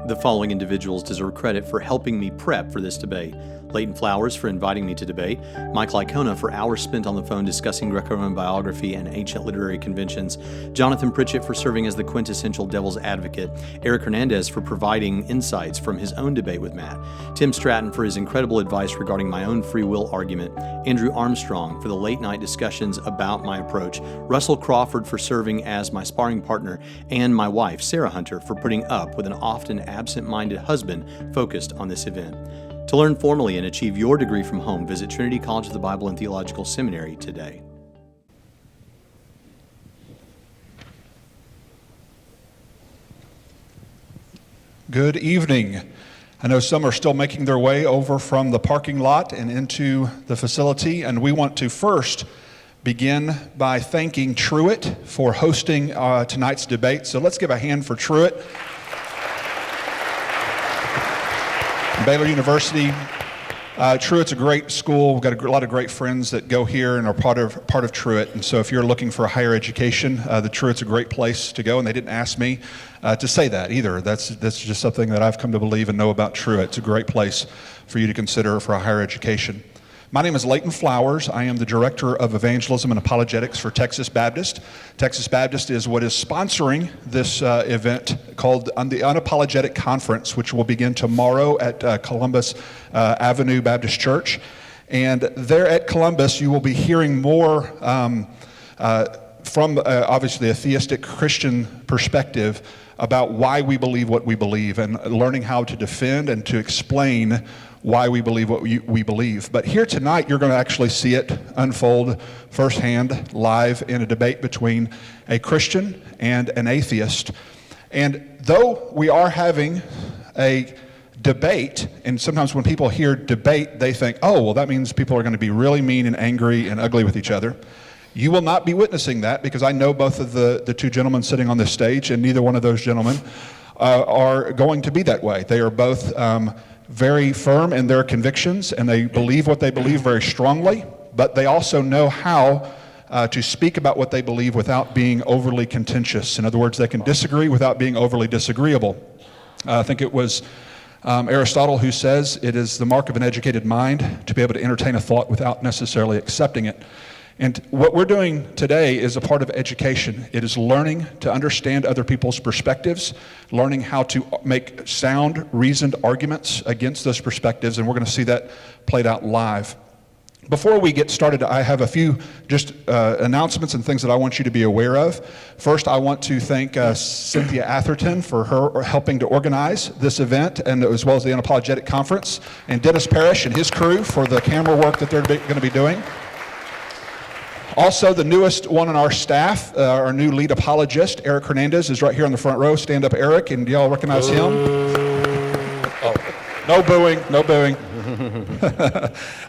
The following individuals deserve credit for helping me prep for this debate. Leighton Flowers for inviting me to debate, Mike Licona for hours spent on the phone discussing Greco-Roman biography and ancient literary conventions, Jonathan Pritchett for serving as the quintessential devil's advocate, Eric Hernandez for providing insights from his own debate with Matt, Tim Stratton for his incredible advice regarding my own free will argument, Andrew Armstrong for the late-night discussions about my approach, Russell Crawford for serving as my sparring partner, and my wife, Sarah Hunter, for putting up with an often absent-minded husband focused on this event. To learn formally and achieve your degree from home, visit Trinity College of the Bible and Theological Seminary today. Good evening. I know some are still making their way over from the parking lot and into the facility, and we want to first begin by thanking Truett for hosting tonight's debate. So let's give a hand for Truett. Baylor University. Truett's a great school. We've got a lot of great friends that go here and are part of Truett. And so if you're looking for a higher education, the Truett's a great place to go. And they didn't ask me to say that either. That's just something that I've come to believe and know about Truett. It's a great place for you to consider for a higher education. My name is Leighton Flowers. I am the Director of Evangelism and Apologetics for Texas Baptist. Texas Baptist is what is sponsoring this event called the Unapologetic Conference, which will begin tomorrow at Columbus Avenue Baptist Church. And there at Columbus, you will be hearing more from obviously a theistic Christian perspective about why we believe what we believe and learning how to defend and to explain why we believe what we believe. But here tonight, you're going to actually see it unfold firsthand, live in a debate between a Christian and an atheist. And though we are having a debate, and sometimes when people hear debate, they think, oh, well, that means people are going to be really mean and angry and ugly with each other. You will not be witnessing that, because I know both of the two gentlemen sitting on this stage, and neither one of those gentlemen are going to be that way. They are both very firm in their convictions, and they believe what they believe very strongly, but they also know how to speak about what they believe without being overly contentious. In other words, they can disagree without being overly disagreeable. I think it was Aristotle who says it is the mark of an educated mind to be able to entertain a thought without necessarily accepting it. And what we're doing today is a part of education. It is learning to understand other people's perspectives, learning how to make sound, reasoned arguments against those perspectives, and we're going to see that played out live. Before we get started, I have a few just announcements and things that I want you to be aware of. First, I want to thank Cynthia Atherton for her helping to organize this event, and as well as the Unapologetic Conference, and Dennis Parrish and his crew for the camera work that they're going to be doing. Also, the newest one on our staff, our new lead apologist, Eric Hernandez, is right here on the front row. Stand up, Eric, and do y'all recognize him? Oh, no booing, no booing.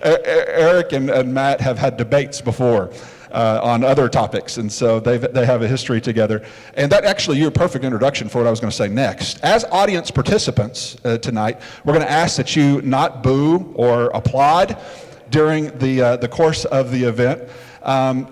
Eric and Matt have had debates before on other topics, and so they have a history together. And that actually, you're a perfect introduction for what I was going to say next. As audience participants tonight, we're going to ask that you not boo or applaud during the course of the event.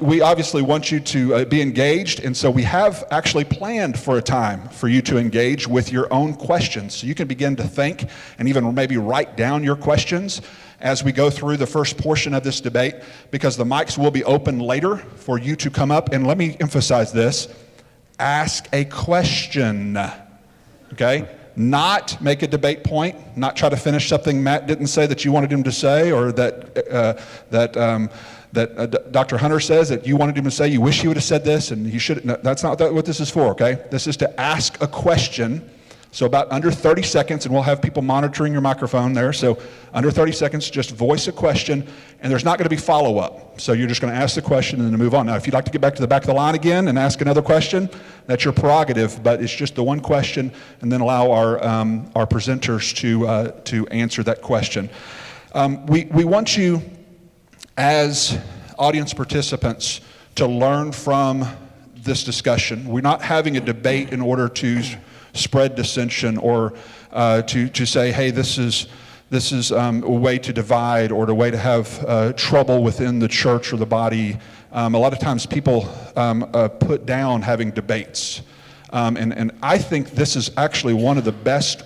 We obviously want you to be engaged, and so we have actually planned for a time for you to engage with your own questions. So you can begin to think and even maybe write down your questions as we go through the first portion of this debate, because the mics will be open later for you to come up. And let me emphasize this: ask a question, okay? Not make a debate point, not try to finish something Matt didn't say that you wanted him to say, or that Dr. Hunter says that you wanted him to say, you wish he would have said this, and you should. No, that's not what this is for, okay? This is to ask a question. So about under 30 seconds, and we'll have people monitoring your microphone there. So under 30 seconds, just voice a question, and there's not going to be follow-up. So you're just going to ask the question and then move on. Now, if you'd like to get back to the back of the line again and ask another question, that's your prerogative, but it's just the one question, and then allow our presenters to answer that question. We want you, as audience participants, to learn from this discussion. We're not having a debate in order to spread dissension or to say, hey, this is a way to divide or a way to have trouble within the church or the body. A lot of times people put down having debates. And I think this is actually one of the best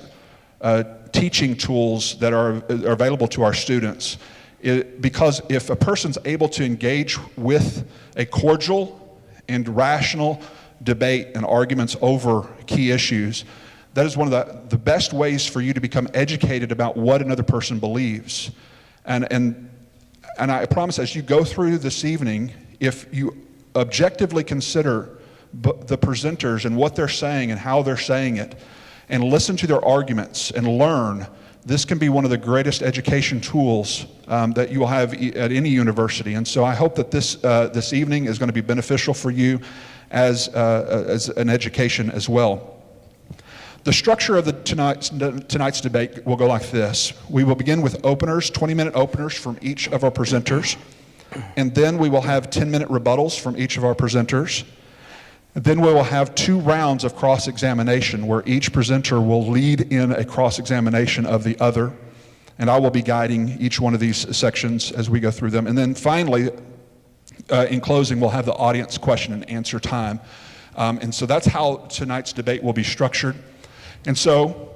teaching tools that are available to our students. Because if a person's able to engage with a cordial and rational debate and arguments over key issues, that is one of the best ways for you to become educated about what another person believes. And I promise, as you go through this evening, if you objectively consider the presenters and what they're saying and how they're saying it, and listen to their arguments and learn, this can be one of the greatest education tools that you will have at any university. And so I hope that this evening is going to be beneficial for you as an education as well. The structure of tonight's debate will go like this. We will begin with openers, 20-minute openers from each of our presenters. And then we will have 10-minute rebuttals from each of our presenters. Then we will have 2 rounds of cross-examination where each presenter will lead in a cross-examination of the other. And I will be guiding each one of these sections as we go through them. And then finally, in closing, we'll have the audience question and answer time. And so that's how tonight's debate will be structured. And so,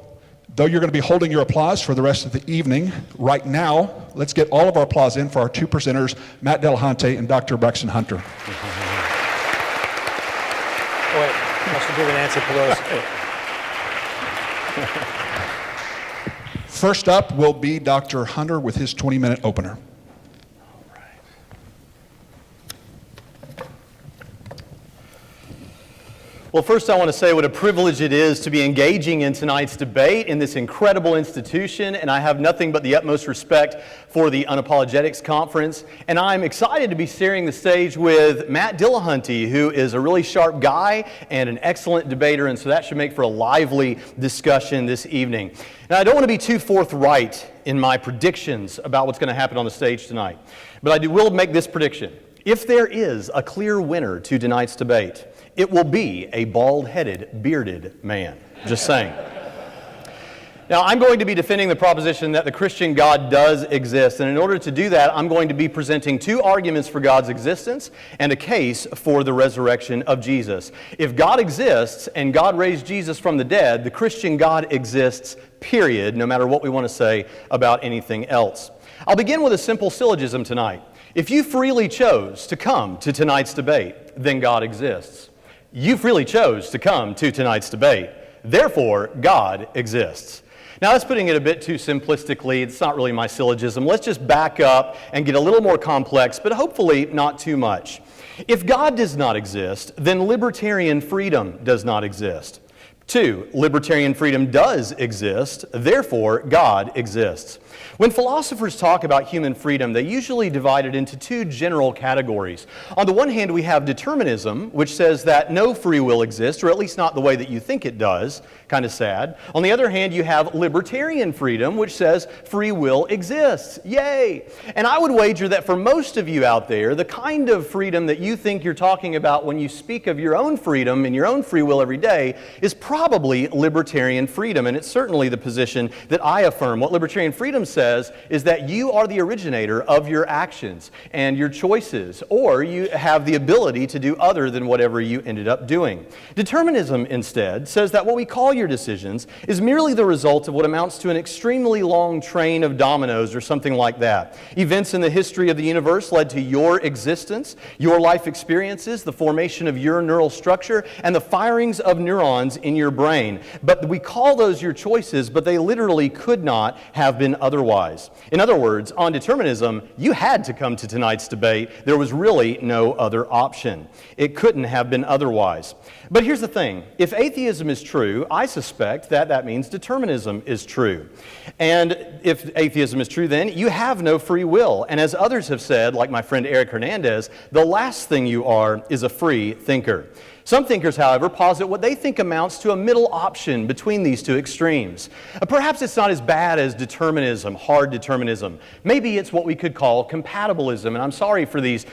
though you're going to be holding your applause for the rest of the evening, right now, let's get all of our applause in for our 2 presenters, Matt Dillahunty and Dr. Braxton Hunter. Wait, I should give Nancy Pelosi. First up will be Dr. Hunter with his 20-minute opener. Well, first I want to say what a privilege it is to be engaging in tonight's debate in this incredible institution, and I have nothing but the utmost respect for the Unapologetics Conference, and I'm excited to be sharing the stage with Matt Dillahunty, who is a really sharp guy and an excellent debater, and so that should make for a lively discussion this evening. Now, I don't want to be too forthright in my predictions about what's going to happen on the stage tonight, but will make this prediction. If there is a clear winner to tonight's debate, it will be a bald-headed, bearded man. Just saying. Now, I'm going to be defending the proposition that the Christian God does exist, and in order to do that, I'm going to be presenting 2 arguments for God's existence and a case for the resurrection of Jesus. If God exists and God raised Jesus from the dead, the Christian God exists, period, no matter what we want to say about anything else. I'll begin with a simple syllogism tonight. If you freely chose to come to tonight's debate, then God exists. You freely chose to come to tonight's debate. Therefore, God exists. Now, that's putting it a bit too simplistically. It's not really my syllogism. Let's just back up and get a little more complex, but hopefully not too much. If God does not exist, then libertarian freedom does not exist. 2, libertarian freedom does exist, therefore God exists. When philosophers talk about human freedom, they usually divide it into 2 general categories. On the one hand, we have determinism, which says that no free will exists, or at least not the way that you think it does. Kind of sad. On the other hand, you have libertarian freedom, which says free will exists. Yay! And I would wager that for most of you out there, the kind of freedom that you think you're talking about when you speak of your own freedom and your own free will every day is probably libertarian freedom, and it's certainly the position that I affirm. What libertarian freedom says is that you are the originator of your actions and your choices, or you have the ability to do other than whatever you ended up doing. Determinism, instead, says that what we call your decisions is merely the result of what amounts to an extremely long train of dominoes or something like that. Events in the history of the universe led to your existence, your life experiences, the formation of your neural structure, and the firings of neurons in your brain. But we call those your choices, but they literally could not have been otherwise. In other words, on determinism, you had to come to tonight's debate. There was really no other option. It couldn't have been otherwise. But here's the thing. If atheism is true, I suspect that that means determinism is true. And if atheism is true, then you have no free will. And as others have said, like my friend Eric Hernandez, the last thing you are is a free thinker. Some thinkers, however, posit what they think amounts to a middle option between these 2 extremes. Perhaps it's not as bad as determinism, hard determinism. Maybe it's what we could call compatibilism. And I'm sorry for these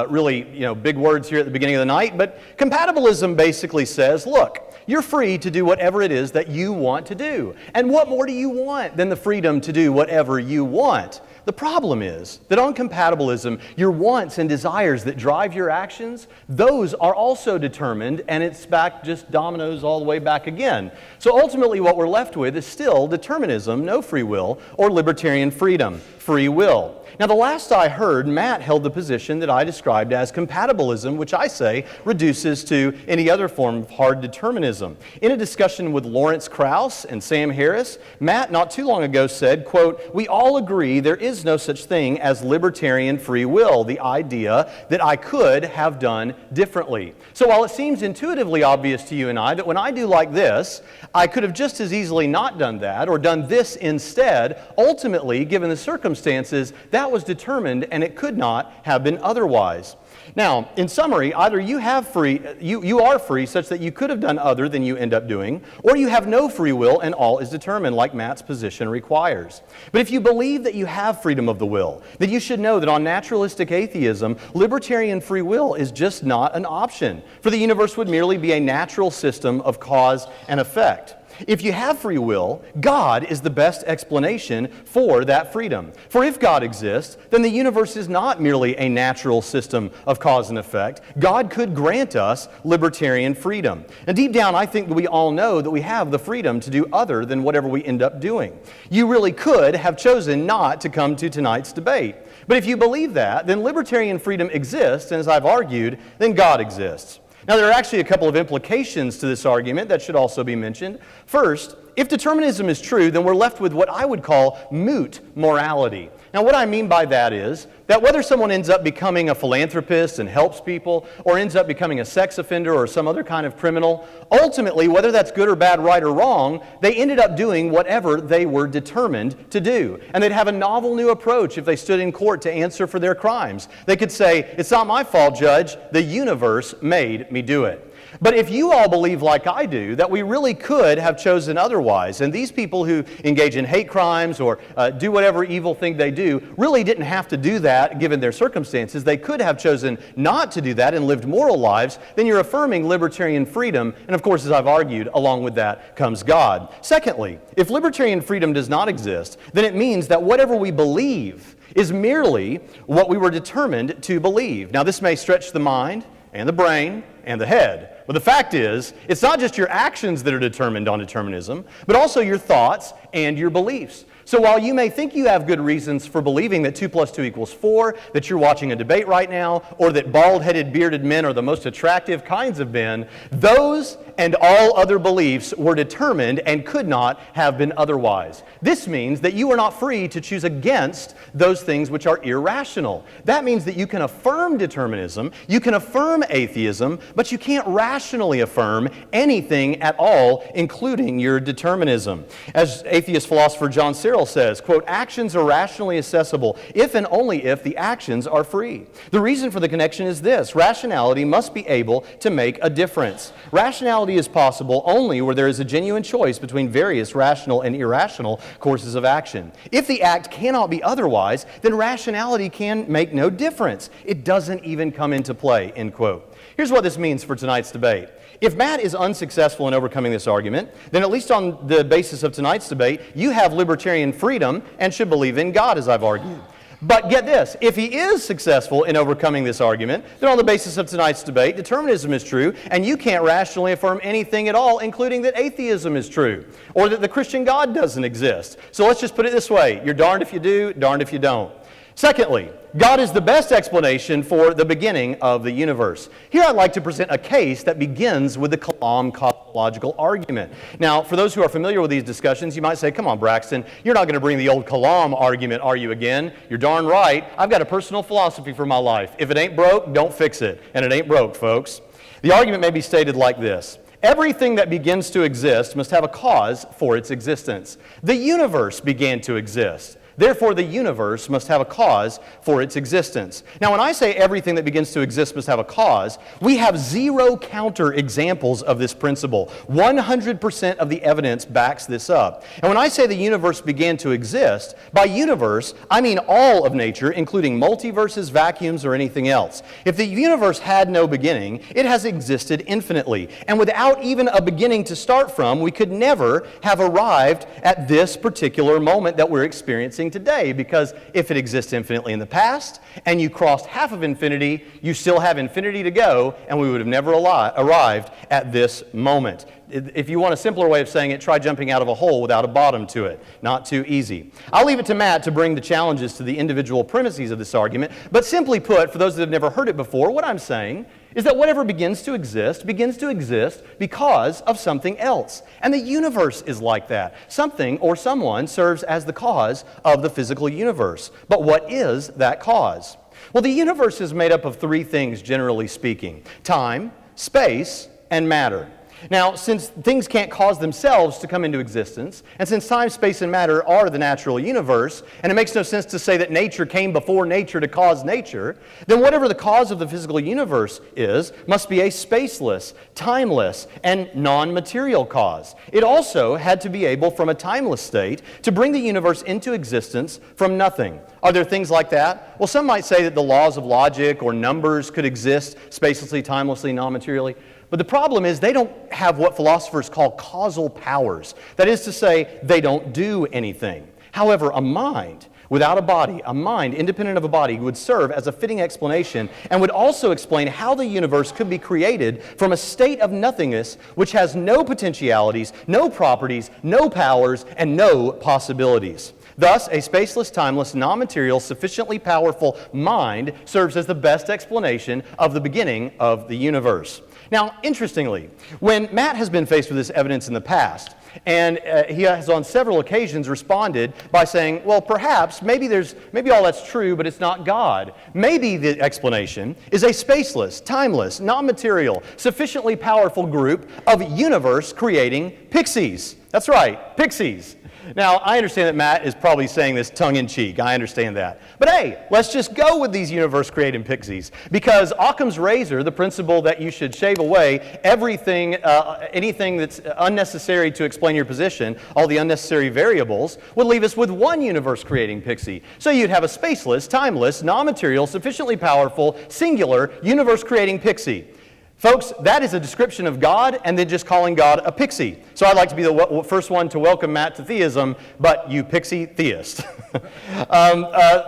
really big words here at the beginning of the night, but compatibilism basically says, look, You're free to do whatever it is that you want to do. And what more do you want than the freedom to do whatever you want? The problem is that on compatibilism, your wants and desires that drive your actions, those are also determined, and it's back just dominoes all the way back again. So ultimately what we're left with is still determinism, no free will, or libertarian freedom, free will. Now, the last I heard, Matt held the position that I described as compatibilism, which I say reduces to any other form of hard determinism. In a discussion with Lawrence Krauss and Sam Harris, Matt not too long ago said, quote, "We all agree there is no such thing as libertarian free will, the idea that I could have done differently." So while it seems intuitively obvious to you and I that when I do like this, I could have just as easily not done that or done this instead, ultimately, given the circumstances, that was determined and it could not have been otherwise. Now, in summary, either you are free such that you could have done other than you end up doing, or you have no free will and all is determined like Matt's position requires. But if you believe that you have freedom of the will, then you should know that on naturalistic atheism, libertarian free will is just not an option, for the universe would merely be a natural system of cause and effect. If you have free will, God is the best explanation for that freedom. For if God exists, then the universe is not merely a natural system of cause and effect. God could grant us libertarian freedom. And deep down, I think that we all know that we have the freedom to do other than whatever we end up doing. You really could have chosen not to come to tonight's debate. But if you believe that, then libertarian freedom exists, and as I've argued, then God exists. Now, there are actually a couple of implications to this argument that should also be mentioned. First, if determinism is true, then we're left with what I would call moot morality. Now, what I mean by that is that whether someone ends up becoming a philanthropist and helps people, or ends up becoming a sex offender or some other kind of criminal, ultimately, whether that's good or bad, right or wrong, they ended up doing whatever they were determined to do. And they'd have a novel new approach if they stood in court to answer for their crimes. They could say, "It's not my fault, Judge. The universe made me do it." But if you all believe like I do, that we really could have chosen otherwise, and these people who engage in hate crimes or do whatever evil thing they do really didn't have to do that given their circumstances, they could have chosen not to do that and lived moral lives, then you're affirming libertarian freedom, and of course, as I've argued, along with that comes God. Secondly, if libertarian freedom does not exist, then it means that whatever we believe is merely what we were determined to believe. Now, this may stretch the mind and the brain and the head. But the fact is, it's not just your actions that are determined on determinism, but also your thoughts and your beliefs. So while you may think you have good reasons for believing that 2 + 2 = 4, that you're watching a debate right now, or that bald-headed bearded men are the most attractive kinds of men, those and all other beliefs were determined and could not have been otherwise. This means that you are not free to choose against those things which are irrational. That means that you can affirm determinism, you can affirm atheism, but you can't rationally affirm anything at all, including your determinism. As atheist philosopher John Searle says, quote, "Actions are rationally accessible if and only if the actions are free." The reason for the connection is this: rationality must be able to make a difference. Rationality is possible only where there is a genuine choice between various rational and irrational courses of action. If the act cannot be otherwise, then rationality can make no difference. It doesn't even come into play, end quote. Here's what this means for tonight's debate. If Matt is unsuccessful in overcoming this argument, then at least on the basis of tonight's debate, you have libertarian freedom and should believe in God, as I've argued. But get this, if he is successful in overcoming this argument, then on the basis of tonight's debate, determinism is true, and you can't rationally affirm anything at all, including that atheism is true, or that the Christian God doesn't exist. So let's just put it this way: you're darned if you do, darned if you don't. Secondly, God is the best explanation for the beginning of the universe. Here I'd like to present a case that begins with the Kalam cosmological argument. Now, for those who are familiar with these discussions, you might say, "Come on, Braxton, you're not going to bring the old Kalam argument, are you again?" You're darn right. I've got a personal philosophy for my life. If it ain't broke, don't fix it. And it ain't broke, folks. The argument may be stated like this: everything that begins to exist must have a cause for its existence. The universe began to exist. Therefore, the universe must have a cause for its existence. Now, when I say everything that begins to exist must have a cause, we have zero counter examples of this principle. 100% of the evidence backs this up. And when I say the universe began to exist, by universe, I mean all of nature, including multiverses, vacuums, or anything else. If the universe had no beginning, it has existed infinitely. And without even a beginning to start from, we could never have arrived at this particular moment that we're experiencing today, because if it exists infinitely in the past and you crossed half of infinity, you still have infinity to go, and we would have never arrived at this moment. If you want a simpler way of saying it, try jumping out of a hole without a bottom to it. Not too easy. I'll leave it to Matt to bring the challenges to the individual premises of this argument, but simply put, for those that have never heard it before, what I'm saying is that whatever begins to exist because of something else. And the universe is like that. Something or someone serves as the cause of the physical universe. But what is that cause? Well, the universe is made up of three things, generally speaking: time, space, and matter. Now, since things can't cause themselves to come into existence, and since time, space, and matter are the natural universe, and it makes no sense to say that nature came before nature to cause nature, then whatever the cause of the physical universe is must be a spaceless, timeless, and non-material cause. It also had to be able, from a timeless state, to bring the universe into existence from nothing. Are there things like that? Well, some might say that the laws of logic or numbers could exist spacelessly, timelessly, non-materially. But the problem is they don't have what philosophers call causal powers. That is to say, they don't do anything. However, a mind without a body, a mind independent of a body, would serve as a fitting explanation and would also explain how the universe could be created from a state of nothingness which has no potentialities, no properties, no powers, and no possibilities. Thus, a spaceless, timeless, non-material, sufficiently powerful mind serves as the best explanation of the beginning of the universe. Now, interestingly, when Matt has been faced with this evidence in the past, and he has on several occasions responded by saying, well, perhaps, maybe all that's true, but it's not God. Maybe the explanation is a spaceless, timeless, non-material, sufficiently powerful group of universe-creating pixies. That's right, pixies. Now, I understand that Matt is probably saying this tongue-in-cheek. I understand that. But hey, let's just go with these universe-creating pixies. Because Occam's razor, the principle that you should shave away everything, anything that's unnecessary to explain your position, all the unnecessary variables, would leave us with one universe-creating pixie. So you'd have a spaceless, timeless, non-material, sufficiently powerful, singular, universe-creating pixie. Folks, that is a description of God and then just calling God a pixie. So I'd like to be the first one to welcome Matt to theism, but you pixie theist.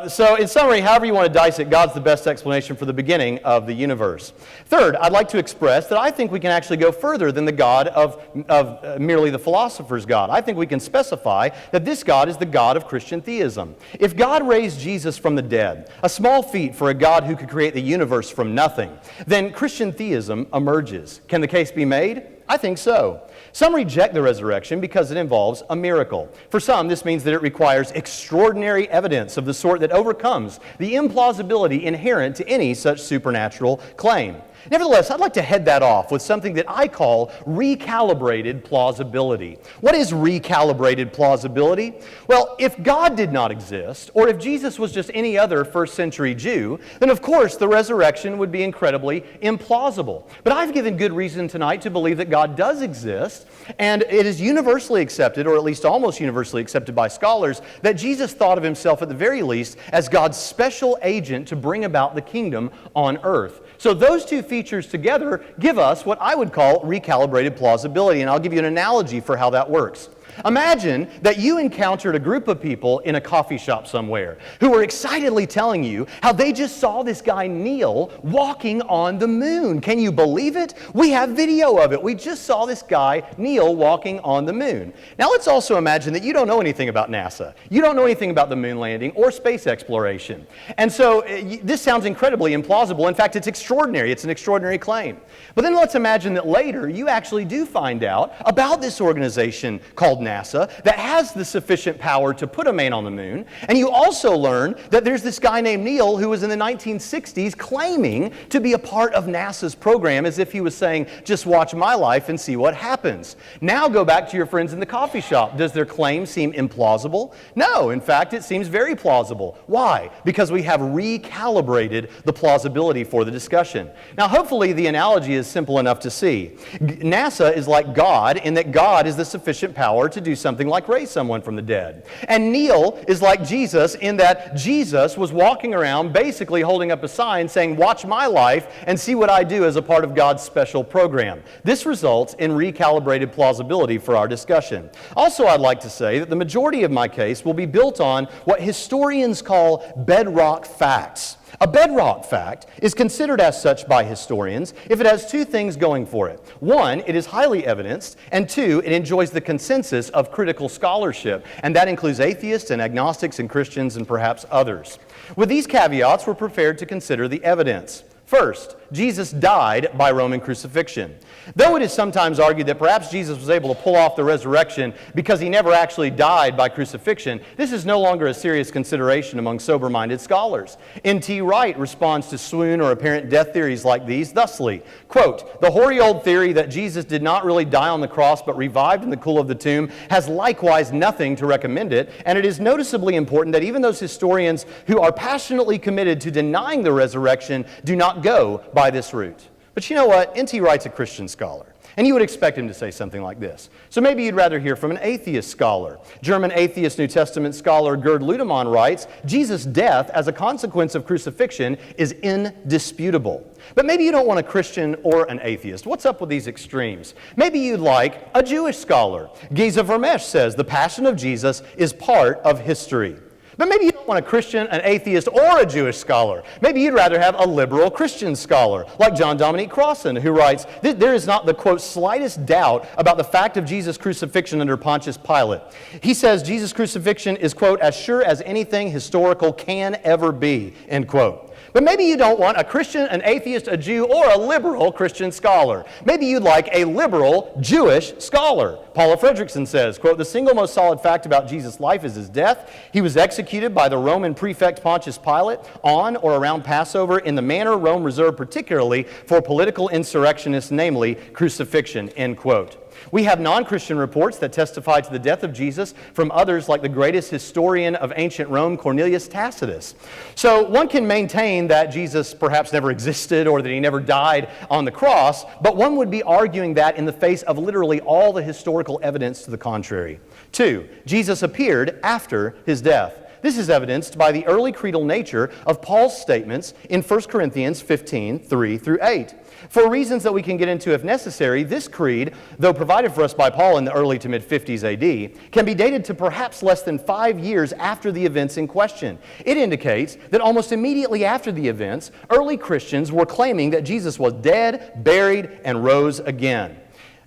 So in summary, however you want to dice it, God's the best explanation for the beginning of the universe. Third, I'd like to express that I think we can actually go further than the God of merely the philosopher's God. I think we can specify that this God is the God of Christian theism. If God raised Jesus from the dead, a small feat for a God who could create the universe from nothing, then Christian theism emerges. Can the case be made? I think so. Some reject the resurrection because it involves a miracle. For some, this means that it requires extraordinary evidence of the sort that overcomes the implausibility inherent to any such supernatural claim. Nevertheless, I'd like to head that off with something that I call recalibrated plausibility. What is recalibrated plausibility? Well, if God did not exist, or if Jesus was just any other first-century Jew, then of course the resurrection would be incredibly implausible. But I've given good reason tonight to believe that God does exist, and it is universally accepted, or at least almost universally accepted by scholars, that Jesus thought of himself at the very least as God's special agent to bring about the kingdom on earth. So those two features together give us what I would call recalibrated plausibility, and I'll give you an analogy for how that works. Imagine that you encountered a group of people in a coffee shop somewhere who were excitedly telling you how they just saw this guy Neil walking on the moon. Can you believe it? We have video of it. We just saw this guy Neil walking on the moon. Now let's also imagine that you don't know anything about NASA. You don't know anything about the moon landing or space exploration. And so this sounds incredibly implausible. In fact, it's extraordinary. It's an extraordinary claim. But then let's imagine that later you actually do find out about this organization called NASA that has the sufficient power to put a man on the moon. And you also learn that there's this guy named Neil who was in the 1960s claiming to be a part of NASA's program, as if he was saying, just watch my life and see what happens. Now go back to your friends in the coffee shop. Does their claim seem implausible? No, in fact, it seems very plausible. Why? Because we have recalibrated the plausibility for the discussion. Now, hopefully the analogy is simple enough to see. NASA is like God in that God is the sufficient power to do something like raise someone from the dead. And Neil is like Jesus in that Jesus was walking around basically holding up a sign saying, watch my life and see what I do as a part of God's special program. This results in recalibrated plausibility for our discussion. Also, I'd like to say that the majority of my case will be built on what historians call bedrock facts. A bedrock fact is considered as such by historians if it has two things going for it. One, it is highly evidenced, and two, it enjoys the consensus of critical scholarship, and that includes atheists and agnostics and Christians and perhaps others. With these caveats, we're prepared to consider the evidence. First, Jesus died by Roman crucifixion. Though it is sometimes argued that perhaps Jesus was able to pull off the resurrection because he never actually died by crucifixion, this is no longer a serious consideration among sober-minded scholars. N.T. Wright responds to swoon or apparent death theories like these thusly, quote, "The hoary old theory that Jesus did not really die on the cross but revived in the cool of the tomb has likewise nothing to recommend it, and it is noticeably important that even those historians who are passionately committed to denying the resurrection do not go by this route." But you know what? N.T. Wright's a Christian scholar, and you would expect him to say something like this. So maybe you'd rather hear from an atheist scholar. German atheist New Testament scholar Gerd Ludemann writes, Jesus' death as a consequence of crucifixion is indisputable. But maybe you don't want a Christian or an atheist. What's up with these extremes? Maybe you'd like a Jewish scholar. Geza Vermesh says the Passion of Jesus is part of history. But maybe you don't want a Christian, an atheist, or a Jewish scholar. Maybe you'd rather have a liberal Christian scholar, like John Dominic Crossan, who writes, there is not the, quote, slightest doubt about the fact of Jesus' crucifixion under Pontius Pilate. He says Jesus' crucifixion is, quote, as sure as anything historical can ever be, end quote. But maybe you don't want a Christian, an atheist, a Jew, or a liberal Christian scholar. Maybe you'd like a liberal Jewish scholar. Paula Fredrickson says, quote, "The single most solid fact about Jesus' life is his death. He was executed by the Roman prefect Pontius Pilate on or around Passover in the manner Rome reserved particularly for political insurrectionists, namely crucifixion," end quote. We have non-Christian reports that testify to the death of Jesus from others like the greatest historian of ancient Rome, Cornelius Tacitus. So one can maintain that Jesus perhaps never existed or that he never died on the cross, but one would be arguing that in the face of literally all the historical evidence to the contrary. 2, Jesus appeared after his death. This is evidenced by the early creedal nature of Paul's statements in 1 Corinthians 15, 3 through 8. For reasons that we can get into if necessary, this creed, though provided for us by Paul in the early to mid-50s AD, can be dated to perhaps less than 5 years after the events in question. It indicates that almost immediately after the events, early Christians were claiming that Jesus was dead, buried, and rose again.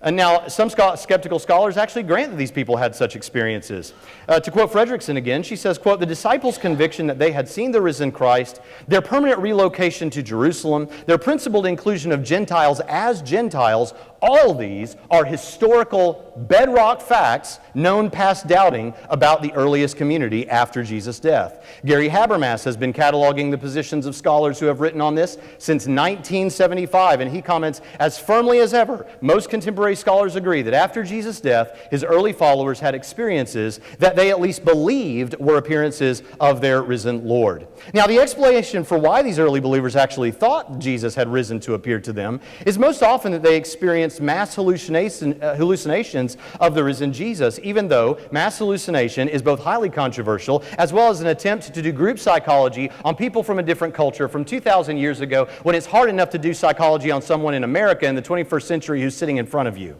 And now, some skeptical scholars actually grant that these people had such experiences. To quote Fredrickson again, she says, quote, "The disciples' conviction that they had seen the risen Christ, their permanent relocation to Jerusalem, their principled inclusion of Gentiles as Gentiles, all these are historical bedrock facts known past doubting about the earliest community after Jesus' death." Gary Habermas has been cataloging the positions of scholars who have written on this since 1975, and he comments, "As firmly as ever, most contemporary scholars agree that after Jesus' death, his early followers had experiences that they at least believed were appearances of their risen Lord." Now, the explanation for why these early believers actually thought Jesus had risen to appear to them is most often that they experienced mass hallucinations of the risen Jesus, even though mass hallucination is both highly controversial as well as an attempt to do group psychology on people from a different culture from 2,000 years ago when it's hard enough to do psychology on someone in America in the 21st century who's sitting in front of you.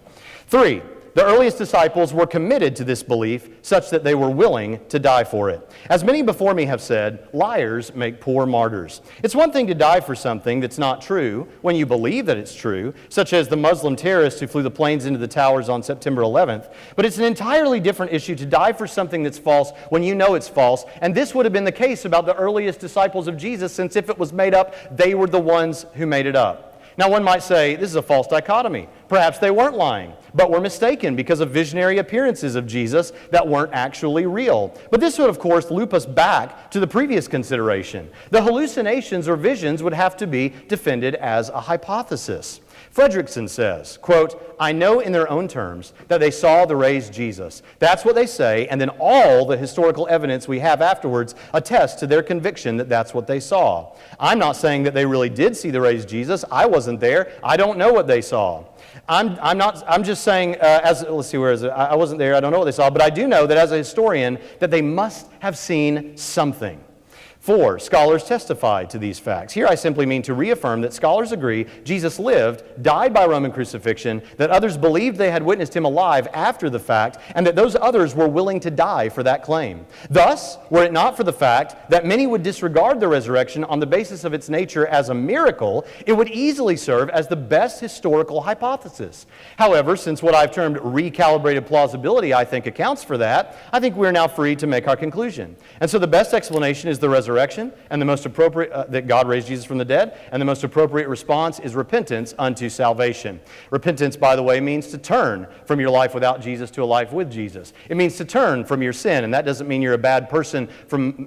3, the earliest disciples were committed to this belief such that they were willing to die for it. As many before me have said, liars make poor martyrs. It's one thing to die for something that's not true when you believe that it's true, such as the Muslim terrorists who flew the planes into the towers on September 11th, but it's an entirely different issue to die for something that's false when you know it's false, and this would have been the case about the earliest disciples of Jesus, since if it was made up, they were the ones who made it up. Now, one might say, this is a false dichotomy. Perhaps they weren't lying, but were mistaken because of visionary appearances of Jesus that weren't actually real. But this would, of course, loop us back to the previous consideration. The hallucinations or visions would have to be defended as a hypothesis. Fredrickson says, quote, "I know in their own terms that they saw the raised Jesus. That's what they say, and then all the historical evidence we have afterwards attests to their conviction that that's what they saw. I'm not saying that they really did see the raised Jesus. I wasn't there. I don't know what they saw. I'm just saying, let's see, where is it? I wasn't there. I don't know what they saw, but I do know that as a historian that they must have seen something. 4, scholars testified to these facts. Here I simply mean to reaffirm that scholars agree Jesus lived, died by Roman crucifixion, that others believed they had witnessed him alive after the fact, and that those others were willing to die for that claim. Thus, were it not for the fact that many would disregard the resurrection on the basis of its nature as a miracle, it would easily serve as the best historical hypothesis. However, since what I've termed recalibrated plausibility I think accounts for that, I think we're now free to make our conclusion. And so the best explanation is the resurrection, and the most appropriate, that God raised Jesus from the dead, and the most appropriate response is repentance unto salvation. Repentance, by the way, means to turn from your life without Jesus to a life with Jesus. It means to turn from your sin, and that doesn't mean you're a bad person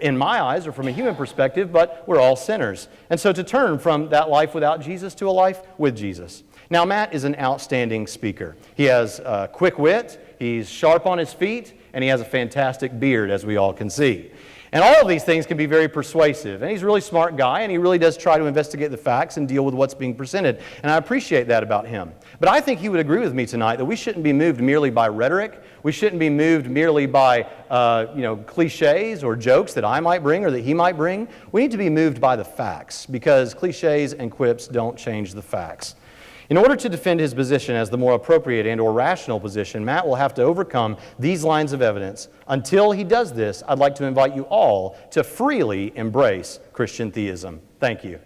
in my eyes or from a human perspective, but we're all sinners. And so to turn from that life without Jesus to a life with Jesus. Now, Matt is an outstanding speaker. He has quick wit, he's sharp on his feet, and he has a fantastic beard, as we all can see. And all of these things can be very persuasive. And he's a really smart guy, and he really does try to investigate the facts and deal with what's being presented. And I appreciate that about him. But I think he would agree with me tonight that we shouldn't be moved merely by rhetoric. We shouldn't be moved merely by cliches or jokes that I might bring or that he might bring. We need to be moved by the facts, because cliches and quips don't change the facts. In order to defend his position as the more appropriate and or rational position, Matt will have to overcome these lines of evidence. Until he does this, I'd like to invite you all to freely embrace Christian theism. Thank you.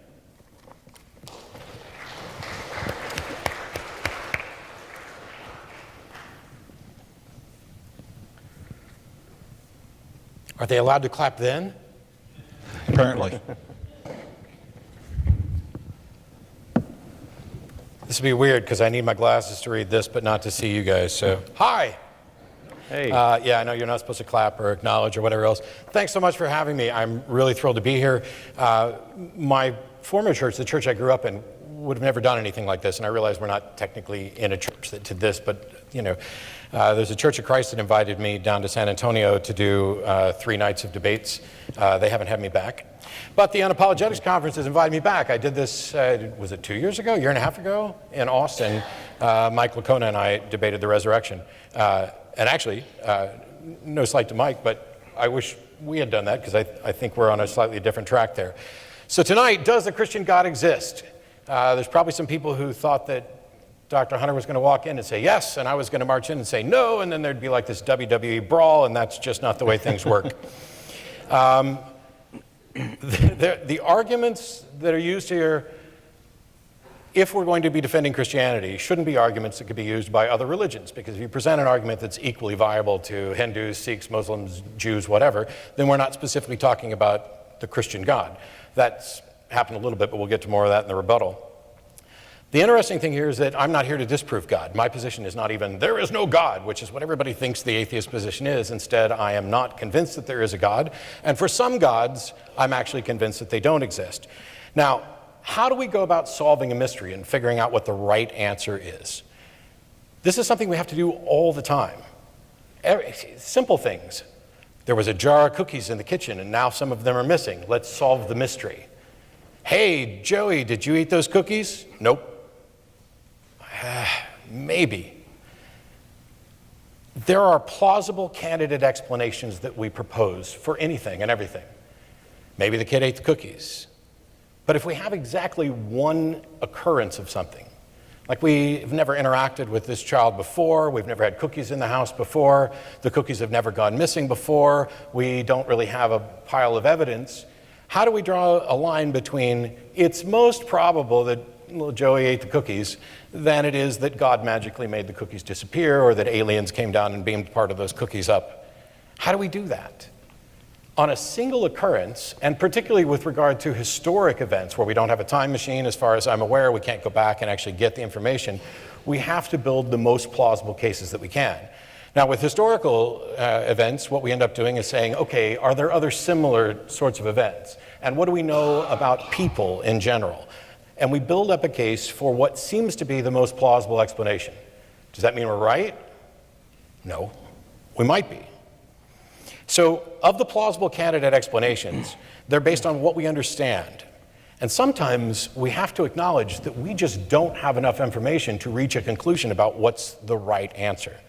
Are they allowed to clap then? Apparently. This will be weird because I need my glasses to read this, but not to see you guys. So, hi. Hey. Yeah, I know you're not supposed to clap or acknowledge or whatever else. Thanks so much for having me. I'm really thrilled to be here. My former church, the church I grew up in, would have never done anything like this, and I realize we're not technically in a church that did this, but there's a Church of Christ that invited me down to San Antonio to do 3 nights of debates. They haven't had me back. But the Unapologetics Conference has invited me back. I did this, was it 2 years ago, 1.5 years ago, in Austin. Mike Lacona and I debated the resurrection. And actually, no slight to Mike, but I wish we had done that because I think we're on a slightly different track there. So tonight, does the Christian God exist? There's probably some people who thought that Dr. Hunter was going to walk in and say yes, and I was going to march in and say no, and then there'd be like this WWE brawl, and that's just not the way things work. The arguments that are used here, if we're going to be defending Christianity, shouldn't be arguments that could be used by other religions, because if you present an argument that's equally viable to Hindus, Sikhs, Muslims, Jews, whatever, then we're not specifically talking about the Christian God. That's happened a little bit, but we'll get to more of that in the rebuttal. The interesting thing here is that I'm not here to disprove God. My position is not even, there is no God, which is what everybody thinks the atheist position is. Instead, I am not convinced that there is a God. And for some gods, I'm actually convinced that they don't exist. Now, how do we go about solving a mystery and figuring out what the right answer is? This is something we have to do all the time. Simple things. There was a jar of cookies in the kitchen, and now some of them are missing. Let's solve the mystery. Hey, Joey, did you eat those cookies? Nope. Maybe. There are plausible candidate explanations that we propose for anything and everything. Maybe the kid ate the cookies. But if we have exactly one occurrence of something, like we've never interacted with this child before, we've never had cookies in the house before, the cookies have never gone missing before, we don't really have a pile of evidence, how do we draw a line between it's most probable that little Joey ate the cookies than it is that God magically made the cookies disappear or that aliens came down and beamed part of those cookies up? How do we do that? on a single occurrence, and particularly with regard to historic events where we don't have a time machine, as far as I'm aware, we can't go back and actually get the information, we have to build the most plausible cases that we can. Now, with historical events, what we end up doing is saying, okay, are there other similar sorts of events? And what do we know about people in general? And we build up a case for what seems to be the most plausible explanation. Does that mean we're right? No, we might be. So, of the plausible candidate explanations, they're based on what we understand. And sometimes we have to acknowledge that we just don't have enough information to reach a conclusion about what's the right answer.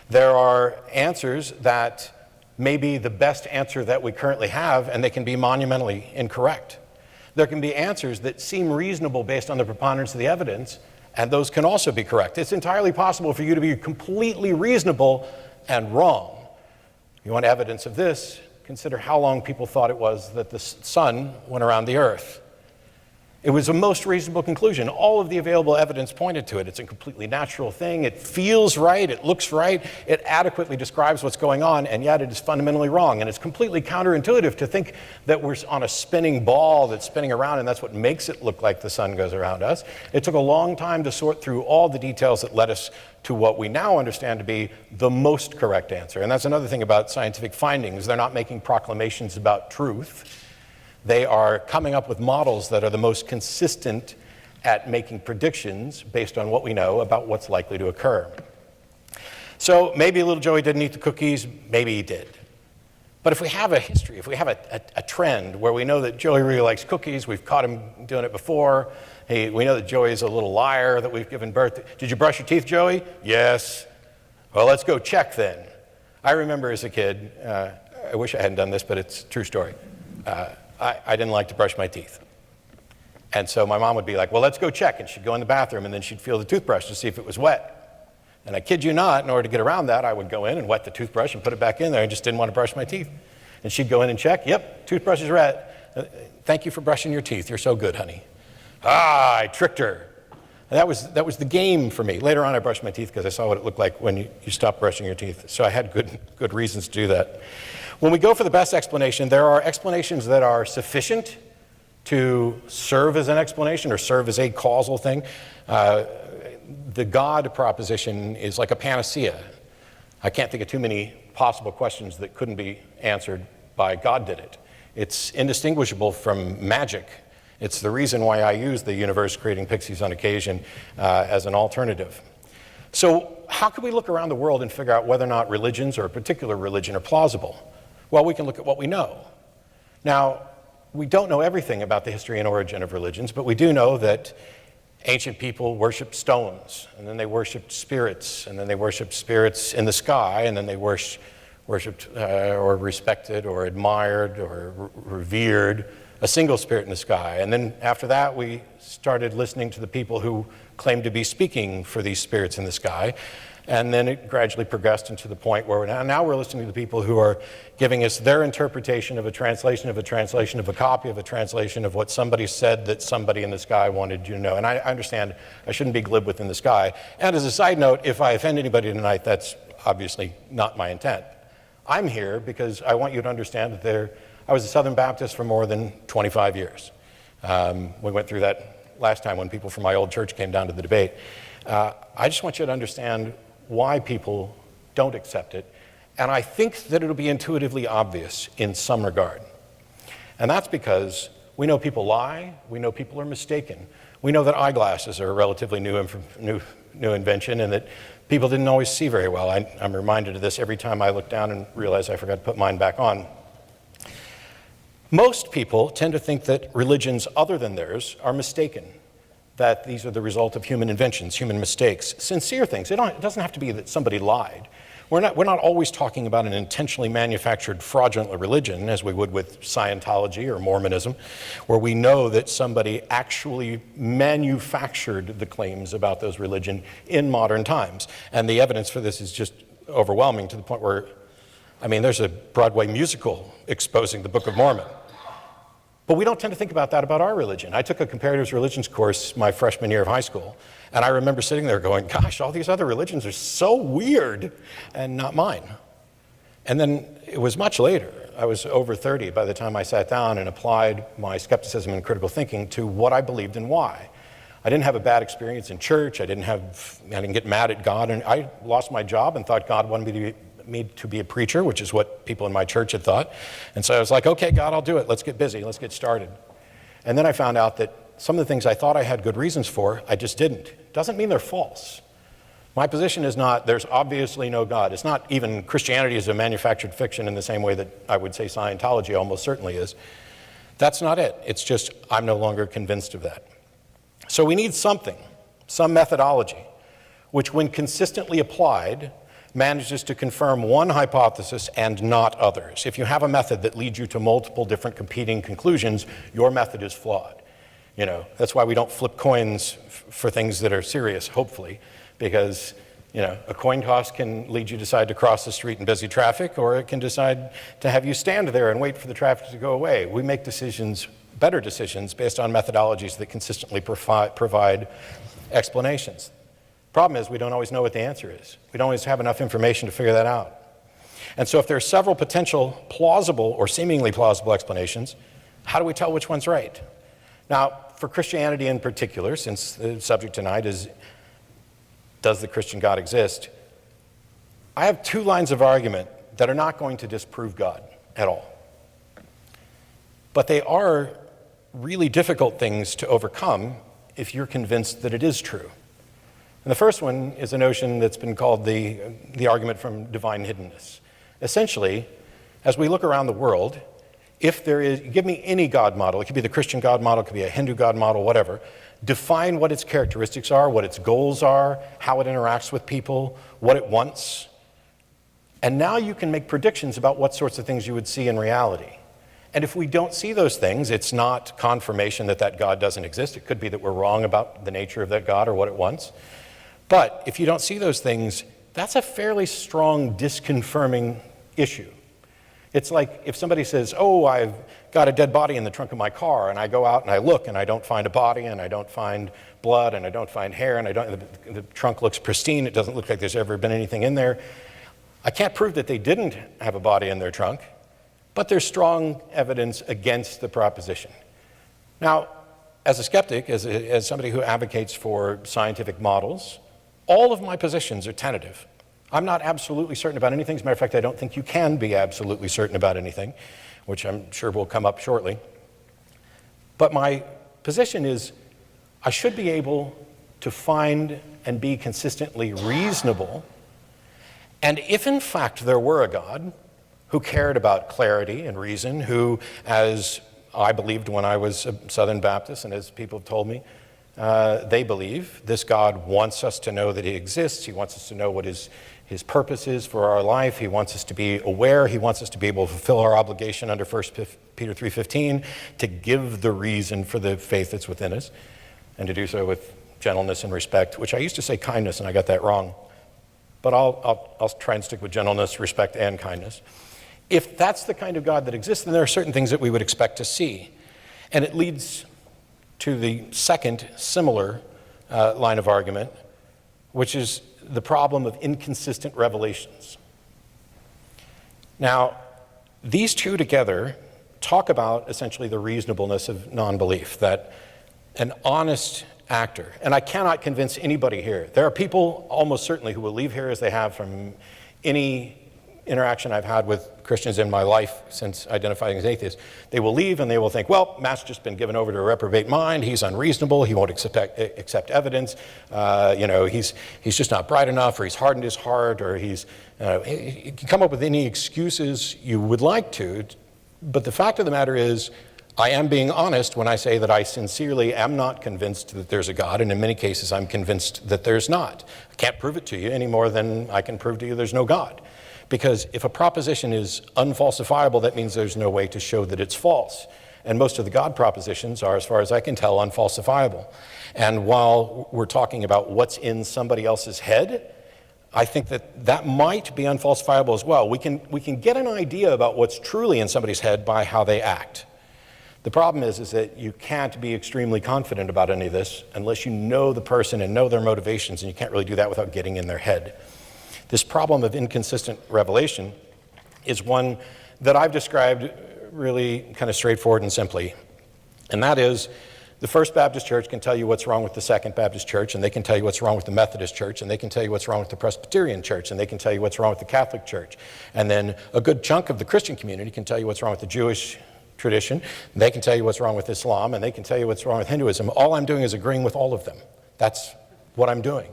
There are answers that may be the best answer that we currently have, and they can be monumentally incorrect. There can be answers that seem reasonable based on the preponderance of the evidence, and those can also be correct. It's entirely possible for you to be completely reasonable and wrong. You want evidence of this? Consider how long people thought it was that the sun went around the earth. It was a most reasonable conclusion. All of the available evidence pointed to it. It's a completely natural thing. It feels right. It looks right. It adequately describes what's going on, and yet it is fundamentally wrong. And it's completely counterintuitive to think that we're on a spinning ball that's spinning around, and that's what makes it look like the sun goes around us. It took a long time to sort through all the details that led us to what we now understand to be the most correct answer. And that's another thing about scientific findings. They're not making proclamations about truth. They are coming up with models that are the most consistent at making predictions based on what we know about what's likely to occur. So maybe little Joey didn't eat the cookies, maybe he did. But if we have a history, if we have a trend where we know that Joey really likes cookies, we've caught him doing it before, we know that Joey's a little liar that we've given birth to. Did you brush your teeth, Joey? Yes. Well, let's go check then. I remember as a kid, I wish I hadn't done this, but it's a true story. I didn't like to brush my teeth. And so my mom would be like, well, let's go check. And she'd go in the bathroom, and then she'd feel the toothbrush to see if it was wet. And I kid you not, in order to get around that, I would go in and wet the toothbrush and put it back in there. I just didn't want to brush my teeth. And she'd go in and check. Yep, toothbrush is wet. Thank you for brushing your teeth. You're so good, honey. I tricked her. And that was the game for me. Later on, I brushed my teeth because I saw what it looked like when you stopped brushing your teeth. So I had good reasons to do that. When we go for the best explanation, there are explanations that are sufficient to serve as an explanation or serve as a causal thing. The God proposition is like a panacea. I can't think of too many possible questions that couldn't be answered by God did it. It's indistinguishable from magic. It's the reason why I use the universe creating pixies on occasion as an alternative. So how can we look around the world and figure out whether or not religions or a particular religion are plausible? Well, we can look at what we know. Now, we don't know everything about the history and origin of religions, but we do know that ancient people worshiped stones, and then they worshiped spirits, and then they worshiped spirits in the sky, and then they worshipped or respected or admired or revered a single spirit in the sky. And then after that, we started listening to the people who claimed to be speaking for these spirits in the sky. And then it gradually progressed into the point where now we're listening to the people who are giving us their interpretation of a translation of a translation of a copy of a translation of what somebody said that somebody in the sky wanted you to know. And I understand I shouldn't be glib within the sky. And as a side note, if I offend anybody tonight, that's obviously not my intent. I'm here because I want you to understand that I was a Southern Baptist for more than 25 years. We went through that last time when people from my old church came down to the debate. I just want you to understand why people don't accept it. And I think that it'll be intuitively obvious in some regard. And that's because we know people lie, we know people are mistaken. We know that eyeglasses are a relatively new invention and that people didn't always see very well. I'm reminded of this every time I look down and realize I forgot to put mine back on. Most people tend to think that religions other than theirs are mistaken, that these are the result of human inventions, human mistakes, sincere things. It doesn't have to be that somebody lied. We're not always talking about an intentionally manufactured fraudulent religion, as we would with Scientology or Mormonism, where we know that somebody actually manufactured the claims about those religion in modern times. And the evidence for this is just overwhelming to the point where, there's a Broadway musical exposing the Book of Mormon. But we don't tend to think about that about our religion. I took a comparative religions course my freshman year of high school, and I remember sitting there going, gosh, all these other religions are so weird and not mine. And then it was much later. I was over 30 by the time I sat down and applied my skepticism and critical thinking to what I believed and why. I didn't have a bad experience in church. I didn't get mad at God, and I lost my job and thought God wanted me to be a preacher, which is what people in my church had thought. And so I was like, okay, God, I'll do it. Let's get busy. Let's get started. And then I found out that some of the things I thought I had good reasons for, I just didn't. Doesn't mean they're false. My position is not, there's obviously no God. It's not even Christianity is a manufactured fiction in the same way that I would say Scientology almost certainly is. That's not it. It's just, I'm no longer convinced of that. So we need something, some methodology, which when consistently applied, manages to confirm one hypothesis and not others. If you have a method that leads you to multiple different competing conclusions, your method is flawed. You know, that's why we don't flip coins for things that are serious, hopefully, because, you know, a coin toss can lead you to decide to cross the street in busy traffic, or it can decide to have you stand there and wait for the traffic to go away. We make decisions, better decisions, based on methodologies that consistently provide explanations. Problem is, we don't always know what the answer is. We don't always have enough information to figure that out. And so if there are several potential plausible or seemingly plausible explanations, how do we tell which one's right? Now, for Christianity in particular, since the subject tonight is, does the Christian God exist? I have two lines of argument that are not going to disprove God at all. But they are really difficult things to overcome if you're convinced that it is true. And the first one is a notion that's been called the argument from divine hiddenness. Essentially, as we look around the world, if there is, give me any God model, it could be the Christian God model, it could be a Hindu God model, whatever, define what its characteristics are, what its goals are, how it interacts with people, what it wants, and now you can make predictions about what sorts of things you would see in reality. And if we don't see those things, it's not confirmation that that God doesn't exist. It could be that we're wrong about the nature of that God or what it wants. But if you don't see those things, that's a fairly strong disconfirming issue. It's like if somebody says, oh, I've got a dead body in the trunk of my car, and I go out and I look and I don't find a body and I don't find blood and I don't find hair and the trunk looks pristine, it doesn't look like there's ever been anything in there. I can't prove that they didn't have a body in their trunk, but there's strong evidence against the proposition. Now, as a skeptic, as somebody who advocates for scientific models, all of my positions are tentative. I'm not absolutely certain about anything. As a matter of fact, I don't think you can be absolutely certain about anything, which I'm sure will come up shortly. But my position is I should be able to find and be consistently reasonable. And if in fact there were a God who cared about clarity and reason, who, as I believed when I was a Southern Baptist and as people have told me, they believe this God wants us to know that he exists. He wants us to know what his purpose is for our life. He wants us to be aware. He wants us to be able to fulfill our obligation under 1 Peter 3:15 to give the reason for the faith that's within us and to do so with gentleness and respect, which I used to say kindness and I got that wrong. But I'll try and stick with gentleness, respect, and kindness. If that's the kind of God that exists, then there are certain things that we would expect to see. And it leads to the second similar line of argument, which is the problem of inconsistent revelations. Now, these two together talk about essentially the reasonableness of non-belief, that an honest actor, and I cannot convince anybody here. There are people almost certainly who will leave here as they have from any interaction I've had with Christians in my life since identifying as atheist. They will leave and they will think, well, Matt's just been given over to a reprobate mind. He's unreasonable. He won't accept evidence. He's just not bright enough, or he's hardened his heart, or you can come up with any excuses you would like to. But the fact of the matter is, I am being honest when I say that I sincerely am not convinced that there's a God, and in many cases I'm convinced that there's not. I can't prove it to you any more than I can prove to you there's no God. Because if a proposition is unfalsifiable, that means there's no way to show that it's false. And most of the God propositions are, as far as I can tell, unfalsifiable. And while we're talking about what's in somebody else's head, I think that might be unfalsifiable as well. We can get an idea about what's truly in somebody's head by how they act. The problem is that you can't be extremely confident about any of this unless you know the person and know their motivations, and you can't really do that without getting in their head. This problem of inconsistent revelation is one that I've described really kind of straightforward and simply. And that is, the First Baptist Church can tell you what's wrong with the Second Baptist Church, and they can tell you what's wrong with the Methodist Church, and they can tell you what's wrong with the Presbyterian Church, and they can tell you what's wrong with the Catholic Church. And then a good chunk of the Christian community can tell you what's wrong with the Jewish tradition, and they can tell you what's wrong with Islam, and they can tell you what's wrong with Hinduism. All I'm doing is agreeing with all of them. That's what I'm doing.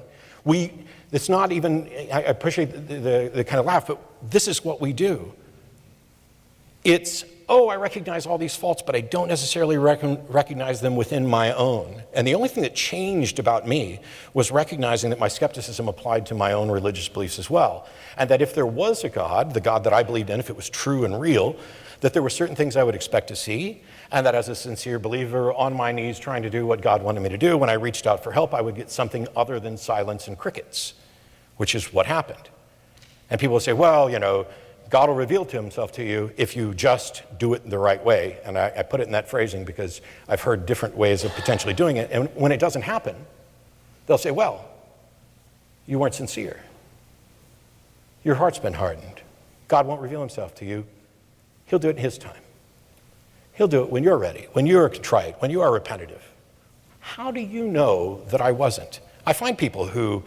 It's not even, I appreciate the kind of laugh, but this is what we do. It's, oh, I recognize all these faults, but I don't necessarily recognize them within my own. And the only thing that changed about me was recognizing that my skepticism applied to my own religious beliefs as well. And that if there was a God, the God that I believed in, if it was true and real, that there were certain things I would expect to see, and that as a sincere believer on my knees trying to do what God wanted me to do, when I reached out for help, I would get something other than silence and crickets, which is what happened. And people will say, well, you know, God will reveal to himself to you if you just do it the right way. And I put it in that phrasing because I've heard different ways of potentially doing it. And when it doesn't happen, they'll say, well, you weren't sincere. Your heart's been hardened. God won't reveal himself to you. He'll do it in his time. He'll do it when you're ready, when you're contrite, when you are repetitive. How do you know that I wasn't? I find people who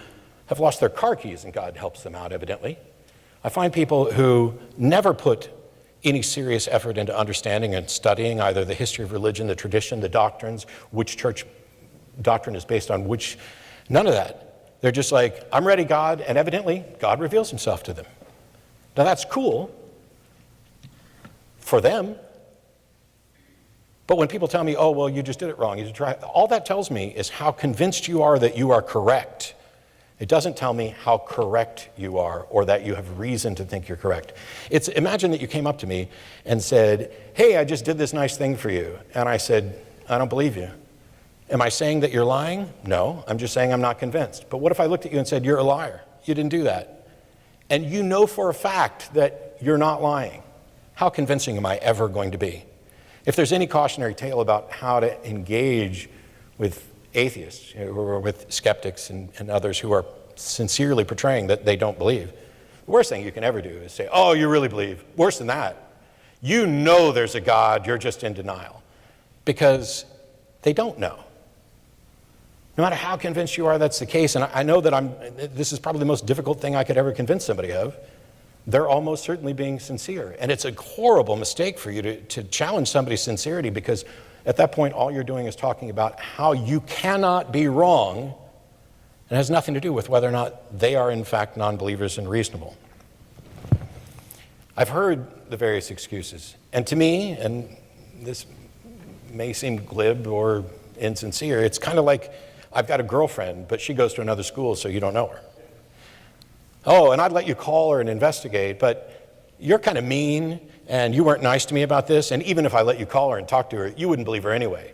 have lost their car keys and God helps them out, evidently. I find people who never put any serious effort into understanding and studying either the history of religion, the tradition, the doctrines, which church doctrine is based on which, none of that. They're just like, I'm ready, God, and evidently God reveals himself to them. Now that's cool for them. But when people tell me, oh, well, you just did it wrong, you just tried, all that tells me is how convinced you are that you are correct. It doesn't tell me how correct you are or that you have reason to think you're correct. Imagine that you came up to me and said, hey, I just did this nice thing for you. And I said, I don't believe you. Am I saying that you're lying? No, I'm just saying I'm not convinced. But what if I looked at you and said, you're a liar? You didn't do that. And you know for a fact that you're not lying. How convincing am I ever going to be? If there's any cautionary tale about how to engage with atheists or with skeptics and others who are sincerely portraying that they don't believe, the worst thing you can ever do is say, oh, you really believe. Worse than that, you know there's a God, you're just in denial. Because they don't know. No matter how convinced you are that's the case, and I know that this is probably the most difficult thing I could ever convince somebody of, they're almost certainly being sincere. And it's a horrible mistake for you to challenge somebody's sincerity, because at that point, all you're doing is talking about how you cannot be wrong, and it has nothing to do with whether or not they are in fact non-believers and reasonable. I've heard the various excuses, and to me, and this may seem glib or insincere, it's kind of like, I've got a girlfriend, but she goes to another school, so you don't know her. Oh, and I'd let you call her and investigate, but you're kind of mean, and you weren't nice to me about this, and even if I let you call her and talk to her, you wouldn't believe her anyway.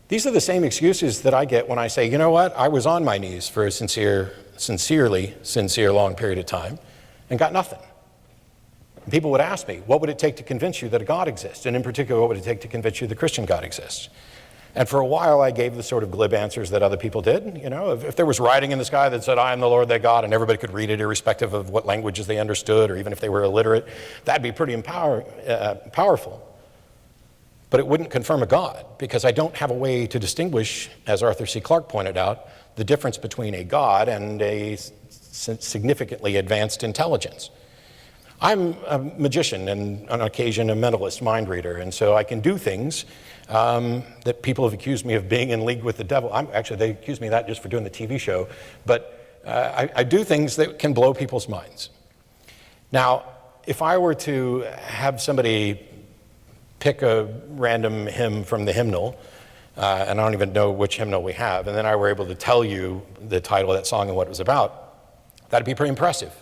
These are the same excuses that I get when I say, you know what, I was on my knees for a sincerely sincere long period of time and got nothing. And people would ask me, what would it take to convince you that a God exists? And in particular, what would it take to convince you the Christian God exists? And for a while, I gave the sort of glib answers that other people did. You know, if there was writing in the sky that said, I am the Lord thy God, and everybody could read it irrespective of what languages they understood, or even if they were illiterate, that'd be pretty powerful. But it wouldn't confirm a God, because I don't have a way to distinguish, as Arthur C. Clarke pointed out, the difference between a God and a significantly advanced intelligence. I'm a magician and on occasion a mentalist mind reader, and so I can do things that people have accused me of being in league with the devil. Actually, they accuse me of that just for doing the TV show, but I do things that can blow people's minds. Now, if I were to have somebody pick a random hymn from the hymnal, and I don't even know which hymnal we have, and then I were able to tell you the title of that song and what it was about, that'd be pretty impressive.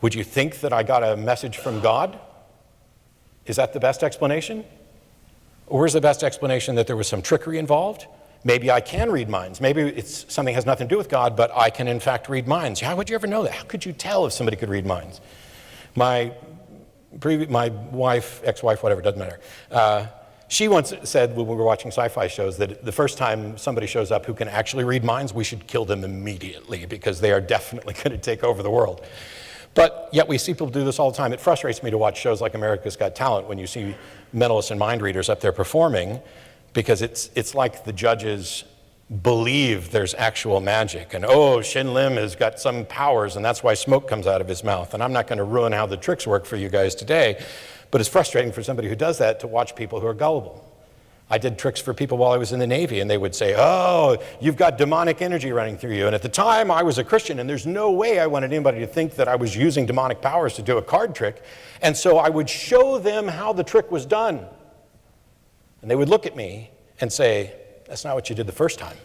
Would you think that I got a message from God? Is that the best explanation? Or is the best explanation that there was some trickery involved? Maybe I can read minds. Maybe it's something has nothing to do with God, but I can in fact read minds. How would you ever know that? How could you tell if somebody could read minds? My wife, ex-wife, whatever, doesn't matter. She once said when we were watching sci-fi shows that the first time somebody shows up who can actually read minds, we should kill them immediately because they are definitely going to take over the world. But yet we see people do this all the time. It frustrates me to watch shows like America's Got Talent when you see mentalists and mind readers up there performing, because it's like the judges believe there's actual magic. And, oh, Shin Lim has got some powers, and that's why smoke comes out of his mouth. And I'm not going to ruin how the tricks work for you guys today, but it's frustrating for somebody who does that to watch people who are gullible. I did tricks for people while I was in the Navy, and they would say, oh, you've got demonic energy running through you. And at the time, I was a Christian, and there's no way I wanted anybody to think that I was using demonic powers to do a card trick. And so I would show them how the trick was done. And they would look at me and say, that's not what you did the first time.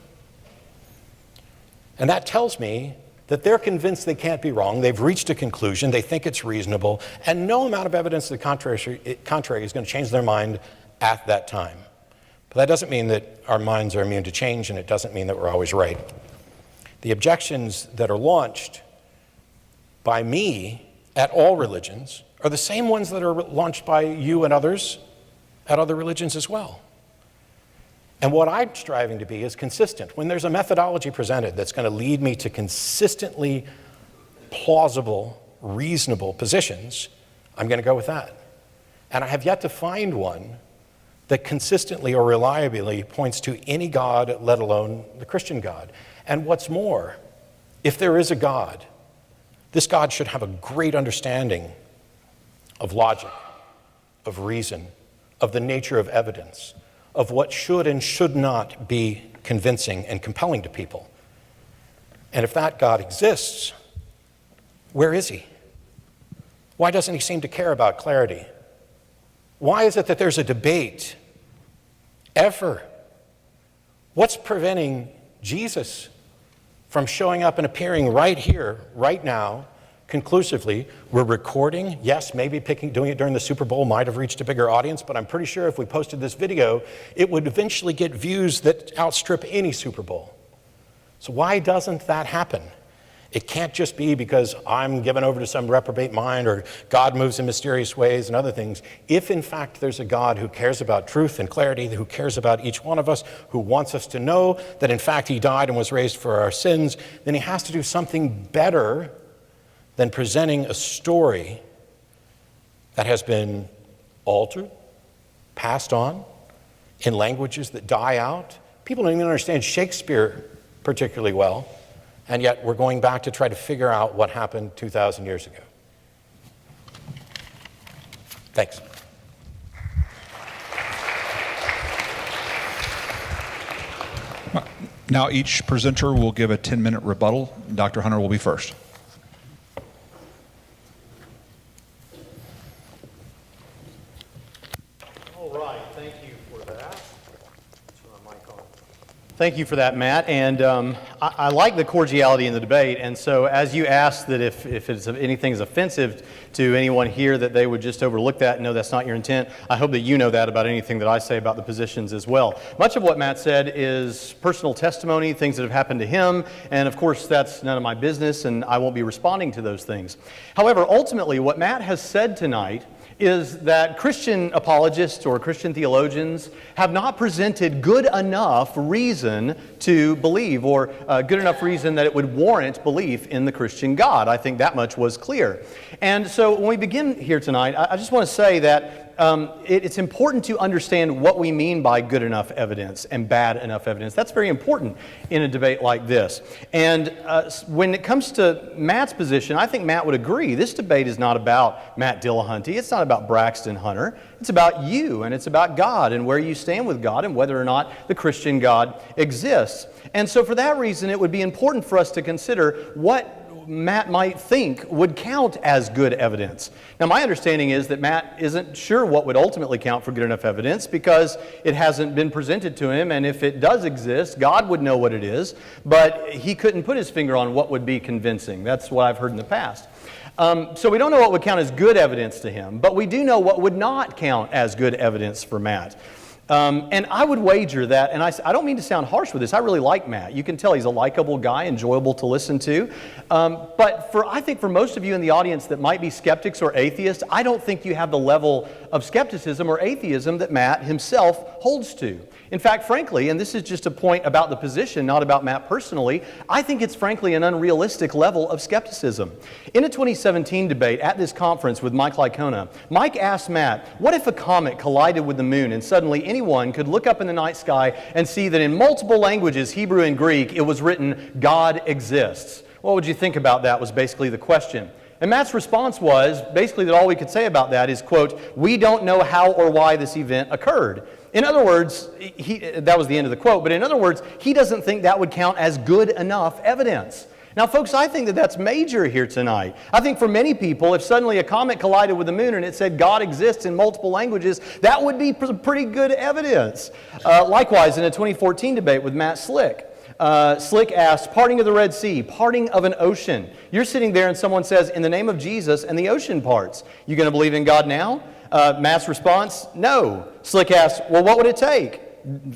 And that tells me that they're convinced they can't be wrong. They've reached a conclusion. They think it's reasonable. And no amount of evidence to the contrary is going to change their mind at that time. But that doesn't mean that our minds are immune to change, and it doesn't mean that we're always right. The objections that are launched by me at all religions are the same ones that are launched by you and others at other religions as well. And what I'm striving to be is consistent. When there's a methodology presented that's going to lead me to consistently plausible, reasonable positions, I'm going to go with that. And I have yet to find one that consistently or reliably points to any God, let alone the Christian God. And what's more, if there is a God, this God should have a great understanding of logic, of reason, of the nature of evidence, of what should and should not be convincing and compelling to people. And if that God exists, where is he? Why doesn't he seem to care about clarity? Why is it that there's a debate ever? What's preventing Jesus from showing up and appearing right here, right now, conclusively? We're recording. Yes, maybe doing it during the Super Bowl might have reached a bigger audience, but I'm pretty sure if we posted this video, it would eventually get views that outstrip any Super Bowl. So why doesn't that happen? It can't just be because I'm given over to some reprobate mind or God moves in mysterious ways and other things. If in fact there's a God who cares about truth and clarity, who cares about each one of us, who wants us to know that in fact he died and was raised for our sins, then he has to do something better than presenting a story that has been altered, passed on, in languages that die out. People don't even understand Shakespeare particularly well, and yet we're going back to try to figure out what happened 2,000 years ago. Thanks. Now each presenter will give a 10-minute rebuttal. Dr. Hunter will be first. Thank you for that, Matt. And I like the cordiality in the debate. And so as you asked that if anything is offensive to anyone here, that they would just overlook that and know that's not your intent, I hope that you know that about anything that I say about the positions as well. Much of what Matt said is personal testimony, things that have happened to him. And of course, that's none of my business, and I won't be responding to those things. However, ultimately, what Matt has said tonight is that Christian apologists or Christian theologians have not presented good enough reason to believe, or good enough reason that it would warrant belief in the Christian God. I think that much was clear. And so when we begin here tonight, I just want to say that it's important to understand what we mean by good enough evidence and bad enough evidence. That's very important in a debate like this. And when it comes to Matt's position, I think Matt would agree. This debate is not about Matt Dillahunty. It's not about Braxton Hunter. It's about you, and it's about God and where you stand with God and whether or not the Christian God exists. And so for that reason, it would be important for us to consider what Matt might think would count as good evidence. Now, my understanding is that Matt isn't sure what would ultimately count for good enough evidence because it hasn't been presented to him, and if it does exist, God would know what it is, but he couldn't put his finger on what would be convincing. That's what I've heard in the past. So we don't know what would count as good evidence to him, but we do know what would not count as good evidence for Matt. And I would wager that, and I don't mean to sound harsh with this, I really like Matt. You can tell he's a likable guy, enjoyable to listen to. But I think for most of you in the audience that might be skeptics or atheists, I don't think you have the level of skepticism or atheism that Matt himself holds to. In fact, frankly, and this is just a point about the position, not about Matt personally, I think it's frankly an unrealistic level of skepticism. In a 2017 debate at this conference with Mike Licona, Mike asked Matt, what if a comet collided with the moon and suddenly anyone could look up in the night sky and see that in multiple languages, Hebrew and Greek, it was written, God exists? What would you think about that was basically the question. And Matt's response was basically that all we could say about that is, quote, we don't know how or why this event occurred. In other words, that was the end of the quote, but in other words, he doesn't think that would count as good enough evidence. Now, folks, I think that that's major here tonight. I think for many people, if suddenly a comet collided with the moon and it said God exists in multiple languages, that would be pretty good evidence. Likewise, in a 2014 debate with Matt Slick, Slick asked, parting of the Red Sea, parting of an ocean. You're sitting there and someone says, in the name of Jesus, and the ocean parts. You going to believe in God now? Matt's response, no. Slick asked, well, what would it take?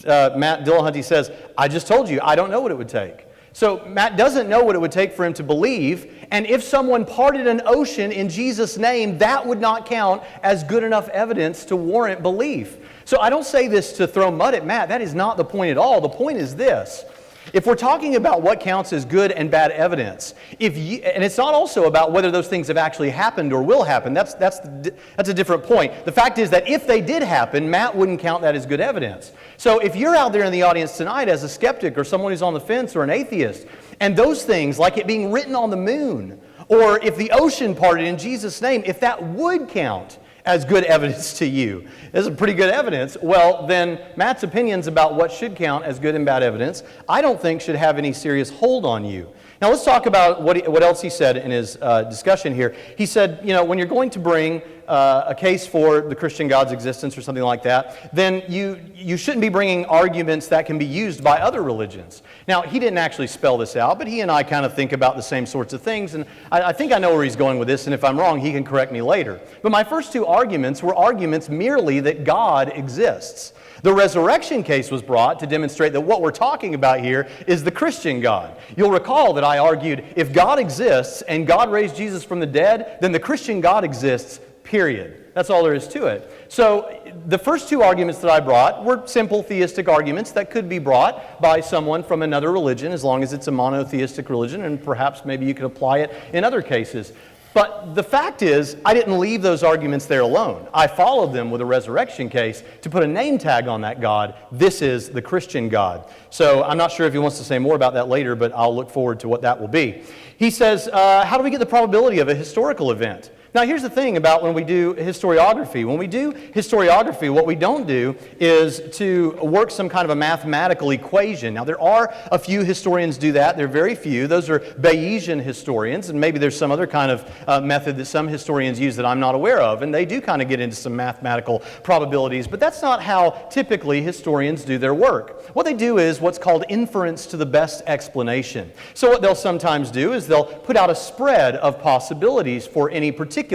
Matt Dillahunty says, I just told you, I don't know what it would take. So Matt doesn't know what it would take for him to believe, and if someone parted an ocean in Jesus' name, that would not count as good enough evidence to warrant belief. So I don't say this to throw mud at Matt. That is not the point at all. The point is this. If we're talking about what counts as good and bad evidence, and it's not also about whether those things have actually happened or will happen, that's a different point. The fact is that if they did happen, Matt wouldn't count that as good evidence. So if you're out there in the audience tonight as a skeptic or someone who's on the fence or an atheist, and those things, like it being written on the moon, or if the ocean parted in Jesus' name, if that would count as good evidence to you, this is pretty good evidence, well, then Matt's opinions about what should count as good and bad evidence, I don't think should have any serious hold on you. Now let's talk about what else he said in his discussion here. He said, when you're going to bring a case for the Christian God's existence or something like that, then you shouldn't be bringing arguments that can be used by other religions. Now, he didn't actually spell this out, but he and I kind of think about the same sorts of things, and I think I know where he's going with this, and if I'm wrong, he can correct me later. But my first two arguments were arguments merely that God exists. The resurrection case was brought to demonstrate that what we're talking about here is the Christian God. You'll recall that I argued if God exists and God raised Jesus from the dead, then the Christian God exists, period. That's all there is to it. So the first two arguments that I brought were simple theistic arguments that could be brought by someone from another religion as long as it's a monotheistic religion, and perhaps maybe you could apply it in other cases. But the fact is, I didn't leave those arguments there alone. I followed them with a resurrection case to put a name tag on that God. This is the Christian God. So I'm not sure if he wants to say more about that later, but I'll look forward to what that will be. He says, how do we get the probability of a historical event? Now, here's the thing about when we do historiography. When we do historiography, what we don't do is to work some kind of a mathematical equation. Now, there are a few historians do that. There are very few. Those are Bayesian historians, and maybe there's some other kind of method that some historians use that I'm not aware of, and they do kind of get into some mathematical probabilities, but that's not how typically historians do their work. What they do is what's called inference to the best explanation. So what they'll sometimes do is they'll put out a spread of possibilities for any particular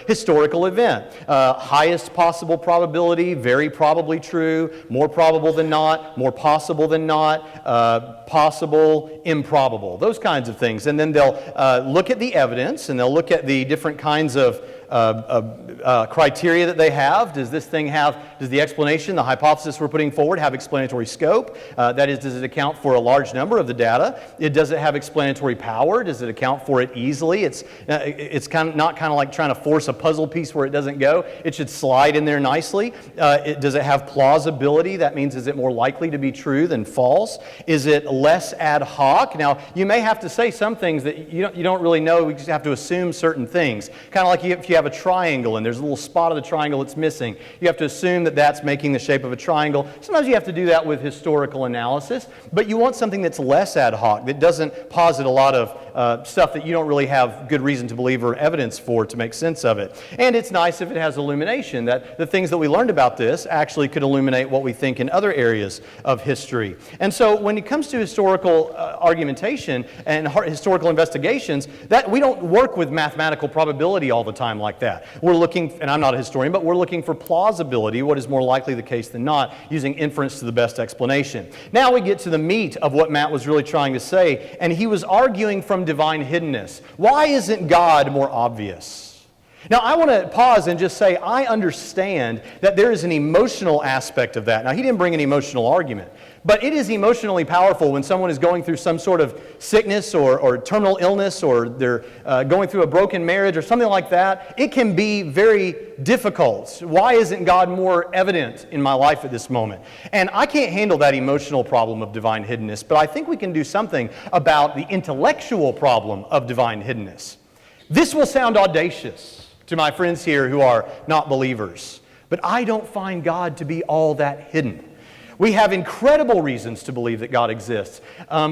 historical event. Highest possible probability, very probably true, more probable than not, more possible than not, possible, improbable, those kinds of things. And then they'll look at the evidence and they'll look at the different kinds of criteria that they have. Does the explanation, the hypothesis we're putting forward have explanatory scope? That is, does it account for a large number of the data? Does it have explanatory power? Does it account for it easily? It's not like trying to force a puzzle piece where it doesn't go. It should slide in there nicely. Does it have plausibility? That means, is it more likely to be true than false? Is it less ad hoc? Now, you may have to say some things that you don't really know. We just have to assume certain things. Kind of like if you have a triangle and there's a little spot of the triangle that's missing. You have to assume that that's making the shape of a triangle. Sometimes you have to do that with historical analysis, but you want something that's less ad hoc, that doesn't posit a lot of stuff that you don't really have good reason to believe or evidence for to make sense of it. And it's nice if it has illumination, that the things that we learned about this actually could illuminate what we think in other areas of history. And so when it comes to historical argumentation and historical investigations, that we don't work with mathematical probability all the time like that. We're looking, and I'm not a historian, but we're looking for plausibility, what is more likely the case than not, using inference to the best explanation. Now we get to the meat of what Matt was really trying to say, and he was arguing from divine hiddenness. Why isn't God more obvious? Now, I want to pause and just say I understand that there is an emotional aspect of that. Now, he didn't bring an emotional argument, but it is emotionally powerful when someone is going through some sort of sickness or terminal illness, or they're going through a broken marriage or something like that. It can be very difficult. Why isn't God more evident in my life at this moment? And I can't handle that emotional problem of divine hiddenness, but I think we can do something about the intellectual problem of divine hiddenness. This will sound audacious to my friends here who are not believers, but I don't find God to be all that hidden. We have incredible reasons to believe that God exists.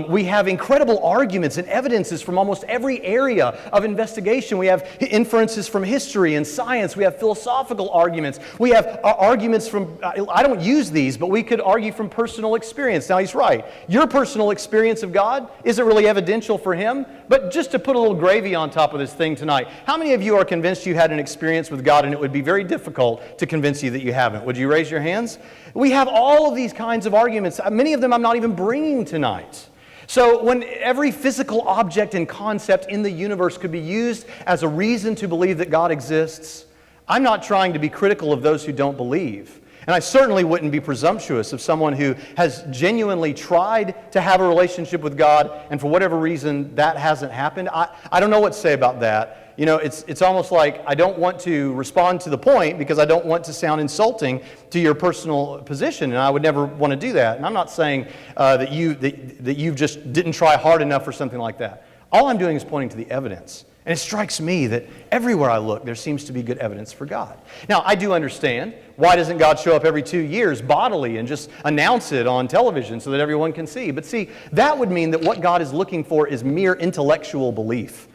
We have incredible arguments and evidences from almost every area of investigation. We have inferences from history and science. We have philosophical arguments. We have arguments from, I don't use these, but we could argue from personal experience. Now, he's right. Your personal experience of God isn't really evidential for him, but just to put a little gravy on top of this thing tonight, how many of you are convinced you had an experience with God and it would be very difficult to convince you that you haven't? Would you raise your hands? We have all of these kinds of arguments. Many of them I'm not even bringing tonight. So when every physical object and concept in the universe could be used as a reason to believe that God exists, I'm not trying to be critical of those who don't believe. And I certainly wouldn't be presumptuous of someone who has genuinely tried to have a relationship with God, and for whatever reason that hasn't happened. I don't know what to say about that. You know, it's almost like I don't want to respond to the point because I don't want to sound insulting to your personal position, and I would never want to do that. And I'm not saying that you just didn't try hard enough or something like that. All I'm doing is pointing to the evidence. And it strikes me that everywhere I look, there seems to be good evidence for God. Now, I do understand, why doesn't God show up every 2 years bodily and just announce it on television so that everyone can see? But see, that would mean that what God is looking for is mere intellectual belief.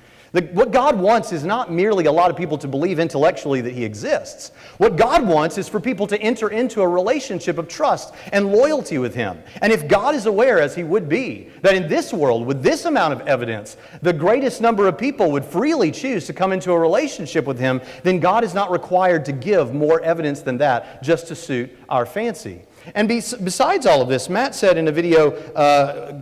What God wants is not merely a lot of people to believe intellectually that He exists. What God wants is for people to enter into a relationship of trust and loyalty with Him. And if God is aware, as He would be, that in this world, with this amount of evidence, the greatest number of people would freely choose to come into a relationship with Him, then God is not required to give more evidence than that just to suit our fancy. And besides all of this, Matt said in a video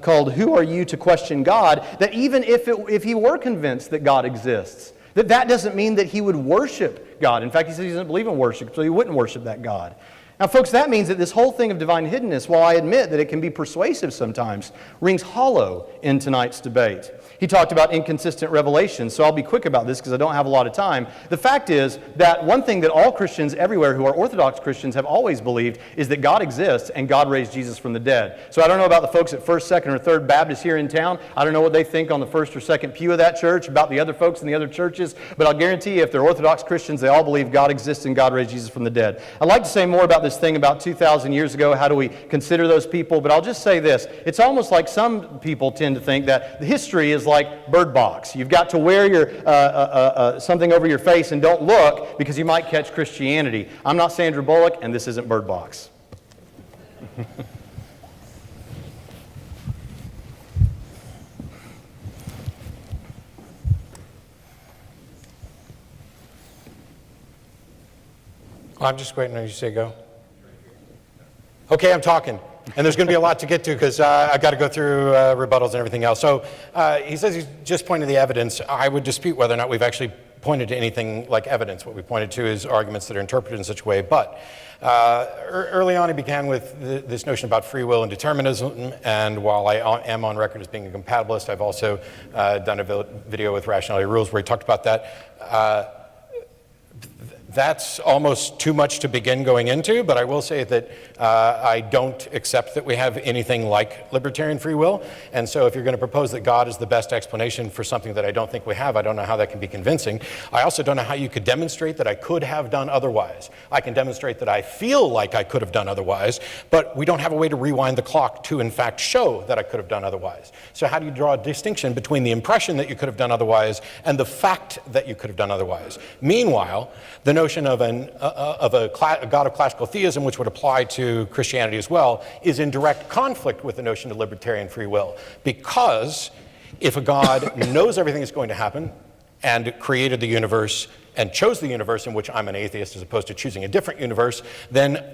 called Who Are You to Question God, that even if he were convinced that God exists, that doesn't mean that he would worship God. In fact, he said he doesn't believe in worship, so he wouldn't worship that God. Now, folks, that means that this whole thing of divine hiddenness, while I admit that it can be persuasive sometimes, rings hollow in tonight's debate. He talked about inconsistent revelation, so I'll be quick about this because I don't have a lot of time. The fact is that one thing that all Christians everywhere who are Orthodox Christians have always believed is that God exists and God raised Jesus from the dead. So I don't know about the folks at 1st, 2nd, or 3rd Baptist here in town. I don't know what they think on the 1st or 2nd pew of that church about the other folks in the other churches, but I'll guarantee you if they're Orthodox Christians, they all believe God exists and God raised Jesus from the dead. I'd like to say more about this thing about 2,000 years ago. How do we consider those people? But I'll just say this. It's almost like some people tend to think that history is like Bird Box. You've got to wear your something over your face and don't look because you might catch Christianity. I'm not Sandra Bullock, and this isn't Bird Box. I'm just waiting on you to say go. Okay, I'm talking. And there's going to be a lot to get to because I've got to go through rebuttals and everything else. So he says he's just pointed to the evidence. I would dispute whether or not we've actually pointed to anything like evidence. What we pointed to is arguments that are interpreted in such a way. But early on he began with this notion about free will and determinism. And while I am on record as being a compatibilist, I've also done a video with Rationality Rules where he talked about that. That's almost too much to begin going into, but I will say that I don't accept that we have anything like libertarian free will. And so if you're going to propose that God is the best explanation for something that I don't think we have, I don't know how that can be convincing. I also don't know how you could demonstrate that I could have done otherwise. I can demonstrate that I feel like I could have done otherwise, but we don't have a way to rewind the clock to, in fact, show that I could have done otherwise. So how do you draw a distinction between the impression that you could have done otherwise and the fact that you could have done otherwise? Meanwhile, the notion of a God of classical theism, which would apply to Christianity as well, is in direct conflict with the notion of libertarian free will. Because if a God knows everything that's going to happen and created the universe and chose the universe in which I'm an atheist as opposed to choosing a different universe, then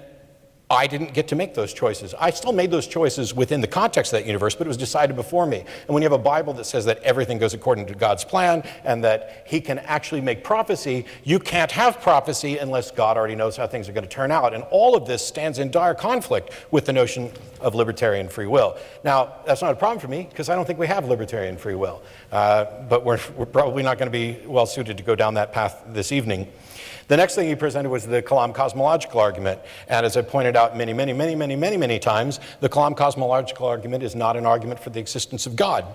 I didn't get to make those choices. I still made those choices within the context of that universe, but it was decided before me. And when you have a Bible that says that everything goes according to God's plan and that he can actually make prophecy, you can't have prophecy unless God already knows how things are going to turn out. And all of this stands in dire conflict with the notion of libertarian free will. Now, that's not a problem for me because I don't think we have libertarian free will. But we're probably not going to be well suited to go down that path this evening. The next thing he presented was the Kalam cosmological argument. And as I pointed out many times, the Kalam cosmological argument is not an argument for the existence of God.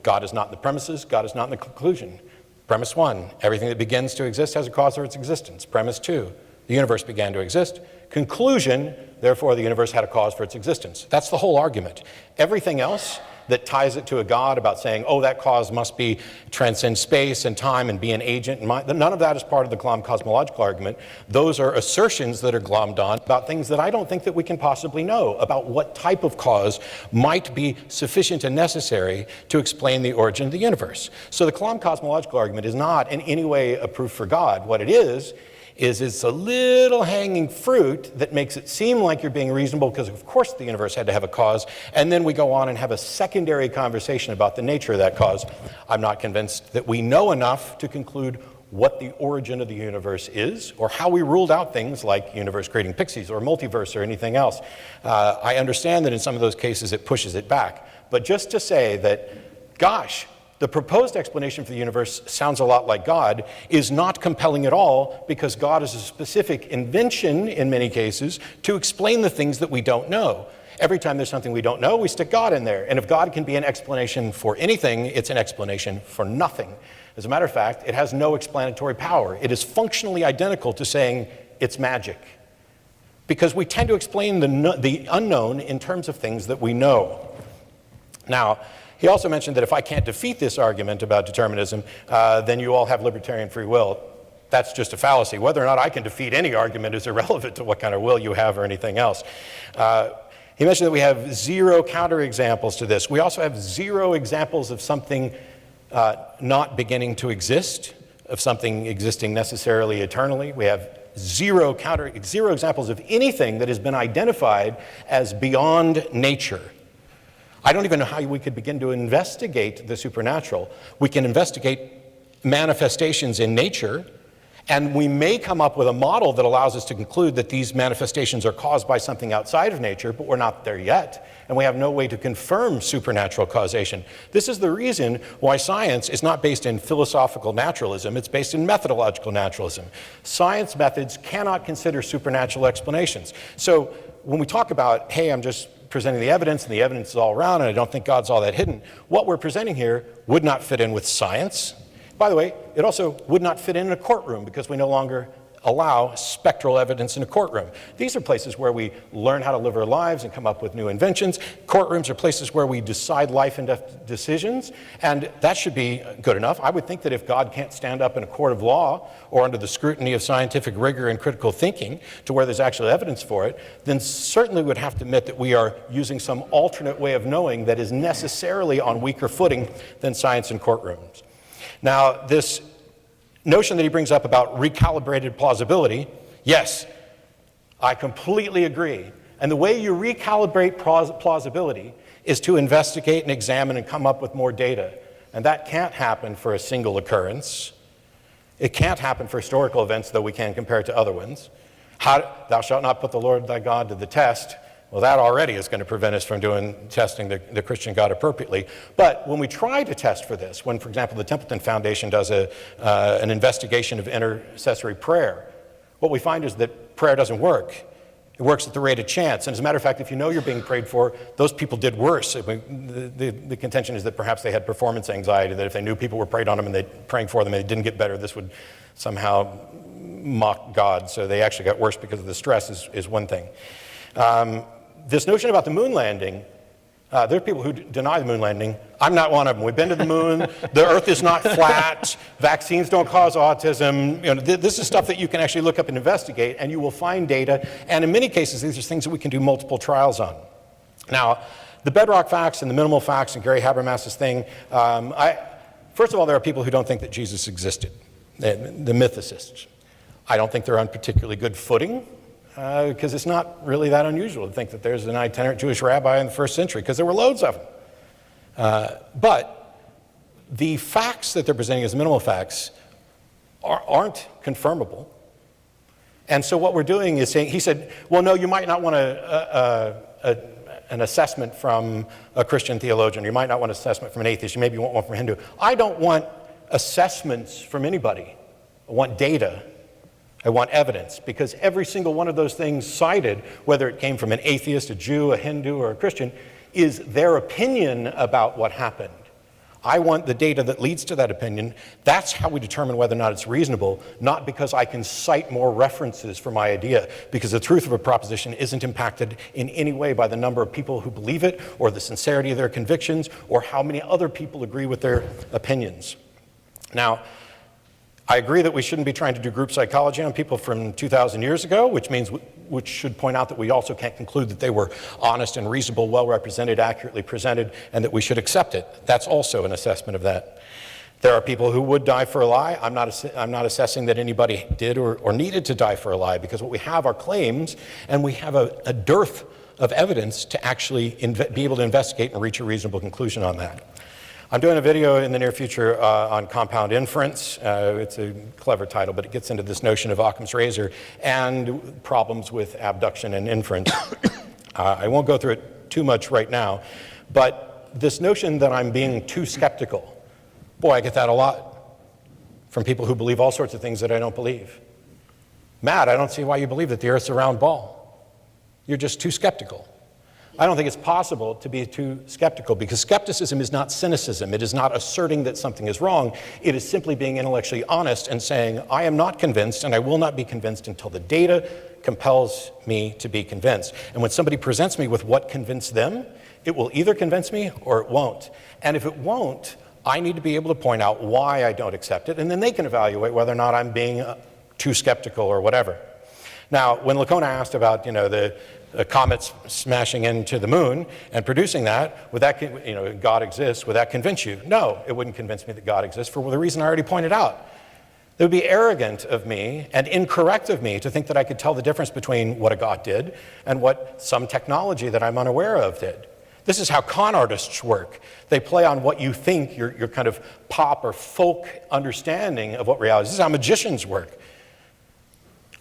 God is not in the premises, God is not in the conclusion. Premise 1, everything that begins to exist has a cause for its existence. Premise 2, the universe began to exist. Conclusion, therefore the universe had a cause for its existence. That's the whole argument. Everything else that ties it to a God about saying, oh, that cause must be transcend space and time and be an agent. None of that is part of the Kalam cosmological argument. Those are assertions that are glommed on about things that I don't think that we can possibly know about what type of cause might be sufficient and necessary to explain the origin of the universe. So the Kalam cosmological argument is not in any way a proof for God. What it is it's a little hanging fruit that makes it seem like you're being reasonable because of course the universe had to have a cause, and then we go on and have a secondary conversation about the nature of that cause. I'm not convinced that we know enough to conclude what the origin of the universe is or how we ruled out things like universe creating pixies or multiverse or anything else. I understand that in some of those cases it pushes it back, but just to say that, gosh, the proposed explanation for the universe sounds a lot like God is not compelling at all because God is a specific invention in many cases to explain the things that we don't know. Every time there's something we don't know, we stick God in there. And if God can be an explanation for anything, it's an explanation for nothing. As a matter of fact, it has no explanatory power. It is functionally identical to saying it's magic. Because we tend to explain the unknown in terms of things that we know. Now, he also mentioned that if I can't defeat this argument about determinism, then you all have libertarian free will. That's just a fallacy. Whether or not I can defeat any argument is irrelevant to what kind of will you have or anything else. He mentioned that we have 0 counterexamples to this. We also have 0 examples of something not beginning to exist, of something existing necessarily eternally. We have 0 examples of anything that has been identified as beyond nature. I don't even know how we could begin to investigate the supernatural. We can investigate manifestations in nature, and we may come up with a model that allows us to conclude that these manifestations are caused by something outside of nature, but we're not there yet, and we have no way to confirm supernatural causation. This is the reason why science is not based in philosophical naturalism, it's based in methodological naturalism. Science methods cannot consider supernatural explanations. So when we talk about, hey, I'm just presenting the evidence, and the evidence is all around, and I don't think God's all that hidden, what we're presenting here would not fit in with science. By the way, it also would not fit in a courtroom because we no longer allow spectral evidence in a courtroom. These are places where we learn how to live our lives and come up with new inventions. Courtrooms are places where we decide life and death decisions, and that should be good enough. I would think that if God can't stand up in a court of law or under the scrutiny of scientific rigor and critical thinking to where there's actual evidence for it, then certainly would have to admit that we are using some alternate way of knowing that is necessarily on weaker footing than science in courtrooms. Now, this notion that he brings up about recalibrated plausibility, yes, I completely agree. And the way you recalibrate plausibility is to investigate and examine and come up with more data. And that can't happen for a single occurrence. It can't happen for historical events, though we can compare it to other ones. Thou shalt not put the Lord thy God to the test. Well, that already is going to prevent us from testing the Christian God appropriately. But when we try to test for this, when, for example, the Templeton Foundation does an investigation of intercessory prayer, what we find is that prayer doesn't work. It works at the rate of chance. And as a matter of fact, if you know you're being prayed for, those people did worse. The contention is that perhaps they had performance anxiety, that if they knew people were praying on them and praying for them and they didn't get better, this would somehow mock God. So they actually got worse because of the stress is one thing. This notion about the moon landing, there are people who deny the moon landing. I'm not one of them. We've been to the moon. The earth is not flat. Vaccines don't cause autism. This is stuff that you can actually look up and investigate, and you will find data. And in many cases, these are things that we can do multiple trials on. Now, the bedrock facts and the minimal facts and Gary Habermas's thing, first of all, there are people who don't think that Jesus existed, the mythicists. I don't think they're on particularly good footing. because it's not really that unusual to think that there's an itinerant Jewish rabbi in the first century, because there were loads of them. But the facts that they're presenting as minimal facts aren't confirmable. And so what we're doing is saying, he said, well, no, you might not want an assessment from a Christian theologian. You might not want an assessment from an atheist. You maybe want one from a Hindu. I don't want assessments from anybody. I want data. I want evidence, because every single one of those things cited, whether it came from an atheist, a Jew, a Hindu, or a Christian, is their opinion about what happened. I want the data that leads to that opinion. That's how we determine whether or not it's reasonable, not because I can cite more references for my idea, because the truth of a proposition isn't impacted in any way by the number of people who believe it, or the sincerity of their convictions, or how many other people agree with their opinions. Now, I agree that we shouldn't be trying to do group psychology on people from 2,000 years ago, which should point out that we also can't conclude that they were honest and reasonable, well represented, accurately presented, and that we should accept it. That's also an assessment of that. There are people who would die for a lie. I'm not assessing that anybody did or needed to die for a lie, because what we have are claims, and we have a dearth of evidence to actually be able to investigate and reach a reasonable conclusion on that. I'm doing a video in the near future on compound inference. It's a clever title, but it gets into this notion of Occam's razor and problems with abduction and inference. I won't go through it too much right now, but this notion that I'm being too skeptical, boy, I get that a lot from people who believe all sorts of things that I don't believe. Matt, I don't see why you believe that the Earth's a round ball. You're just too skeptical. I don't think it's possible to be too skeptical, because skepticism is not cynicism. It is not asserting that something is wrong. It is simply being intellectually honest and saying, I am not convinced, and I will not be convinced until the data compels me to be convinced. And when somebody presents me with what convinced them, it will either convince me or it won't. And if it won't, I need to be able to point out why I don't accept it, and then they can evaluate whether or not I'm being too skeptical or whatever. Now, when Lacona asked about, the comets smashing into the moon and producing that, would that, God exists, would that convince you? No, it wouldn't convince me that God exists, for the reason I already pointed out. It would be arrogant of me and incorrect of me to think that I could tell the difference between what a God did and what some technology that I'm unaware of did. This is how con artists work. They play on what you think, your kind of pop or folk understanding of what reality is. This is how magicians work.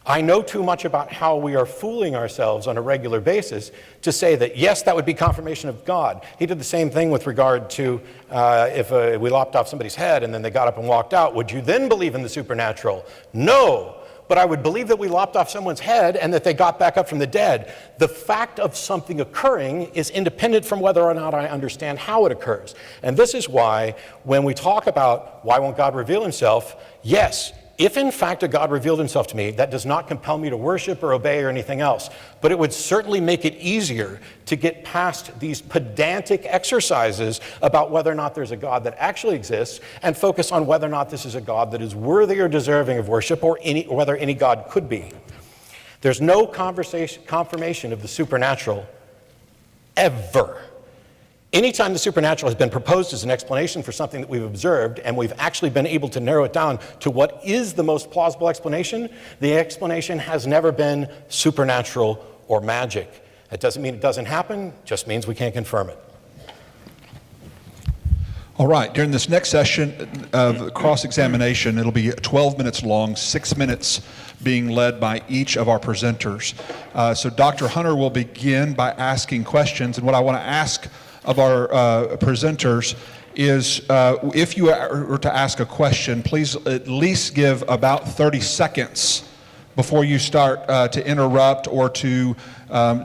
I know too much about how we are fooling ourselves on a regular basis to say that, yes, that would be confirmation of God. He did the same thing with regard to if we lopped off somebody's head and then they got up and walked out. Would you then believe in the supernatural? No, but I would believe that we lopped off someone's head and that they got back up from the dead. The fact of something occurring is independent from whether or not I understand how it occurs. And this is why when we talk about why won't God reveal himself, yes, if in fact a God revealed himself to me, that does not compel me to worship or obey or anything else, but it would certainly make it easier to get past these pedantic exercises about whether or not there's a God that actually exists and focus on whether or not this is a God that is worthy or deserving of worship, or whether any God could be. There's no confirmation of the supernatural ever. Anytime the supernatural has been proposed as an explanation for something that we've observed, and we've actually been able to narrow it down to what is the most plausible explanation, the explanation has never been supernatural or magic. That doesn't mean it doesn't happen, just means we can't confirm it. All right, during this next session of cross-examination, it'll be 12 minutes long, 6 minutes being led by each of our presenters. So Dr. Hunter will begin by asking questions, and what I want to ask of our presenters is if you are to ask a question, please at least give about 30 seconds before you start to interrupt or to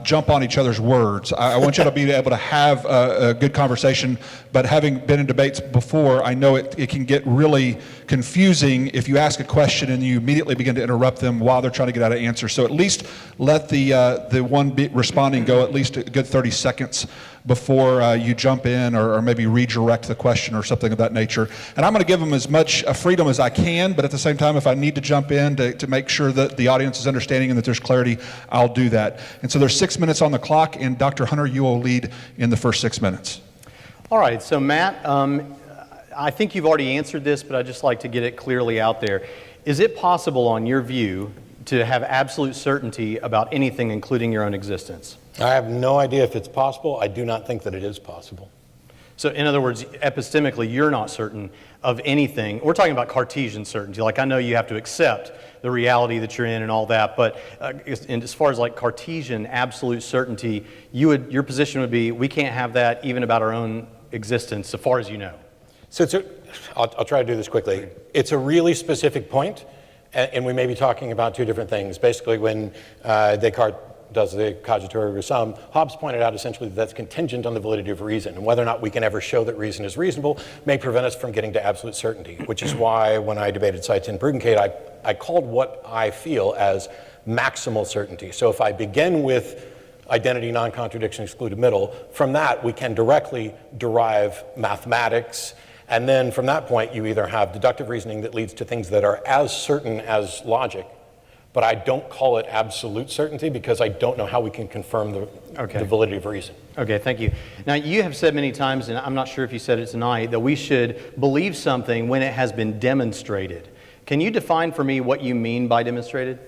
jump on each other's words. I want you to be able to have a good conversation, but having been in debates before, I know it can get really confusing if you ask a question and you immediately begin to interrupt them while they're trying to get out an answer. So at least let the one responding go at least a good 30 seconds before you jump in or maybe redirect the question or something of that nature. And I'm going to give them as much freedom as I can, but at the same time, if I need to jump in to make sure that the audience is understanding and that there's clarity, I'll do that. And so there's 6 minutes on the clock, and Dr. Hunter, you will lead in the first 6 minutes. All right, so Matt, I think you've already answered this, but I'd just like to get it clearly out there. Is it possible, on your view, to have absolute certainty about anything, including your own existence? I have no idea if it's possible. I do not think that it is possible. So in other words, epistemically, you're not certain of anything. We're talking about Cartesian certainty. Like, I know you have to accept the reality that you're in and all that, but as far as like Cartesian absolute certainty, your position would be, we can't have that even about our own existence, so far as you know. So I'll try to do this quickly. It's a really specific point, and we may be talking about two different things. Basically, when Descartes does the cogito ergo sum, Hobbes pointed out essentially that that's contingent on the validity of reason, and whether or not we can ever show that reason is reasonable may prevent us from getting to absolute certainty, which is why when I debated Seitz and Bruggencate, I called what I feel as maximal certainty. So if I begin with identity, non-contradiction, excluded middle, from that we can directly derive mathematics, and then from that point you either have deductive reasoning that leads to things that are as certain as logic, but I don't call it absolute certainty because I don't know how we can confirm the validity of reason. Okay, thank you. Now, you have said many times, and I'm not sure if you said it tonight, that we should believe something when it has been demonstrated. Can you define for me what you mean by demonstrated?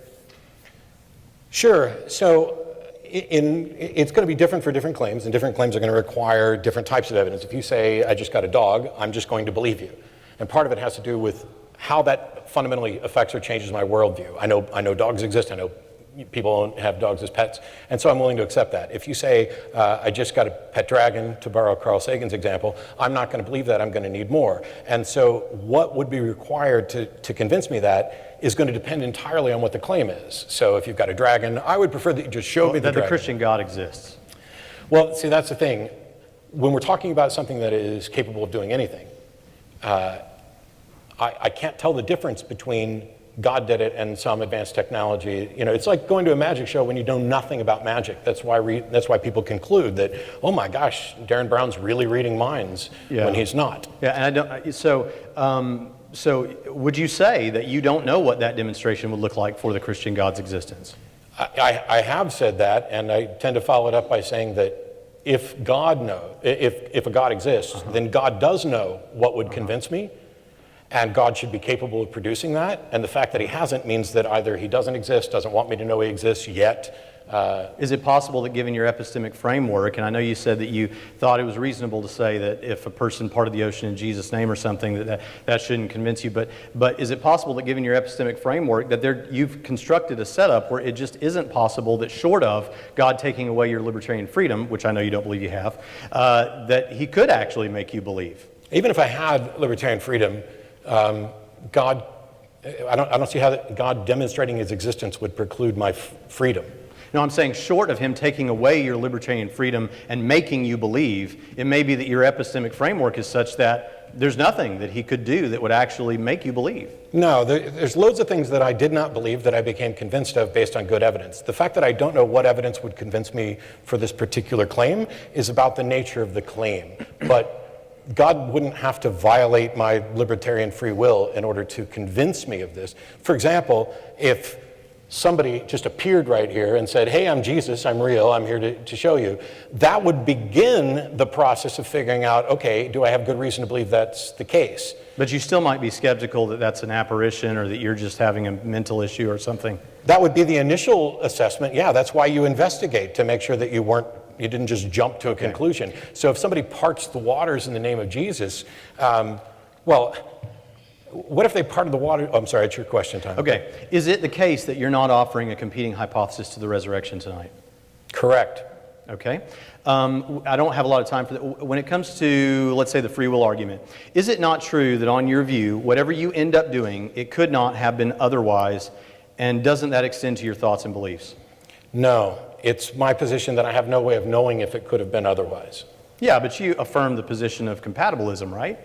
Sure. So it's going to be different for different claims, and different claims are going to require different types of evidence. If you say, I just got a dog, I'm just going to believe you. And part of it has to do with how that fundamentally affects or changes my worldview. I know dogs exist. I know people have dogs as pets, and so I'm willing to accept that. If you say, I just got a pet dragon, to borrow Carl Sagan's example, I'm not going to believe that. I'm going to need more. And so what would be required to convince me that is going to depend entirely on what the claim is. So if you've got a dragon, I would prefer that you just show me the dragon. That the Christian God exists. Well, see, that's the thing. When we're talking about something that is capable of doing anything, I can't tell the difference between God did it and some advanced technology. You know, it's like going to a magic show when you know nothing about magic. That's why people conclude that, oh my gosh, Darren Brown's really reading minds when he's not. Yeah, and I don't. So would you say that you don't know what that demonstration would look like for the Christian God's existence? I have said that, and I tend to follow it up by saying that if a God exists, then God does know what would convince me. And God should be capable of producing that. And the fact that he hasn't means that either he doesn't exist, doesn't want me to know he exists yet. Is it possible that given your epistemic framework, and I know you said that you thought it was reasonable to say that if a person parted the ocean in Jesus' name or something, that shouldn't convince you, but is it possible that given your epistemic framework that you've constructed a setup where it just isn't possible that short of God taking away your libertarian freedom, which I know you don't believe you have, that he could actually make you believe? Even if I had libertarian freedom, I don't see how God demonstrating his existence would preclude my freedom. No, I'm saying short of him taking away your libertarian freedom and making you believe, it may be that your epistemic framework is such that there's nothing that he could do that would actually make you believe. No, there's loads of things that I did not believe that I became convinced of based on good evidence. The fact that I don't know what evidence would convince me for this particular claim is about the nature of the claim. But God wouldn't have to violate my libertarian free will in order to convince me of this. For example, if somebody just appeared right here and said, hey, I'm Jesus, I'm real, I'm here to show you, that would begin the process of figuring out, okay, do I have good reason to believe that's the case? But you still might be skeptical that that's an apparition or that you're just having a mental issue or something. That would be the initial assessment. Yeah, that's why you investigate, to make sure that you didn't just jump to a conclusion. So if somebody parts the waters in the name of Jesus, what if they parted the water? Oh, I'm sorry, it's your question time. Okay. Is it the case that you're not offering a competing hypothesis to the resurrection tonight? Correct. Okay. I don't have a lot of time for that. When it comes to, let's say, the free will argument, is it not true that on your view, whatever you end up doing, it could not have been otherwise, and doesn't that extend to your thoughts and beliefs? No. It's my position that I have no way of knowing if it could have been otherwise. Yeah, but you affirm the position of compatibilism, right?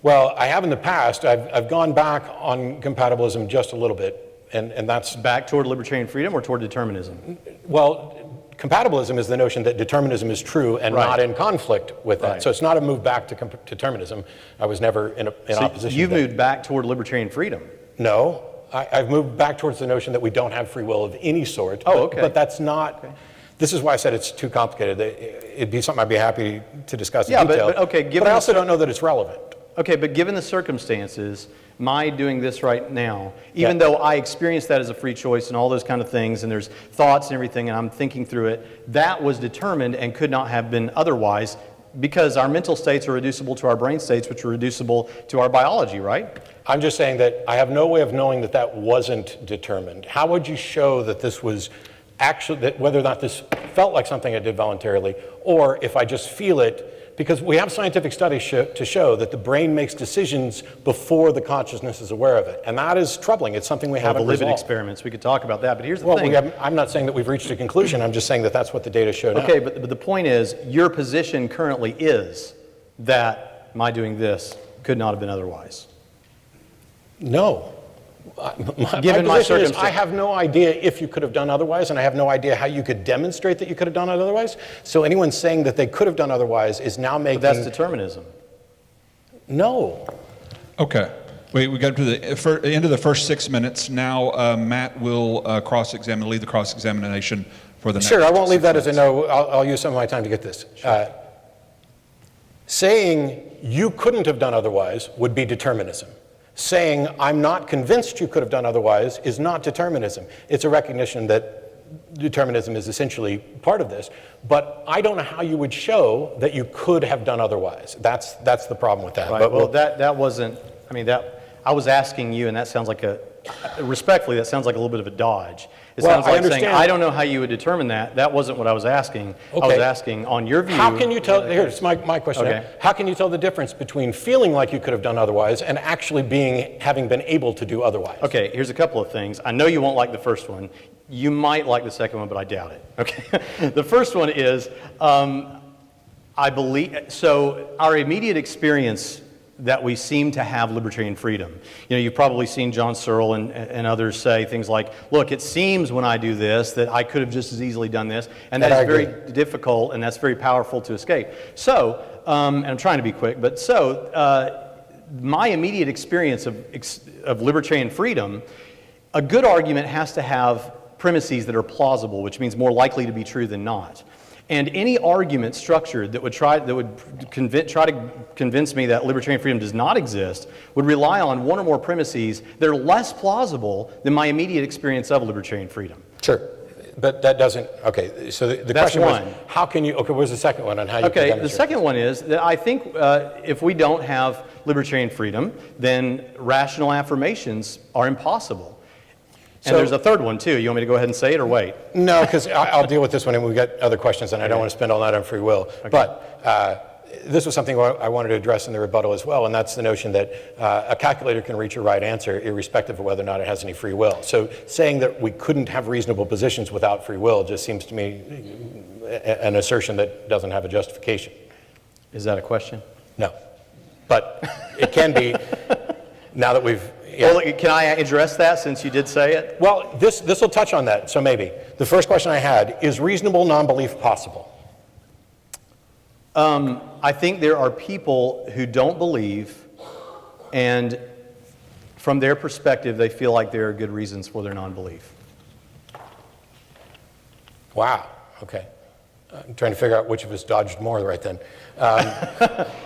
Well, I have in the past. I've gone back on compatibilism just a little bit, and that's... Back toward libertarian freedom or toward determinism? Well, compatibilism is the notion that determinism is true and not in conflict with that. Right. So it's not a move back to determinism. I was never in opposition. You've moved back toward libertarian freedom? No. I've moved back towards the notion that we don't have free will of any sort. But that's not... Okay. This is why I said it's too complicated. It'd be something I'd be happy to discuss in detail. But I also don't know that it's relevant. Okay, but given the circumstances, my doing this right now, even though I experience that as a free choice and all those kind of things, and there's thoughts and everything, and I'm thinking through it, that was determined and could not have been otherwise, because our mental states are reducible to our brain states, which are reducible to our biology, right? I'm just saying that I have no way of knowing that that wasn't determined. How would you show that this was actually, that whether or not this felt like something I did voluntarily, or if I just feel it? Because we have scientific studies to show that the brain makes decisions before the consciousness is aware of it. And that is troubling. It's something we haven't The living resolved. experiments, we could talk about that, but here's the Well, thing. I'm not saying that we've reached a conclusion. I'm just saying that that's what the data show now. Okay, but the point is, your position currently is that my doing this could not have been otherwise. No. Given my position is circumstance. I have no idea if you could have done otherwise, and I have no idea how you could demonstrate that you could have done it otherwise. So anyone saying that they could have done otherwise is now making... But that's determinism. No. Okay. We got to the end of the first 6 minutes. Now Matt will lead the cross-examination for the next Sure, I won't leave 6 that as a minutes. no. I'll use some of my time to get this. Saying you couldn't have done otherwise would be determinism. Saying I'm not convinced you could have done otherwise is not determinism. It's a recognition that determinism is essentially part of this, but I don't know how you would show that you could have done otherwise. That's the problem with that. Right. But Well, that wasn't, I mean, I was asking you, and that sounds like respectfully, that sounds like a little bit of a dodge. It Well, sounds I like saying, understand. I don't know how you would determine that. That wasn't what I was asking. I was Okay. asking, on your view. How can you tell, here's my question. Okay. How can you tell the difference between feeling like you could have done otherwise and actually having been able to do otherwise? Okay, here's a couple of things. I know you won't like the first one. You might like the second one, but I doubt it. Okay. The first one is, I believe, so our immediate experience that we seem to have libertarian freedom. You know, you've probably seen John Searle and others say things like, look, it seems when I do this that I could have just as easily done this, and And I that's very agree. difficult and that's very powerful to escape. So, and I'm trying to be quick, but my immediate experience of libertarian freedom, a good argument has to have premises that are plausible, which means more likely to be true than not. And any argument structured that would try to convince me that libertarian freedom does not exist would rely on one or more premises that are less plausible than my immediate experience of libertarian freedom. Sure. But that doesn't, okay, so the That's question one. was, how can you, okay, where's the second one on how you can Okay, the demonstrate? second one is that I think if we don't have libertarian freedom, then rational affirmations are impossible. And So- there's a third one too. You want me to go ahead and say it or wait? No, because I'll deal with this one, and we've got other questions, and I don't want to spend all night on free will. Okay. But this was something I wanted to address in the rebuttal as well, and that's the notion that a calculator can reach a right answer irrespective of whether or not it has any free will. So saying that we couldn't have reasonable positions without free will just seems to me an assertion that doesn't have a justification. Is that a question? No. But it can be now that we've... yeah. Well, can I address that since you did say it? Well, this will touch on that, so maybe. The first question I had, is reasonable non-belief possible? I think there are people who don't believe, and from their perspective, they feel like there are good reasons for their non-belief. Wow, okay. I'm trying to figure out which of us dodged more right then.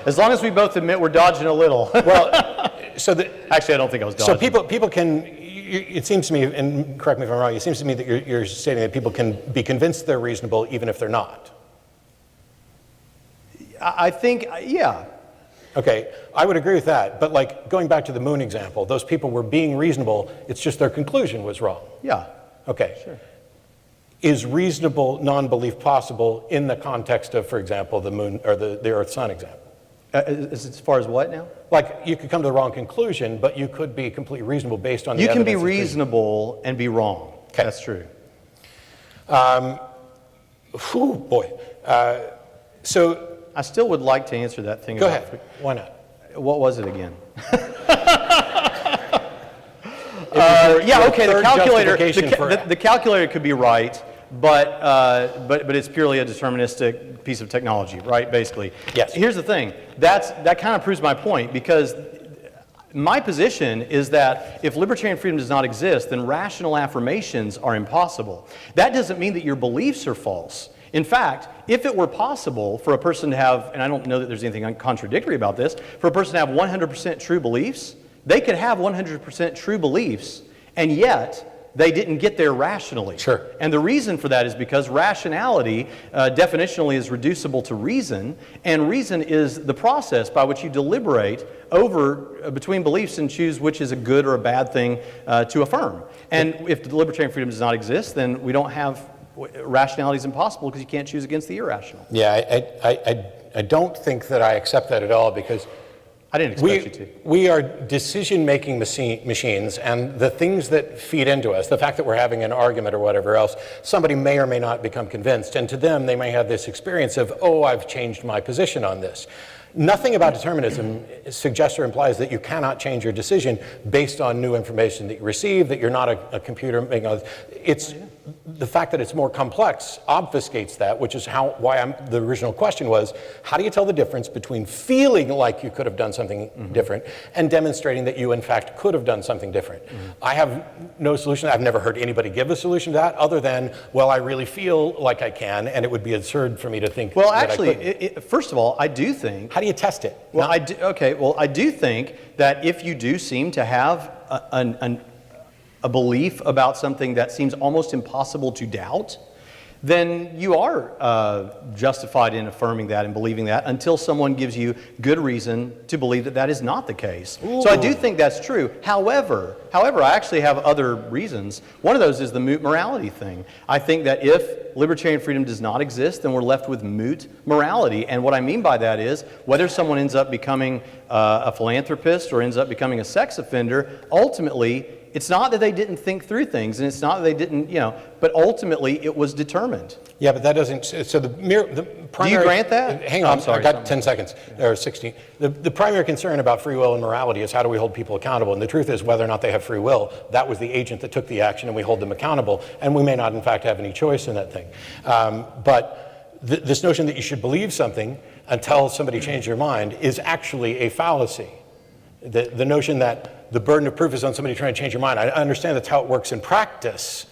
As long as we both admit we're dodging a little. Well, so Actually, I don't think I was dodging. so people can, it seems to me, and correct me if I'm wrong, it seems to me that you're stating that people can be convinced they're reasonable even if they're not. I think, yeah. Okay, I would agree with that, but like going back to the moon example, those people were being reasonable, it's just their conclusion was wrong. Yeah. Okay. Sure. Is reasonable non-belief possible in the context of, for example, the moon or the Earth-Sun example? As far as what now? Like, you could come to the wrong conclusion, but you could be completely reasonable based on the You can be evidence that's reasonable and be wrong. Okay. That's true. Whew, boy. So, I still would like to answer that thing. go about ahead. Why not? What was it again? Your Yeah, okay, the third calculator, justification for- the calculator could be right, but it's purely a deterministic piece of technology, right, basically. Yes. Here's the thing, that kind of proves my point, because my position is that if libertarian freedom does not exist, then rational affirmations are impossible. That doesn't mean that your beliefs are false. In fact, if it were possible for a person to have, and I don't know that there's anything contradictory about this, for a person to have 100% true beliefs, they could have 100% true beliefs, and yet they didn't get there rationally. Sure. And the reason for that is because rationality definitionally is reducible to reason, and reason is the process by which you deliberate over between beliefs and choose which is a good or a bad thing to affirm. And if the libertarian freedom does not exist, then we don't have rationality is impossible because you can't choose against the irrational. Yeah, I don't think that I accept that at all, because I didn't expect you to. We are decision-making machines, and the things that feed into us, the fact that we're having an argument or whatever else, somebody may or may not become convinced, and to them they may have this experience of, oh, I've changed my position on this. Nothing about determinism suggests or implies that you cannot change your decision based on new information that you receive, that you're not a computer making all this. It's the fact that it's more complex obfuscates that, which is why the original question was, how do you tell the difference between feeling like you could have done something different and demonstrating that you in fact could have done something different? I have no solution. I've never heard anybody give a solution to that other than, well, I really feel like I can, and it would be absurd for me to think well, that actually, I couldn't. First of all, I do think... How do you test it? Well, I do think that if you do seem to have a belief about something that seems almost impossible to doubt, then you are justified in affirming that and believing that until someone gives you good reason to believe that that is not the case. Ooh. So I do think that's true. However, I actually have other reasons. One of those is the moot morality thing. I think that if libertarian freedom does not exist, then we're left with moot morality. And what I mean by that is whether someone ends up becoming a philanthropist or ends up becoming a sex offender, ultimately, it's not that they didn't think through things, and it's not that they didn't, but ultimately it was determined. Yeah, but that doesn't, so the primary... Do you grant that? Hang on, I'm sorry, I've got 10 seconds, or 16. The primary concern about free will and morality is how do we hold people accountable, and the truth is whether or not they have free will, that was the agent that took the action and we hold them accountable, and we may not in fact have any choice in that thing. But this notion that you should believe something until somebody changed your mind is actually a fallacy. The notion that the burden of proof is on somebody trying to change your mind. I understand that's how it works in practice,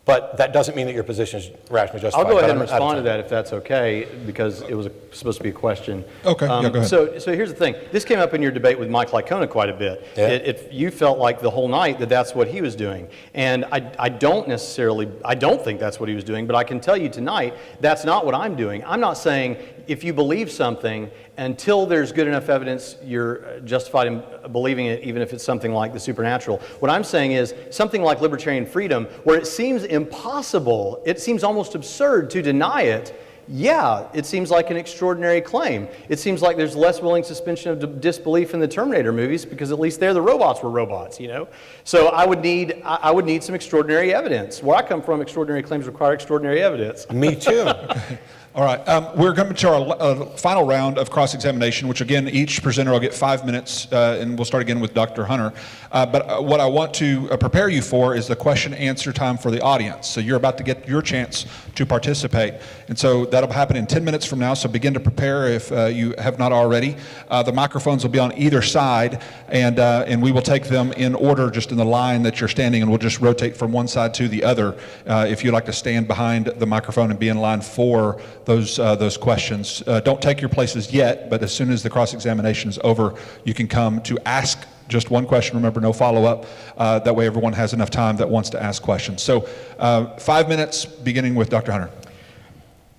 but that doesn't mean that your position is rationally justified. I'll go ahead and respond to that if that's okay, because it was supposed to be a question. Okay, yeah, go ahead. So here's the thing. This came up in your debate with Mike Lycona quite a bit. Yeah. You felt like the whole night that that's what he was doing. And I don't think that's what he was doing, but I can tell you tonight that's not what I'm doing. I'm not saying if you believe something, until there's good enough evidence, you're justified in believing it, even if it's something like the supernatural. What I'm saying is something like libertarian freedom, where it seems impossible, it seems almost absurd to deny it. Yeah, it seems like an extraordinary claim. It seems like there's less willing suspension of disbelief in the Terminator movies, because at least there the robots were robots, So I would need some extraordinary evidence. Where I come from, extraordinary claims require extraordinary evidence. Me too. All right, we're coming to our final round of cross-examination, which again, each presenter will get 5 minutes, and we'll start again with Dr. Hunter. But what I want to prepare you for is the question-answer time for the audience. So you're about to get your chance to participate. And so that'll happen in 10 minutes from now, so begin to prepare if you have not already. The microphones will be on either side, and we will take them in order, just in the line that you're standing, and we'll just rotate from one side to the other. If you'd like to stand behind the microphone and be in line for those questions. Don't take your places yet, but as soon as the cross-examination is over, you can come to ask just one question. Remember, no follow-up. That way everyone has enough time that wants to ask questions. So 5 minutes, beginning with Dr. Hunter.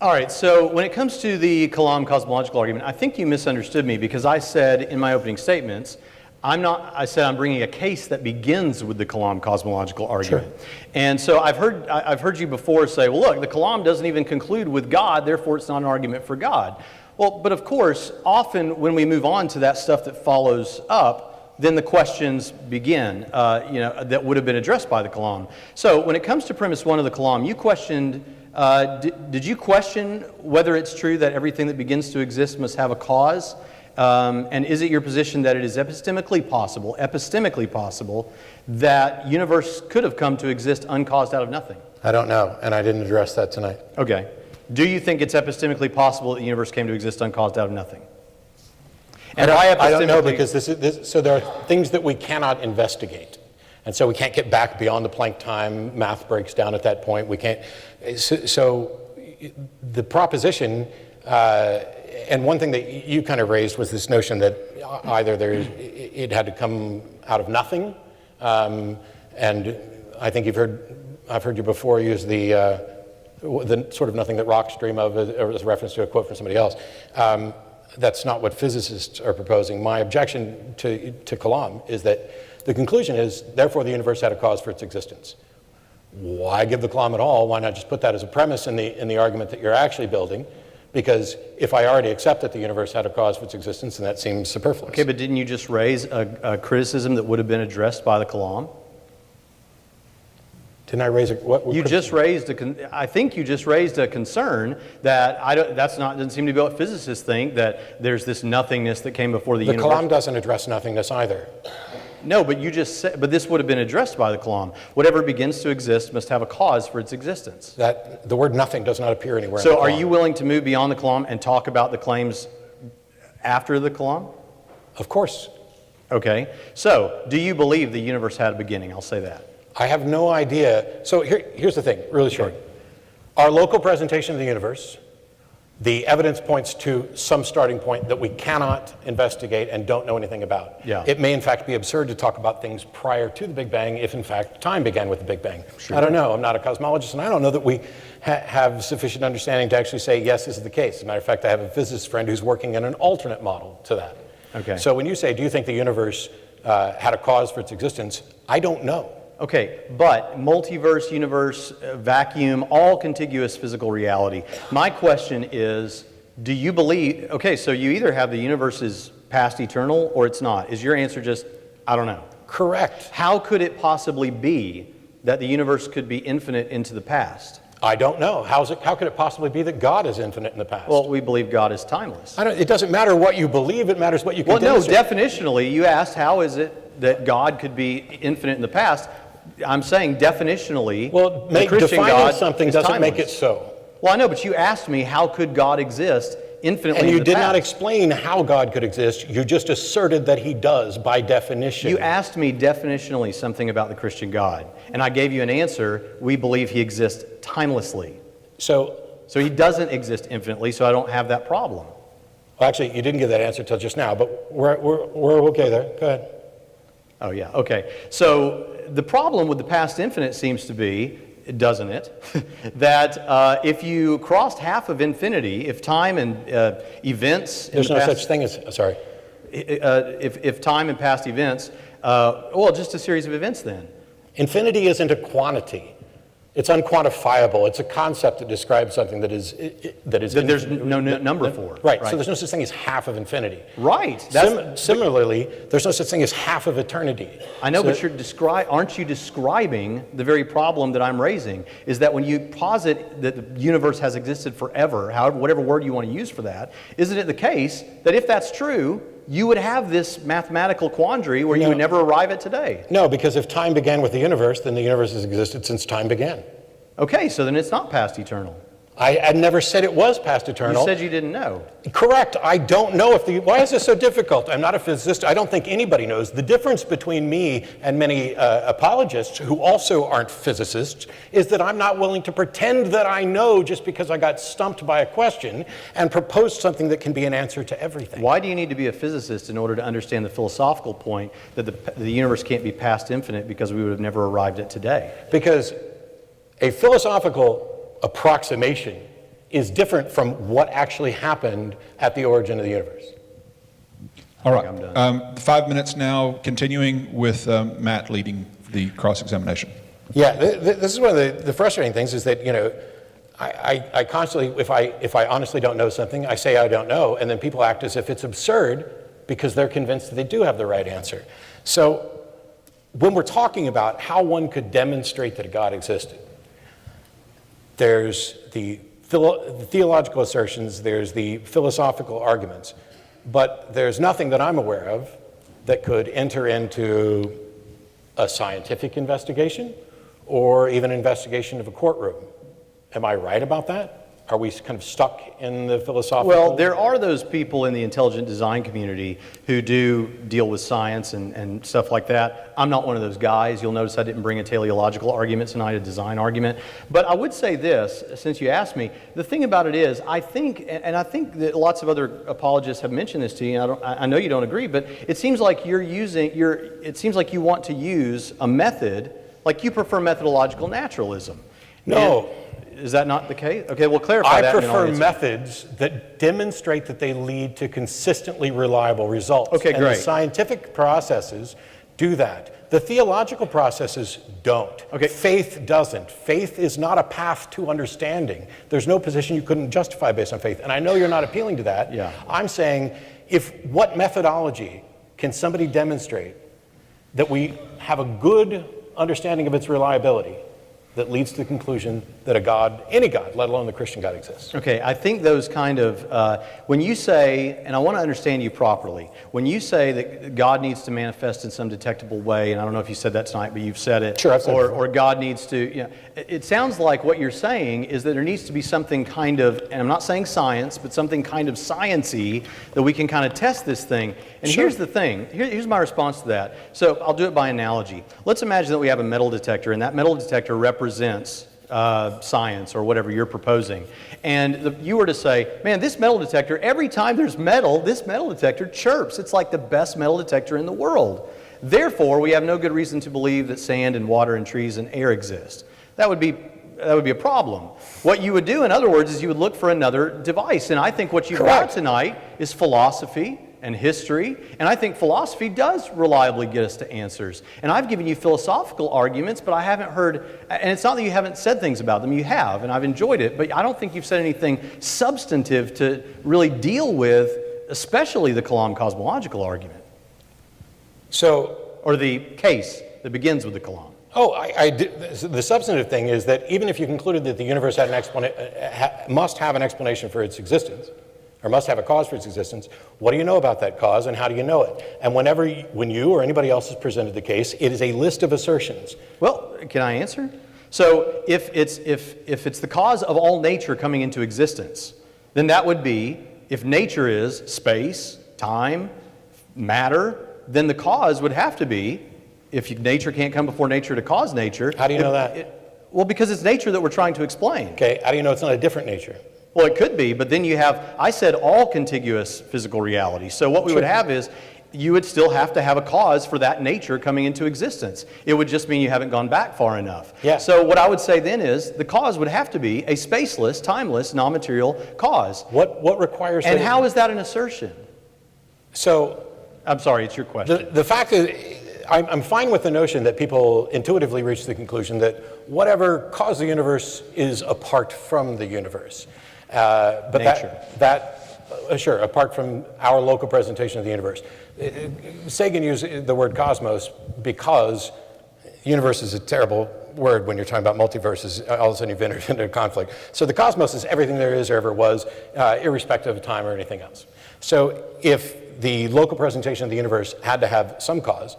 All right, so when it comes to the Kalam cosmological argument, I think you misunderstood me, because I said in my opening statements, I said I'm bringing a case that begins with the Kalam cosmological argument. Sure. And so I've heard you before say, well, look, the Kalam doesn't even conclude with God, therefore it's not an argument for God. Well, but of course, often when we move on to that stuff that follows up, then the questions begin, that would have been addressed by the Kalam. So when it comes to premise one of the Kalam, you questioned, did you question whether it's true that everything that begins to exist must have a cause? And is it your position that it is epistemically possible that universe could have come to exist uncaused out of nothing? I don't know, and I didn't address that tonight. Okay. Do you think it's epistemically possible that the universe came to exist uncaused out of nothing? And I don't know, because so there are things that we cannot investigate. And so we can't get back beyond the Planck time. Math breaks down at that point. We can't. So the proposition, and one thing that you kind of raised was this notion that either it had to come out of nothing, and I think I've heard you before use the sort of nothing that rocks dream of as a reference to a quote from somebody else. That's not what physicists are proposing. My objection to Kalam is that the conclusion is, therefore, the universe had a cause for its existence. Why give the Kalam at all? Why not just put that as a premise in the argument that you're actually building? Because if I already accept that the universe had a cause for its existence, then that seems superfluous. Okay, but didn't you just raise a criticism that would have been addressed by the Kalam? Didn't I raise what you just raised I think you just raised a concern that doesn't seem to be what physicists think, that there's this nothingness that came before the universe. The Kalam doesn't address nothingness either. No, but you just said, but this would have been addressed by the Kalam. Whatever begins to exist must have a cause for its existence. That the word nothing does not appear anywhere in the So Kalam. are you willing to move beyond the Kalam and talk about the claims after the Kalam? Of course. Okay. So, do you believe the universe had a beginning? I'll say that. I have no idea. So here's the thing, really short. Our local presentation of the universe, the evidence points to some starting point that we cannot investigate and don't know anything about. Yeah. It may in fact be absurd to talk about things prior to the Big Bang if in fact time began with the Big Bang. Sure. I don't know. I'm not a cosmologist, and I don't know that we have sufficient understanding to actually say, yes, this is the case. As a matter of fact, I have a physicist friend who's working in an alternate model to that. Okay. So when you say, do you think the universe had a cause for its existence, I don't know. Okay, but multiverse, universe, vacuum, all contiguous physical reality. My question is, do you believe, okay, so you either have the universe is past eternal or it's not. Is your answer just, I don't know? Correct. How could it possibly be that the universe could be infinite into the past? I don't know. How could it possibly be that God is infinite in the past? Well, we believe God is timeless. It doesn't matter what you believe, it matters what you can Well, no, demonstrate. definitionally, you asked how is it that God could be infinite in the past. I'm saying definitionally, Well, the Christian defining God something is doesn't timeless. make it so. Well, I know, but you asked me how could God exist infinitely And in you the did past. not explain how God could exist. You just asserted that he does by definition. You asked me definitionally something about the Christian God, and I gave you an answer. We believe he exists timelessly. So he doesn't exist infinitely, so I don't have that problem. Well, actually, you didn't give that answer till just now, but we're okay there. Go ahead. Oh, yeah, okay. So the problem with the past infinite seems to be, doesn't it, that if you crossed half of infinity, if time and events... There's no such thing as, sorry. If time and past events, well, just a series of events then. Infinity isn't a quantity. It's unquantifiable. It's a concept that describes something that is That there's no number for. Right. So there's no such thing as half of infinity. Right. Similarly, there's no such thing as half of eternity. I know, but aren't you describing the very problem that I'm raising? Is that when you posit that the universe has existed forever, whatever word you want to use for that, isn't it the case that if that's true, you would have this mathematical quandary where you would never arrive at today? No, because if time began with the universe, then the universe has existed since time began. Okay, so then it's not past eternal. I never said it was past eternal. You said you didn't know. Correct. I don't know why is this so difficult? I'm not a physicist. I don't think anybody knows. The difference between me and many apologists who also aren't physicists is that I'm not willing to pretend that I know just because I got stumped by a question and propose something that can be an answer to everything. Why do you need to be a physicist in order to understand the philosophical point that the universe can't be past infinite because we would have never arrived at today? Because a philosophical approximation is different from what actually happened at the origin of the universe. All right. I'm done. 5 minutes now, continuing with Matt leading the cross-examination. Yeah, this is one of the frustrating things is that, I constantly, if I honestly don't know something, I say I don't know, and then people act as if it's absurd because they're convinced that they do have the right answer. So when we're talking about how one could demonstrate that a God existed, there's the theological assertions, there's the philosophical arguments, but there's nothing that I'm aware of that could enter into a scientific investigation or even investigation of a courtroom. Am I right about that? Are we kind of stuck in the philosophical? Well, there are those people in the intelligent design community who do deal with science and stuff like that. I'm not one of those guys. You'll notice I didn't bring a teleological argument tonight, a design argument. But I would say this, since you asked me, the thing about it is, I think that lots of other apologists have mentioned this to you, and I know you don't agree, but it seems like it seems like you want to use a method, like you prefer methodological naturalism. No. Is that not the case? Okay, well, clarify that. I prefer methods that demonstrate that they lead to consistently reliable results. Okay, and great. The scientific processes do that. The theological processes don't. Okay. Faith doesn't. Faith is not a path to understanding. There's no position you couldn't justify based on faith. And I know you're not appealing to that. Yeah. I'm saying, what methodology can somebody demonstrate that we have a good understanding of its reliability that leads to the conclusion that a God, any God, let alone the Christian God, exists? Okay, I think those kind of, when you say, and I want to understand you properly, when you say that God needs to manifest in some detectable way, and I don't know if you said that tonight, but you've said it, Sure, I've said it before. or God needs to, it sounds like what you're saying is that there needs to be something kind of, and I'm not saying science, but something kind of science-y that we can kind of test this thing. And Sure. here's the thing, here's my response to that. So I'll do it by analogy. Let's imagine that we have a metal detector, and that metal detector represents science or whatever you're proposing. And you were to say, man, this metal detector, every time there's metal, this metal detector chirps. It's like the best metal detector in the world. Therefore, we have no good reason to believe that sand and water and trees and air exist. That would be a problem. What you would do, in other words, is you would look for another device. And I think what you've got tonight is philosophy and history, and I think philosophy does reliably get us to answers. And I've given you philosophical arguments, but I haven't heard, and it's not that you haven't said things about them, you have, and I've enjoyed it, but I don't think you've said anything substantive to really deal with, especially the Kalam cosmological argument. Or the case that begins with the Kalam. The substantive thing is that even if you concluded that the universe had must have an explanation for its existence, or must have a cause for its existence, what do you know about that cause and how do you know it? And when you or anybody else has presented the case, it is a list of assertions. Well, can I answer? So if it's the cause of all nature coming into existence, then that would be, if nature is space, time, matter, then the cause would have to be, if nature can't come before nature to cause nature. How do you know that? Well, because it's nature that we're trying to explain. Okay, how do you know it's not a different nature? Well, it could be, but then you have, I said all contiguous physical reality. So what we would have is, you would still have to have a cause for that nature coming into existence. It would just mean you haven't gone back far enough. Yeah. So what I would say then is, the cause would have to be a spaceless, timeless, non-material cause. What requires... And how is that an assertion? So... I'm sorry, it's your question. The fact that... I'm fine with the notion that people intuitively reach the conclusion that whatever caused the universe is apart from the universe. But nature. Sure, apart from our local presentation of the universe. Sagan used the word cosmos because universe is a terrible word when you're talking about multiverses. All of a sudden you've entered into a conflict. So the cosmos is everything there is or ever was, irrespective of time or anything else. So if the local presentation of the universe had to have some cause,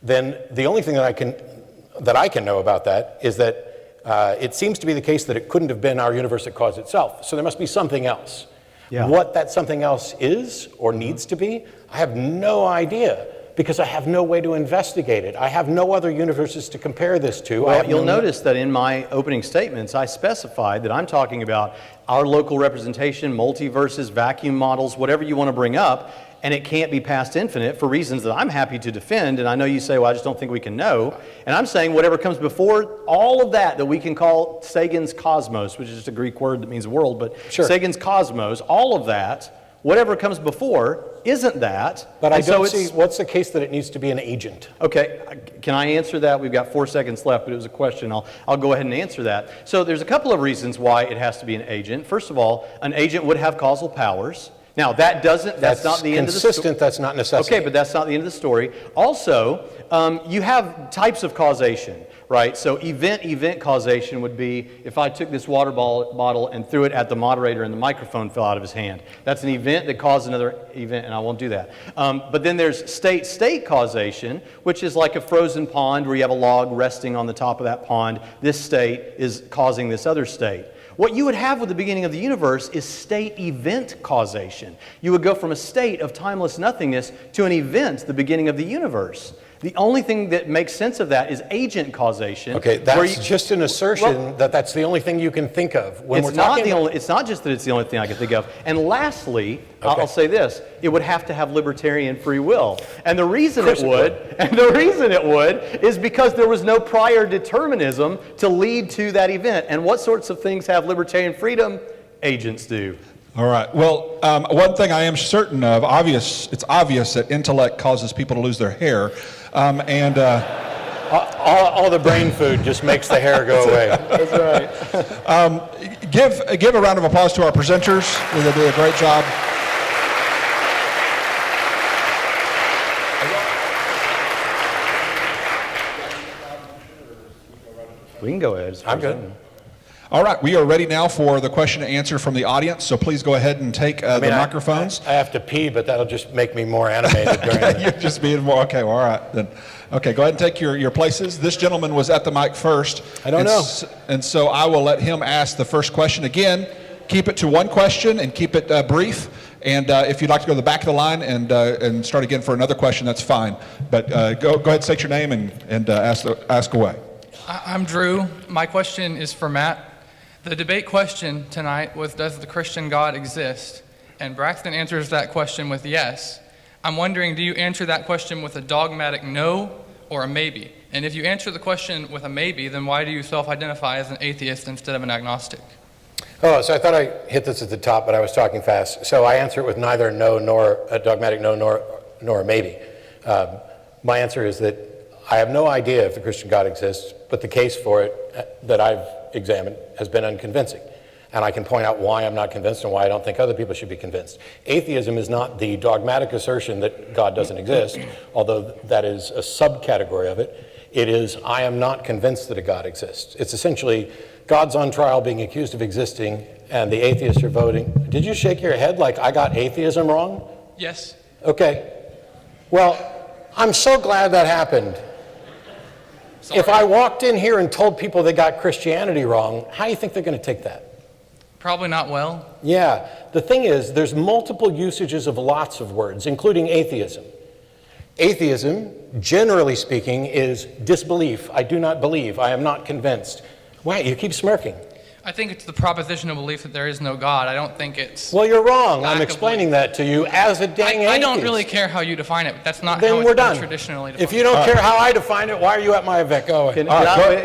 then the only thing that I can know about that is that it seems to be the case that it couldn't have been our universe that caused itself. So there must be something else. Yeah. What that something else is or needs to be, I have no idea, because I have no way to investigate it. I have no other universes to compare this to. Well, you'll notice that in my opening statements, I specified that I'm talking about our local representation, multiverses, vacuum models, whatever you want to bring up, and it can't be past infinite for reasons that I'm happy to defend. And I know you say, well, I just don't think we can know. And I'm saying whatever comes before all of that we can call Sagan's cosmos, which is just a Greek word that means world, but sure. Sagan's cosmos, all of that, whatever comes before, isn't that. But I don't see, what's the case that it needs to be an agent? Okay, can I answer that? We've got 4 seconds left, but it was a question. I'll go ahead and answer that. So there's a couple of reasons why it has to be an agent. First of all, an agent would have causal powers. Now, that's not the end of the story. Consistent, that's not necessary. Okay, but that's not the end of the story. Also, you have types of causation, right? So event causation would be if I took this water bottle and threw it at the moderator and the microphone fell out of his hand. That's an event that caused another event, and I won't do that. But then there's state causation, which is like a frozen pond where you have a log resting on the top of that pond. This state is causing this other state. What you would have with the beginning of the universe is state-event causation. You would go from a state of timeless nothingness to an event, the beginning of the universe. The only thing that makes sense of that is agent causation. Okay, that's just an assertion that that's the only thing you can think of. When It's not just that it's the only thing I can think of. And lastly, I'll say this: it would have to have libertarian free will. And the reason it would is because there was no prior determinism to lead to that event. And what sorts of things have libertarian freedom? Agents do. All right. Well, one thing I am certain of, it's obvious that intellect causes people to lose their hair. All the brain food just makes the hair go away. That's right. Give a round of applause to our presenters. They do a great job. We can go ahead. I'm good. All right, we are ready now for the question and answer from the audience, so please go ahead and take the microphones. I have to pee, but that'll just make me more animated during the... You're just being more, okay, well, all right. Then. Okay, go ahead and take your places. This gentleman was at the mic first. I don't know. And so I will let him ask the first question. Again, keep it to one question and keep it brief. And if you'd like to go to the back of the line and start again for another question, that's fine. But go ahead, state your name and ask away. I'm Drew. My question is for Matt. The debate question tonight was, does the Christian God exist? And Braxton answers that question with yes. I'm wondering, do you answer that question with a dogmatic no or a maybe? And if you answer the question with a maybe, then why do you self-identify as an atheist instead of an agnostic? Oh, so I thought I hit this at the top, but I was talking fast. So I answer it with neither no nor a dogmatic no nor a maybe. My answer is that I have no idea if the Christian God exists, but the case for it that I've examined has been unconvincing. And I can point out why I'm not convinced and why I don't think other people should be convinced. Atheism is not the dogmatic assertion that God doesn't exist, although that is a subcategory of it. It is, I am not convinced that a God exists. It's essentially God's on trial being accused of existing, and the atheists are voting. Did you shake your head like I got atheism wrong? Yes. Okay. Well, I'm so glad that happened. Sorry. If I walked in here and told people they got Christianity wrong, how do you think they're going to take that? Probably not well. Yeah. The thing is, there's multiple usages of lots of words, including atheism. Atheism, generally speaking, is disbelief. I do not believe. I am not convinced. Why? You keep smirking. I think it's the propositional belief that there is no God. I don't think it's... Well, you're wrong. lack I'm of explaining that to you as a dang atheist. I don't really care how you define it, but that's not Then how we're it's been done. traditionally defined. If you don't care how I define it, why are you at my event? Go ahead.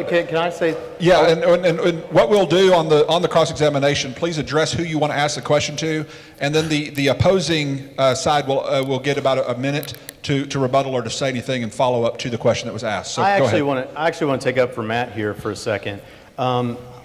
Can I say... Yeah, and what we'll do on the cross-examination, please address who you want to ask the question to, and then the opposing side will get about a minute to rebuttal or to say anything and follow up to the question that was asked. So I go actually ahead. want to take up for Matt here for a second.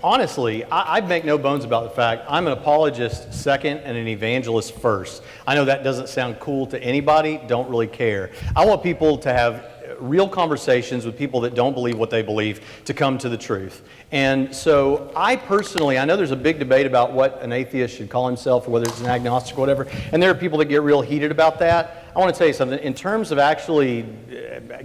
Honestly, I make no bones about the fact I'm an apologist second and an evangelist first. I know that doesn't sound cool to anybody, don't really care. I want people to have real conversations with people that don't believe what they believe to come to the truth. And so I know there's a big debate about what an atheist should call himself or whether it's an agnostic or whatever, and there are people that get real heated about that. I want to tell you something. In terms of actually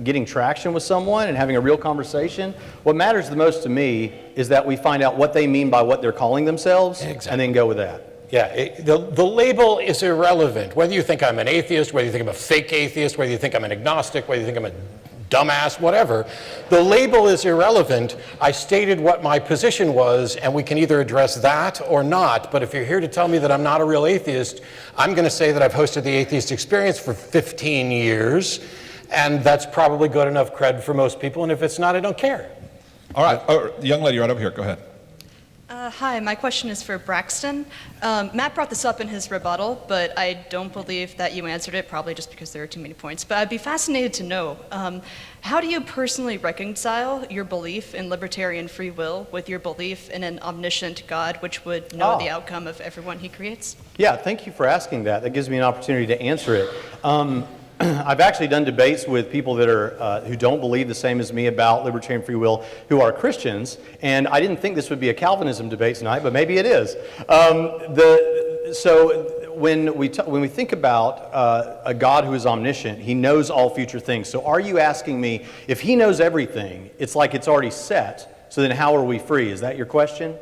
getting traction with someone and having a real conversation, what matters the most to me is that we find out what they mean by what they're calling themselves, and then go with that. Yeah, the label is irrelevant. Whether you think I'm an atheist, whether you think I'm a fake atheist, whether you think I'm an agnostic, whether you think I'm a dumbass, whatever, the label is irrelevant. I stated what my position was, and we can either address that or not. But if you're here to tell me that I'm not a real atheist, I'm going to say that I've hosted the Atheist Experience for 15 years, and that's probably good enough cred for most people. And if it's not, I don't care. All right, the young lady right over here, go ahead. Hi, my question is for Braxton. Matt brought this up in his rebuttal, but I don't believe that you answered it, probably just because there are too many points. But I'd be fascinated to know, how do you personally reconcile your belief in libertarian free will with your belief in an omniscient God, which would know the outcome of everyone he creates? Yeah, thank you for asking that. That gives me an opportunity to answer it. I've actually done debates with people that are who don't believe the same as me about libertarian free will, who are Christians, and I didn't think this would be a Calvinism debate tonight, but maybe it is. So when we think about a God who is omniscient, he knows all future things. So are you asking me, if he knows everything, it's like it's already set, so then how are we free? Is that your question?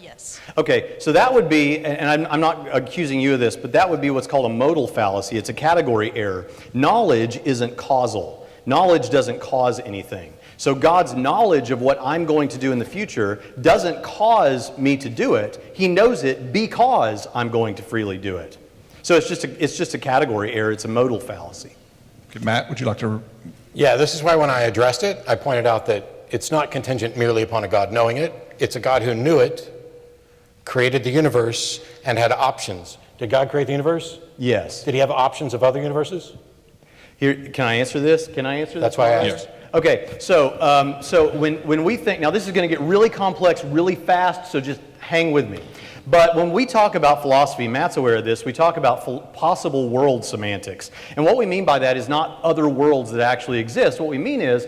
Yes. Okay, so that would be, and I'm not accusing you of this, but that would be what's called a modal fallacy. It's a category error. Knowledge isn't causal. Knowledge doesn't cause anything. So God's knowledge of what I'm going to do in the future doesn't cause me to do it. He knows it because I'm going to freely do it. So it's just a category error. It's a modal fallacy. Okay, Matt, would you like to? Yeah, this is why when I addressed it, I pointed out that it's not contingent merely upon a God knowing it. It's a God who knew it, created the universe, and had options. Did God create the universe? Yes. Did he have options of other universes? Here, can I answer this? Can I answer this? That's why I asked. Yes. Okay, so when we think, now this is going to get really complex really fast, so just hang with me. But when we talk about philosophy, Matt's aware of this, we talk about possible world semantics. And what we mean by that is not other worlds that actually exist. What we mean is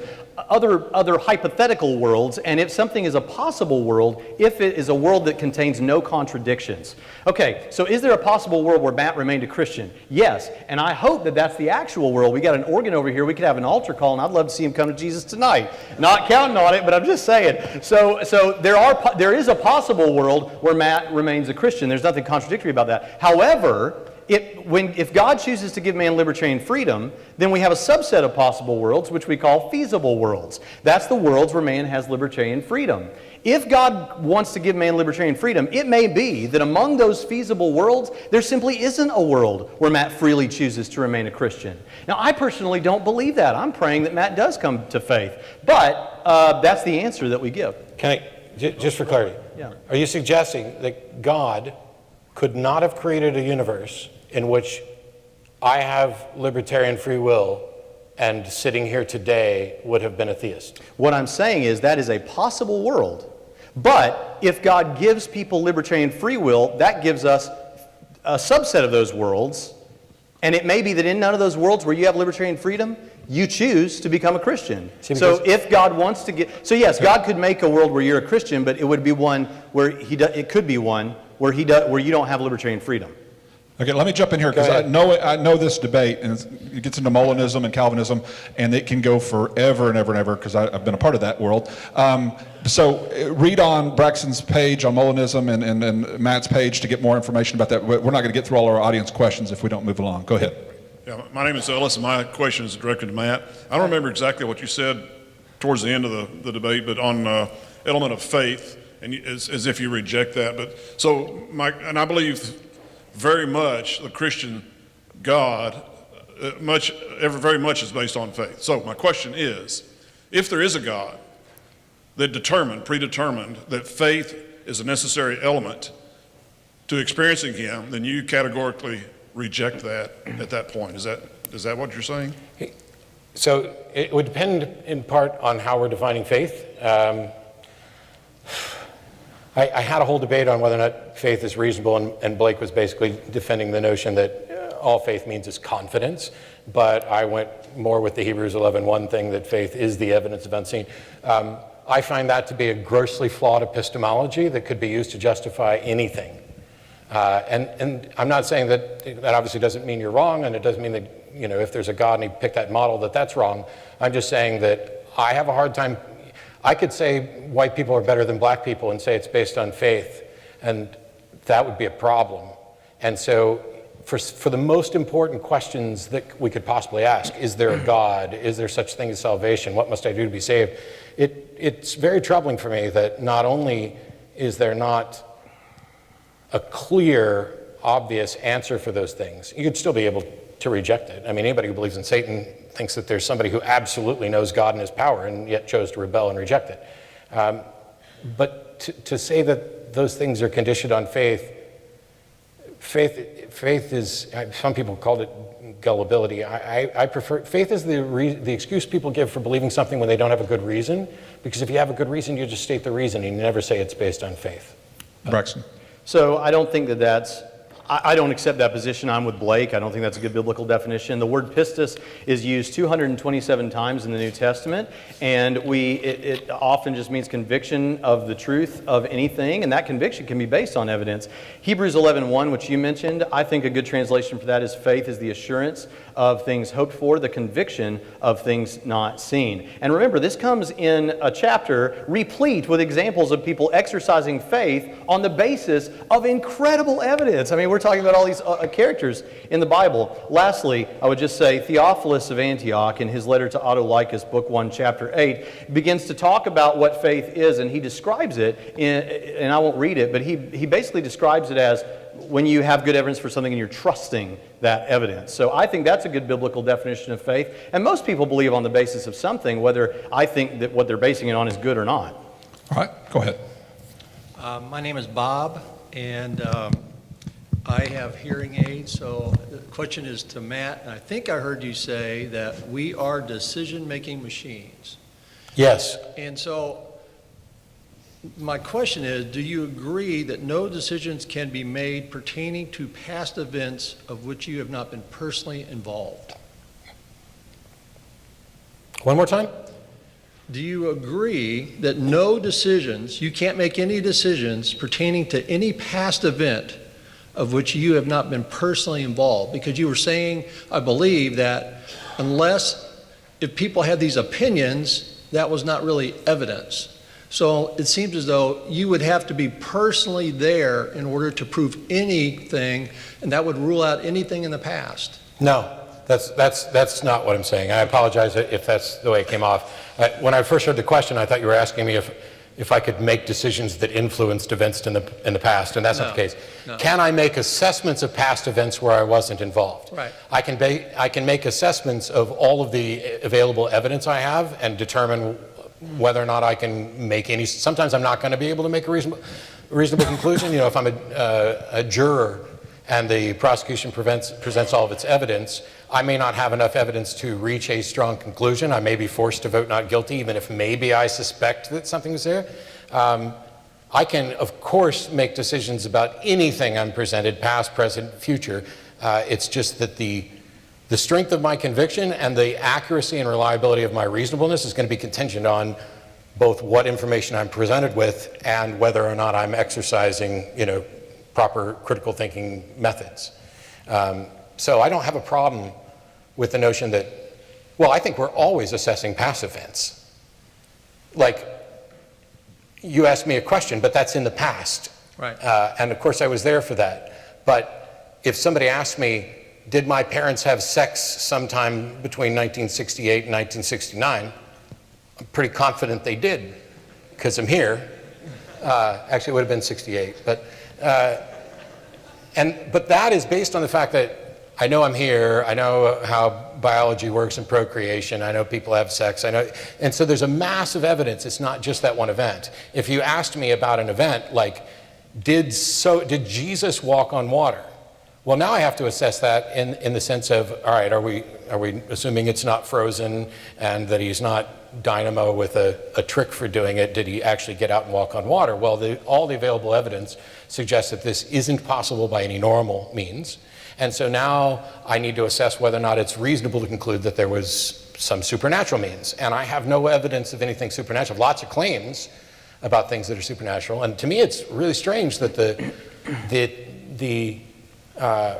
other hypothetical worlds, and if something is a possible world, if it is a world that contains no contradictions. Okay, so is there a possible world where Matt remained a Christian? Yes, and I hope that that's the actual world. We got an organ over here, we could have an altar call, and I'd love to see him come to Jesus tonight. Not counting on it, but I'm just saying. So there is a possible world where Matt remains a Christian. There's nothing contradictory about that. However, if God chooses to give man libertarian freedom, then we have a subset of possible worlds, which we call feasible worlds. That's the worlds where man has libertarian freedom. If God wants to give man libertarian freedom, it may be that among those feasible worlds, there simply isn't a world where Matt freely chooses to remain a Christian. Now, I personally don't believe that. I'm praying that Matt does come to faith. But that's the answer that we give. Can I, just for clarity, are you suggesting that God could not have created a universe in which I have libertarian free will and sitting here today would have been a theist? What I'm saying is that is a possible world. But if God gives people libertarian free will, that gives us a subset of those worlds. And it may be that in none of those worlds where you have libertarian freedom, you choose to become a Christian. So if God wants to get... So yes, God could make a world where you're a Christian, but it would be one where it could be one where you don't have libertarian freedom. Okay, let me jump in here because I know this debate, and it gets into Molinism and Calvinism, and it can go forever and ever and ever because I've been a part of that world. So read on Braxton's page on Molinism and Matt's page to get more information about that. We're not going to get through all our audience questions if we don't move along. Go ahead. Yeah, my name is Ellis, and my question is directed to Matt. I don't remember exactly what you said towards the end of the debate, but on element of faith, and as if you reject that. But so, and I believe very much the Christian God, very much is based on faith. So my question is, if there is a God that predetermined that faith is a necessary element to experiencing Him, then you categorically reject that at that point. Is that what you're saying? So it would depend in part on how we're defining faith. I had a whole debate on whether or not faith is reasonable, and Blake was basically defending the notion that all faith means is confidence, but I went more with the Hebrews 11:1 thing that faith is the evidence of unseen. I find that to be a grossly flawed epistemology that could be used to justify anything. And I'm not saying that obviously doesn't mean you're wrong, and it doesn't mean that, if there's a God and He picked that model, that's wrong. I'm just saying that I have a hard time. I could say white people are better than black people and say it's based on faith, and that would be a problem. And so for the most important questions that we could possibly ask, is there a God? Is there such thing as salvation? What must I do to be saved? It's very troubling for me that not only is there not a clear, obvious answer for those things, you could still be able to reject it. I mean, anybody who believes in Satan thinks that there's somebody who absolutely knows God and His power and yet chose to rebel and reject it. But to say that those things are conditioned on faith is, some people called it gullibility. I prefer, faith is the excuse people give for believing something when they don't have a good reason, because if you have a good reason, you just state the reason, and you never say it's based on faith. Braxton. So I don't think that's, I don't accept that position. I'm with Blake. I don't think that's a good biblical definition. The word pistis is used 227 times in the New Testament, and it often just means conviction of the truth of anything, and that conviction can be based on evidence. Hebrews 11:1, which you mentioned, I think a good translation for that is faith is the assurance of things hoped for, the conviction of things not seen. And remember, this comes in a chapter replete with examples of people exercising faith on the basis of incredible evidence. I mean, we're talking about all these characters in the Bible. Lastly, I would just say Theophilus of Antioch, in his letter to Autolycus, book 1, chapter 8, begins to talk about what faith is, and he describes it, and I won't read it, but he basically describes it as when you have good evidence for something and you're trusting that evidence. So I think that's a good biblical definition of faith. And most people believe on the basis of something, whether I think that what they're basing it on is good or not. All right, go ahead. My name is Bob, and I have hearing aids. So the question is to Matt, and I think I heard you say that we are decision-making machines. Yes. And so my question is, do you agree that no decisions can be made pertaining to past events of which you have not been personally involved? One more time? Do you agree that no decisions, you can't make any decisions pertaining to any past event of which you have not been personally involved? Because you were saying, I believe, that if people had these opinions, that was not really evidence. So it seems as though you would have to be personally there in order to prove anything, and that would rule out anything in the past. No, that's not what I'm saying. I apologize if that's the way it came off. When I first heard the question, I thought you were asking me if I could make decisions that influenced events in the past, and that's not the case. No. Can I make assessments of past events where I wasn't involved? Right. I can make assessments of all of the available evidence I have and determine whether or not I can make any. Sometimes I'm not going to be able to make a reasonable conclusion. You know, if I'm a juror and the prosecution presents all of its evidence, I may not have enough evidence to reach a strong conclusion. I may be forced to vote not guilty, even if maybe I suspect that something is there. I can, of course, make decisions about anything I'm presented, past, present, future. It's just that the strength of my conviction and the accuracy and reliability of my reasonableness is going to be contingent on both what information I'm presented with and whether or not I'm exercising, proper critical thinking methods. So I don't have a problem with the notion that, I think we're always assessing past events. Like, you asked me a question, but that's in the past. Right. And of course I was there for that. But if somebody asked me, did my parents have sex sometime between 1968 and 1969? I'm pretty confident they did, because I'm here. Actually, it would have been 68. But that is based on the fact that I know I'm here. I know how biology works and procreation. I know people have sex. And so there's a massive evidence. It's not just that one event. If you asked me about an event like, did Jesus walk on water? Well, now I have to assess that in the sense of, all right, are we assuming it's not frozen and that he's not dynamo with a trick for doing it? Did he actually get out and walk on water? Well, all the available evidence suggests that this isn't possible by any normal means. And so now I need to assess whether or not it's reasonable to conclude that there was some supernatural means. And I have no evidence of anything supernatural. Lots of claims about things that are supernatural. And to me, it's really strange that the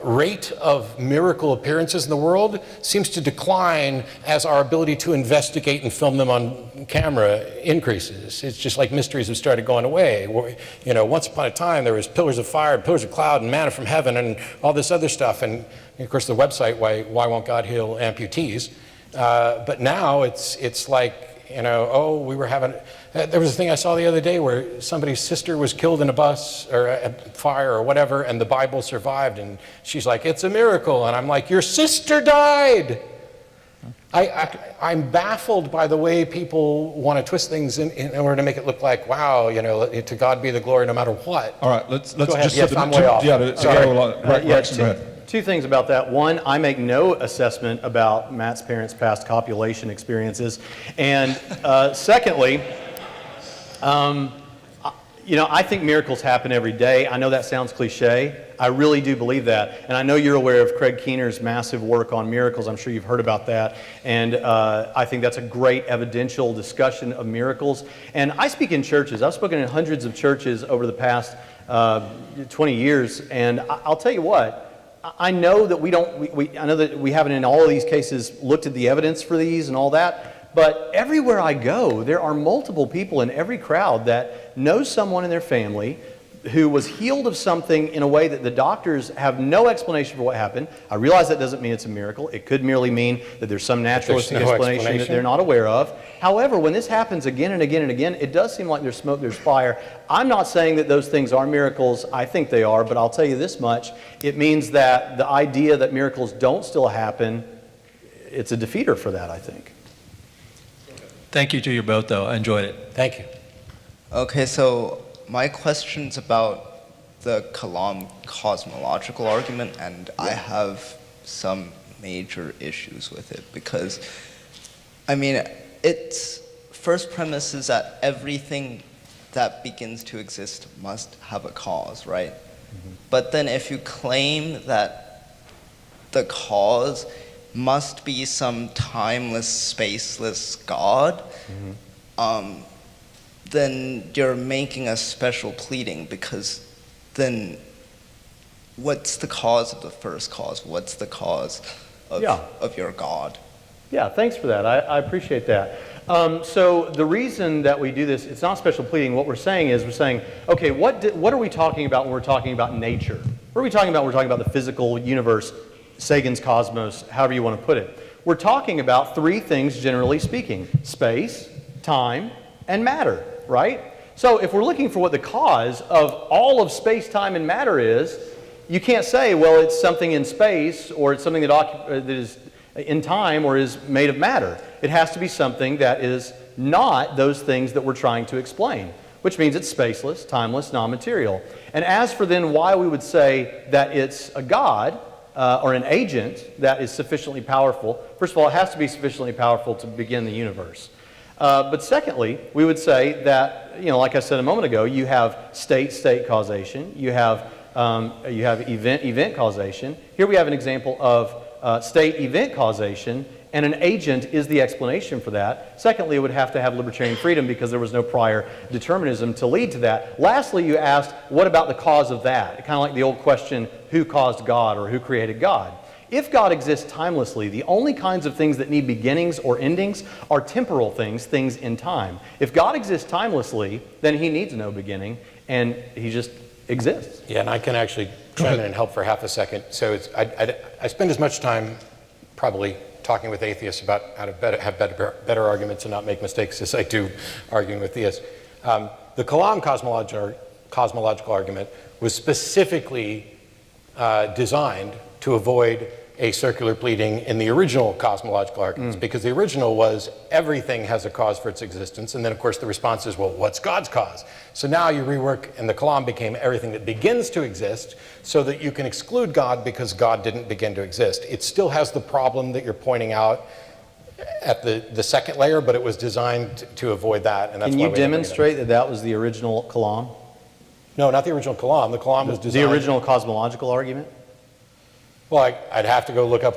rate of miracle appearances in the world seems to decline as our ability to investigate and film them on camera increases. It's just like mysteries have started going away. Once upon a time there was pillars of fire, pillars of cloud, and manna from heaven, and all this other stuff. And of course, the website, why won't God heal amputees? But now it's like, we were having. There was a thing I saw the other day where somebody's sister was killed in a bus or a fire or whatever, and the Bible survived, and she's like, it's a miracle. And I'm like, your sister died. I'm baffled by the way people want to twist things in order to make it look like, wow, to God be the glory no matter what. All right, let's go ahead. just Yes, I'm way off. Braxton, go ahead. Two things about that. One, I make no assessment about Matt's parents' past copulation experiences. And secondly, I think miracles happen every day. I know that sounds cliche. I really do believe that. And I know you're aware of Craig Keener's massive work on miracles. I'm sure you've heard about that. And I think that's a great evidential discussion of miracles. And I speak in churches. I've spoken in hundreds of churches over the past 20 years. And I'll tell you what, I know that I know that we haven't in all of these cases looked at the evidence for these and all that, but everywhere I go, there are multiple people in every crowd that know someone in their family who was healed of something in a way that the doctors have no explanation for what happened. I realize that doesn't mean it's a miracle. It could merely mean that there's some naturalistic explanation that they're not aware of. However, when this happens again and again and again, it does seem like there's smoke, there's fire. I'm not saying that those things are miracles. I think they are, but I'll tell you this much. It means that the idea that miracles don't still happen, it's a defeater for that, I think. Thank you to you both, though. I enjoyed it. Thank you. Okay, so my question's about the Kalam cosmological argument, and I have some major issues with it because, its first premise is that everything that begins to exist must have a cause, right? Mm-hmm. But then if you claim that the cause must be some timeless, spaceless God, mm-hmm. Then you're making a special pleading, because then what's the cause of the first cause? What's the cause of your God? Yeah, thanks for that. I appreciate that. So the reason that we do this, it's not special pleading. What we're saying is, okay, what are we talking about when we're talking about nature? What are we talking about when we're talking about the physical universe, Sagan's cosmos, however you want to put it? We're talking about three things, generally speaking: space, time, and matter, right? So if we're looking for what the cause of all of space, time, and matter is, you can't say, well, it's something in space, or it's something that is in time, or is made of matter. It has to be something that is not those things that we're trying to explain, which means it's spaceless, timeless, non-material. And as for then why we would say that it's a God, or an agent that is sufficiently powerful, first of all, it has to be sufficiently powerful to begin the universe. But secondly, we would say that, like I said a moment ago, you have state-state causation, you have event causation. Here we have an example of state-event causation, and an agent is the explanation for that. Secondly, it would have to have libertarian freedom because there was no prior determinism to lead to that. Lastly, you asked, what about the cause of that? Kind of like the old question, who caused God, or who created God? If God exists timelessly, the only kinds of things that need beginnings or endings are temporal things, things in time. If God exists timelessly, then he needs no beginning, and he just exists. Yeah, and I can actually chime in and help for half a second. So I spend as much time probably talking with atheists about how to have better arguments and not make mistakes as I do arguing with theists. The Kalam cosmological argument was specifically designed to avoid a circular pleading in the original cosmological arguments, because the original was everything has a cause for its existence, and then of course the response is, well, what's God's cause? So now you rework, and the Kalam became everything that begins to exist, so that you can exclude God because God didn't begin to exist. It still has the problem that you're pointing out at the second layer, but it was designed to avoid that. And that's Can you demonstrate that that was the original Kalam? No, not the original Kalam. The Kalam was designed... The original cosmological argument? Well, I'd have to go look up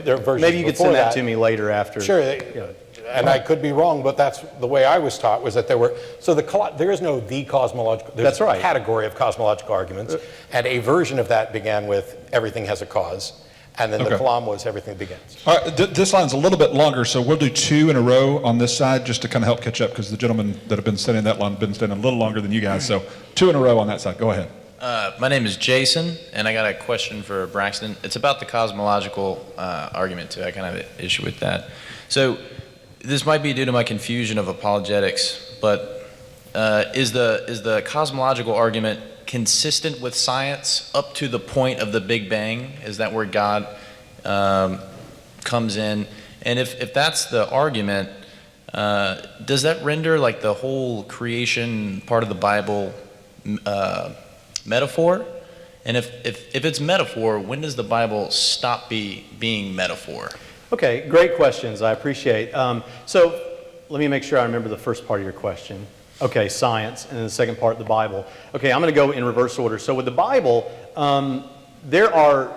their versions. Maybe you could send that to me later after. Sure, and I could be wrong, but that's the way I was taught, was that there were, so there is no the cosmological, there's a category of cosmological arguments, and a version of that began with everything has a cause, and then the Kalam was everything begins. All right, this line's a little bit longer, so we'll do two in a row on this side just to kind of help catch up, because the gentlemen that have been standing that line have been standing a little longer than you guys, so two in a row on that side. Go ahead. My name is Jason, and I got a question for Braxton. It's about the cosmological argument, too. I kind of have an issue with that. So this might be due to my confusion of apologetics, but is the cosmological argument consistent with science up to the point of the Big Bang? Is that where God comes in? And if that's the argument, does that render like the whole creation part of the Bible metaphor? And if it's metaphor, when does the Bible stop being metaphor? Okay, great questions. I appreciate. So let me make sure I remember the first part of your question. Okay, science, and then the second part, the Bible. Okay, I'm going to go in reverse order. So with the Bible, there are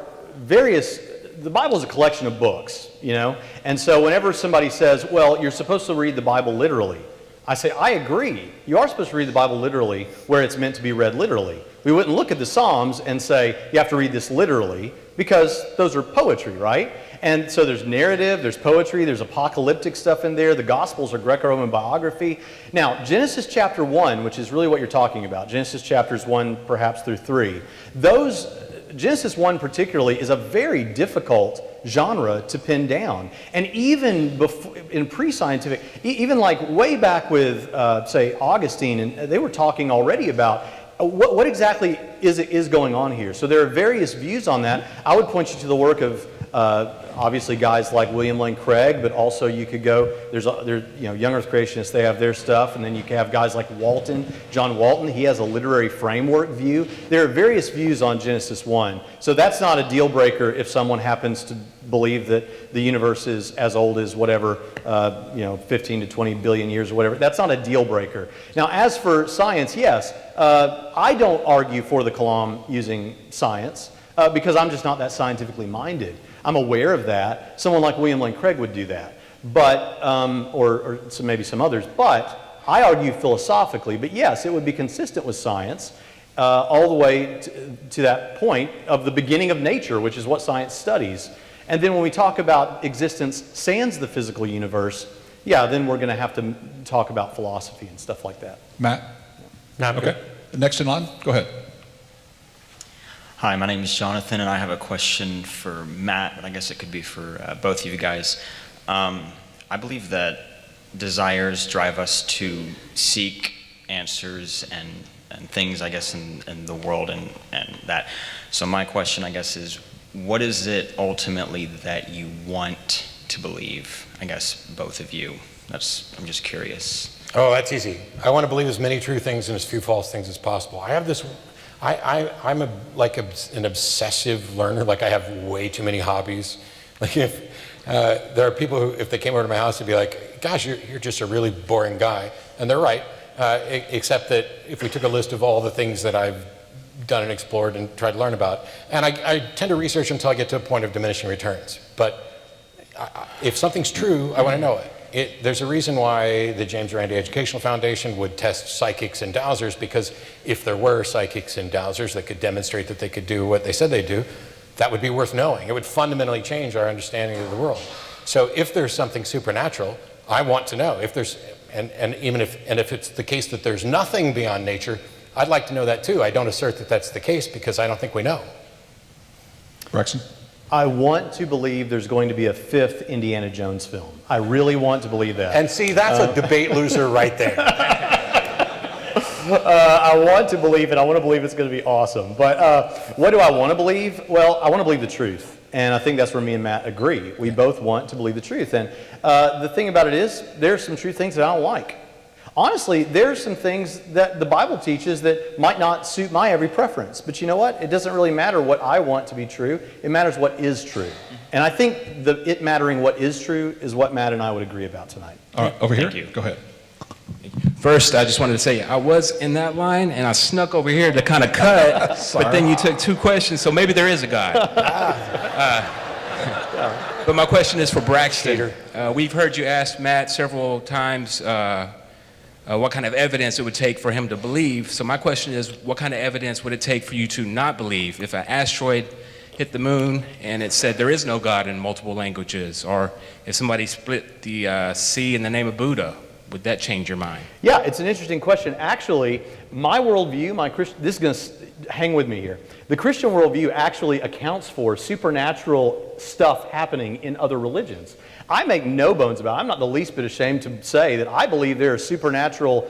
the Bible is a collection of books, you know? And so whenever somebody says, well, you're supposed to read the Bible literally, I say, I agree. You are supposed to read the Bible literally where it's meant to be read literally. We wouldn't look at the Psalms and say, you have to read this literally, because those are poetry, right? And so there's narrative, there's poetry, there's apocalyptic stuff in there. The Gospels are Greco-Roman biography. Now, Genesis chapter 1, which is really what you're talking about, Genesis chapters 1 perhaps through 3, Genesis 1 particularly is a very difficult genre to pin down. And even in pre-scientific, even like way back with, say, Augustine, and they were talking already about what exactly is going on here. So there are various views on that. I would point you to the work of obviously guys like William Lane Craig, but also you could go, there's young earth creationists, they have their stuff, and then you can have guys like John Walton, he has a literary framework view. There are various views on Genesis 1. So that's not a deal breaker if someone happens to believe that the universe is as old as whatever, 15 to 20 billion years or whatever. That's not a deal breaker. Now, as for science, yes, I don't argue for the Kalam using science because I'm just not that scientifically minded. I'm aware of that. Someone like William Lane Craig would do that, but or maybe some others. But I argue philosophically. But yes, it would be consistent with science all the way to that point of the beginning of nature, which is what science studies. And then when we talk about existence sans the physical universe, yeah, then we're going to have to talk about philosophy and stuff like that. Matt? No, okay. Next in line, go ahead. Hi, my name is Jonathan, and I have a question for Matt, but I guess it could be for both of you guys. I believe that desires drive us to seek answers and things, I guess, in the world and that. So my question, I guess, is what is it ultimately that you want to believe? I guess both of you. I'm just curious. Oh, that's easy. I want to believe as many true things and as few false things as possible. I have this. I'm an obsessive learner. Like I have way too many hobbies. Like if there are people who, if they came over to my house, they'd be like, "Gosh, you're just a really boring guy," and they're right. Except that if we took a list of all the things that I've done and explored and tried to learn about, and I tend to research until I get to a point of diminishing returns. But if something's true, I want to know it. There's a reason why the James Randi Educational Foundation would test psychics and dowsers, because if there were psychics and dowsers that could demonstrate that they could do what they said they'd do, that would be worth knowing. It would fundamentally change our understanding of the world. So if there's something supernatural, I want to know. If there's, and if it's the case that there's nothing beyond nature, I'd like to know that too. I don't assert that that's the case because I don't think we know. Braxton? I want to believe there's going to be a 5th Indiana Jones film. I really want to believe that. And see, that's a debate loser right there. I want to believe it. I want to believe it's going to be awesome. But what do I want to believe? Well, I want to believe the truth. And I think that's where me and Matt agree. We both want to believe the truth. And the thing about it is, there's some true things that I don't like. Honestly, there's some things that the Bible teaches that might not suit my every preference. But you know what? It doesn't really matter what I want to be true. It matters what is true. And I think it mattering what is true is what Matt and I would agree about tonight. All right, over here. Thank you. Go ahead. First, I just wanted to say I was in that line, and I snuck over here to kind of cut, but then you took 2 questions, so maybe there is a God. But my question is for Braxton. We've heard you ask Matt several times what kind of evidence it would take for him to believe. So my question is, what kind of evidence would it take for you to not believe? If an asteroid hit the moon and it said there is no God in multiple languages, or if somebody split the sea in the name of Buddha, would that change your mind? Yeah, it's an interesting question. Actually, my worldview, this is going to hang with me here. The Christian worldview actually accounts for supernatural stuff happening in other religions. I make no bones about it. I'm not the least bit ashamed to say that I believe there are supernatural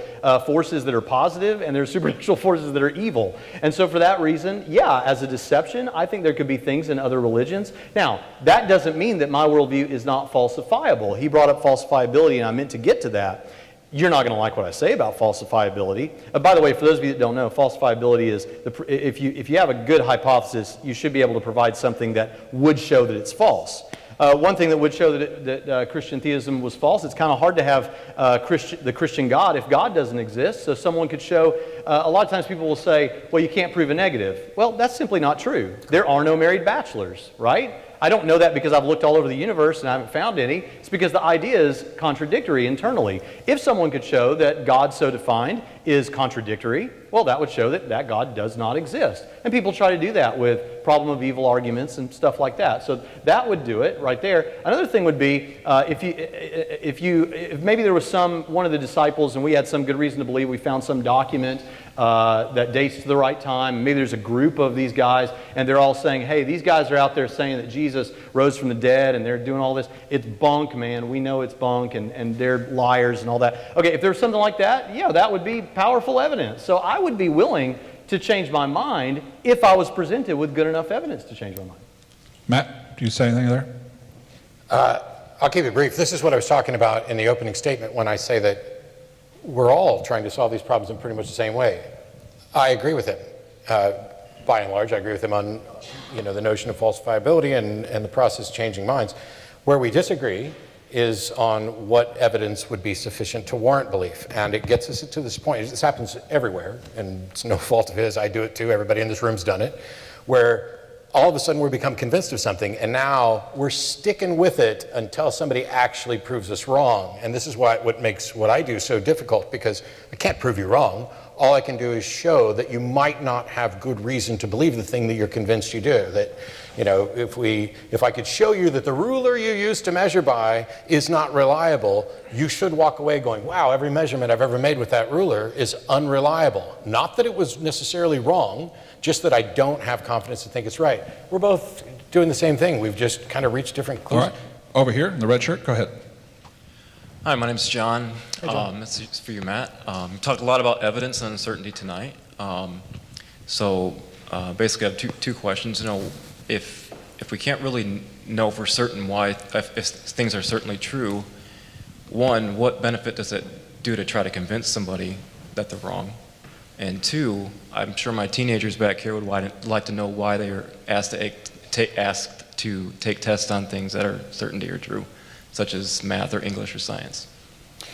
forces that are positive and there are supernatural forces that are evil. And so for that reason, yeah, as a deception, I think there could be things in other religions. Now, that doesn't mean that my worldview is not falsifiable. He brought up falsifiability, and I meant to get to that. You're not going to like what I say about falsifiability. By the way, for those of you that don't know, falsifiability is, if you have a good hypothesis, you should be able to provide something that would show that it's false. One thing that would show that Christian theism was false, it's kind of hard to have the Christian God if God doesn't exist. So someone could show, a lot of times people will say, well, you can't prove a negative. Well, that's simply not true. There are no married bachelors, right? I don't know that because I've looked all over the universe and I haven't found any. It's because the idea is contradictory internally. If someone could show that God so defined is contradictory, well, that would show that God does not exist. And people try to do that with problem of evil arguments and stuff like that. So that would do it right there. Another thing would be if maybe there was one of the disciples, and we had some good reason to believe we found some document that dates to the right time. Maybe there's a group of these guys, and they're all saying, hey, these guys are out there saying that Jesus rose from the dead, and they're doing all this. It's bunk, man. We know it's bunk, and they're liars and all that. Okay, if there's something like that, yeah, that would be powerful evidence. So I would be willing to change my mind if I was presented with good enough evidence to change my mind. Matt, do you say anything there? I'll keep it brief. This is what I was talking about in the opening statement when I say that we're all trying to solve these problems in pretty much the same way. I agree with him. By and large, I agree with him on the notion of falsifiability and the process changing minds. Where we disagree is on what evidence would be sufficient to warrant belief. And it gets us to this point. This happens everywhere, and it's no fault of his. I do it too. Everybody in this room's done it. Where all of a sudden we become convinced of something, and now we're sticking with it until somebody actually proves us wrong. And this is what makes what I do so difficult, because I can't prove you wrong. All I can do is show that you might not have good reason to believe the thing that you're convinced you do. That, if I could show you that the ruler you used to measure by is not reliable, you should walk away going, wow, every measurement I've ever made with that ruler is unreliable. Not that it was necessarily wrong, just that I don't have confidence to think it's right. We're both doing the same thing. We've just kind of reached different conclusions. All right, over here in the red shirt, go ahead. Hi, my name's John. Hey, John. This is for you, Matt. You talked a lot about evidence and uncertainty tonight. Basically, I have two questions. If we can't really know for certain why, if things are certainly true, one, what benefit does it do to try to convince somebody that they're wrong? And two, I'm sure my teenagers back here would like to know why they are asked to take tests on things that are certainty or true, such as math or English or science.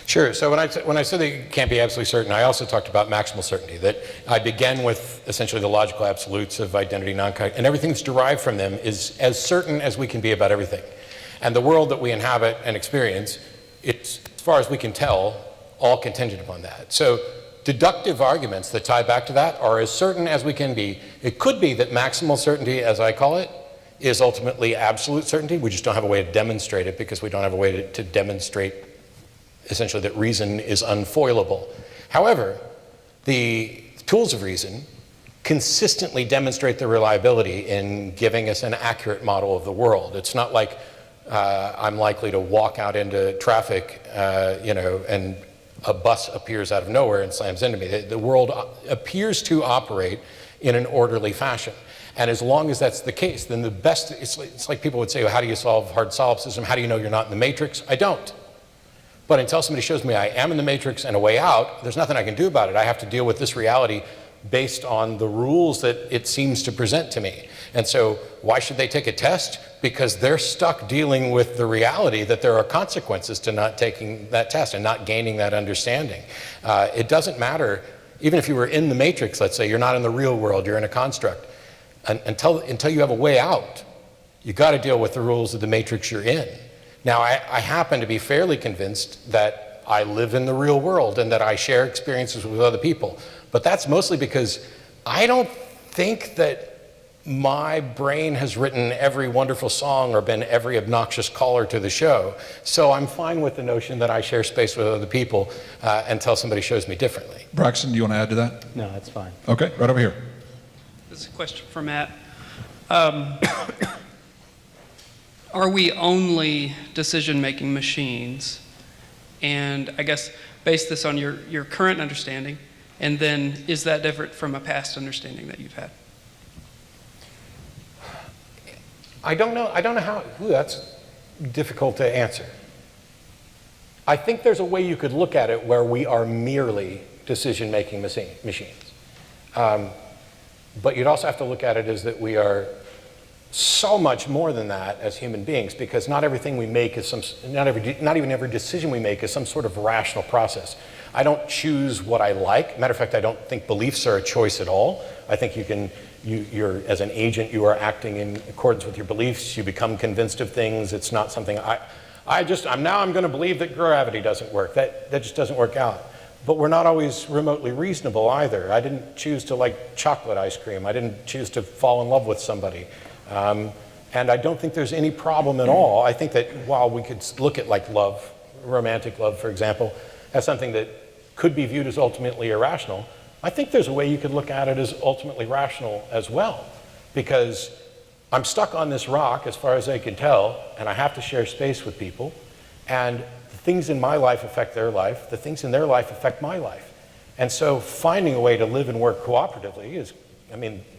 Sure. So when I said that you can't be absolutely certain, I also talked about maximal certainty, that I began with essentially the logical absolutes of identity, and everything that's derived from them is as certain as we can be about everything. And the world that we inhabit and experience, it's, as far as we can tell, all contingent upon that. So deductive arguments that tie back to that are as certain as we can be. It could be that maximal certainty, as I call it, is ultimately absolute certainty. We just don't have a way to demonstrate it because we don't have a way to demonstrate essentially that reason is unfoilable. However, the tools of reason consistently demonstrate their reliability in giving us an accurate model of the world. It's not like I'm likely to walk out into traffic, and a bus appears out of nowhere and slams into me. The world appears to operate in an orderly fashion. And as long as that's the case, then the best, it's like people would say, well, how do you solve hard solipsism? How do you know you're not in the matrix? I don't. But until somebody shows me I am in the matrix and a way out, there's nothing I can do about it. I have to deal with this reality based on the rules that it seems to present to me. And so why should they take a test? Because they're stuck dealing with the reality that there are consequences to not taking that test and not gaining that understanding. It doesn't matter, even if you were in the matrix, let's say, you're not in the real world, you're in a construct. Until you have a way out, you got to deal with the rules of the matrix you're in. Now, I happen to be fairly convinced that I live in the real world and that I share experiences with other people. But that's mostly because I don't think that my brain has written every wonderful song or been every obnoxious caller to the show. So I'm fine with the notion that I share space with other people until somebody shows me differently. Braxton, do you want to add to that? No, that's fine. Okay, right over here. This is a question for Matt. Are we only decision-making machines? And I guess base this on your current understanding, and then is that different from a past understanding that you've had? I don't know how, that's difficult to answer. I think there's a way you could look at it where we are merely decision-making machines. But you'd also have to look at it as that we are so much more than that as human beings, because not everything we make is not even every decision we make is some sort of rational process. I don't choose what I like. Matter of fact, I don't think beliefs are a choice at all. I think you're as an agent, you are acting in accordance with your beliefs. You become convinced of things. It's not something I'm going to believe that gravity doesn't work. That just doesn't work out. But we're not always remotely reasonable either. I didn't choose to like chocolate ice cream. I didn't choose to fall in love with somebody. And I don't think there's any problem at all. I think that while we could look at like love, romantic love, for example, as something that could be viewed as ultimately irrational, I think there's a way you could look at it as ultimately rational as well. Because I'm stuck on this rock as far as I can tell, and I have to share space with people, and the things in my life affect their life, the things in their life affect my life. And so finding a way to live and work cooperatively is,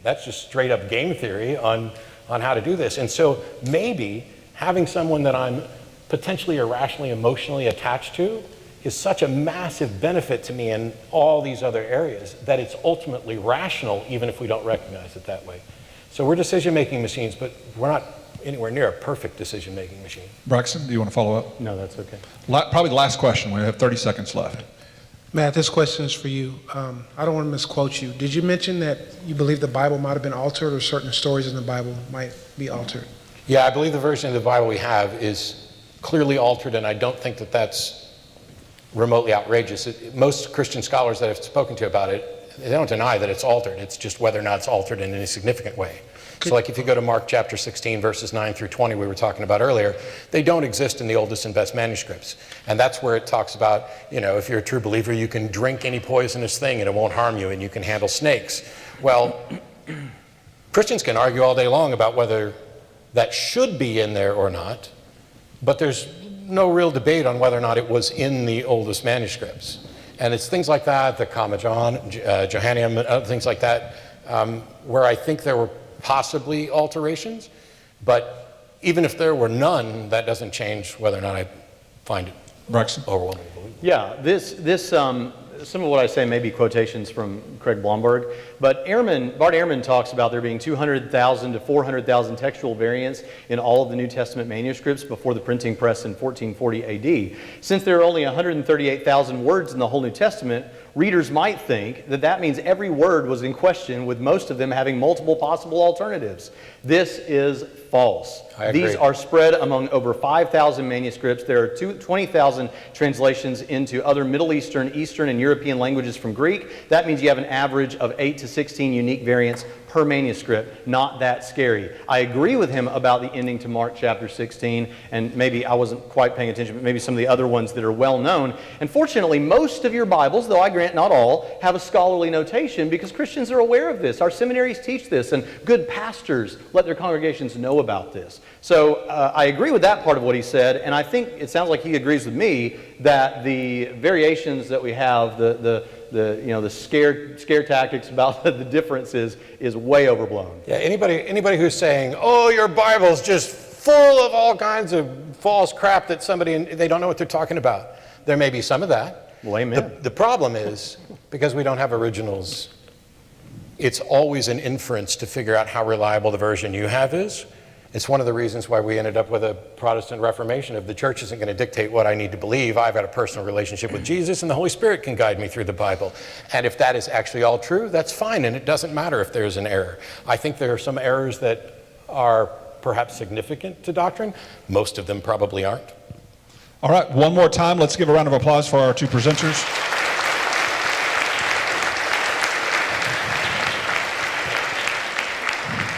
that's just straight up game theory on how to do this. And so maybe having someone that I'm potentially irrationally, emotionally attached to is such a massive benefit to me in all these other areas that it's ultimately rational, even if we don't recognize it that way. So we're decision-making machines, but we're not anywhere near a perfect decision-making machine. Braxton, do you want to follow up? No, that's okay. Probably the last question. We have 30 seconds left. Matt, this question is for you. I don't want to misquote you. Did you mention that you believe the Bible might have been altered, or certain stories in the Bible might be altered? Yeah, I believe the version of the Bible we have is clearly altered, and I don't think that that's remotely outrageous. Most Christian scholars that I've spoken to about it, they don't deny that it's altered. It's just whether or not it's altered in any significant way. So like if you go to Mark chapter 16, verses 9 through 20 we were talking about earlier, they don't exist in the oldest and best manuscripts. And that's where it talks about, if you're a true believer, you can drink any poisonous thing and it won't harm you, and you can handle snakes. Well, Christians can argue all day long about whether that should be in there or not, but there's no real debate on whether or not it was in the oldest manuscripts. And it's things like that, the Comma Johanneum, and other things like that, where I think there were possibly alterations, but even if there were none, that doesn't change whether or not I find it overwhelmingly believable. Yeah, some of what I say may be quotations from Craig Blomberg, but Bart Ehrman talks about there being 200,000 to 400,000 textual variants in all of the New Testament manuscripts before the printing press in 1440 AD. Since there are only 138,000 words in the whole New Testament, readers might think that that means every word was in question, with most of them having multiple possible alternatives. This is false. These are spread among over 5,000 manuscripts. There are 20,000 translations into other Middle Eastern, Eastern, and European languages from Greek. That means you have an average of 8 to 16 unique variants per manuscript. Not that scary. I agree with him about the ending to Mark chapter 16, and maybe I wasn't quite paying attention, but maybe some of the other ones that are well known. And fortunately, most of your Bibles, though I grant not all, have a scholarly notation because Christians are aware of this. Our seminaries teach this, and good pastors let their congregations know about this. So I agree with that part of what he said, and I think it sounds like he agrees with me that the variations that we have, the scare tactics about the differences is way overblown. Yeah, anybody who's saying, oh, your Bible's just full of all kinds of false crap that they don't know what they're talking about. There may be some of that. Well, amen. The problem is, because we don't have originals, it's always an inference to figure out how reliable the version you have is. It's one of the reasons why we ended up with a Protestant Reformation. If the church isn't going to dictate what I need to believe, I've got a personal relationship with Jesus, and the Holy Spirit can guide me through the Bible. And if that is actually all true, that's fine, and it doesn't matter if there's an error. I think there are some errors that are perhaps significant to doctrine. Most of them probably aren't. All right, one more time. Let's give a round of applause for our two presenters.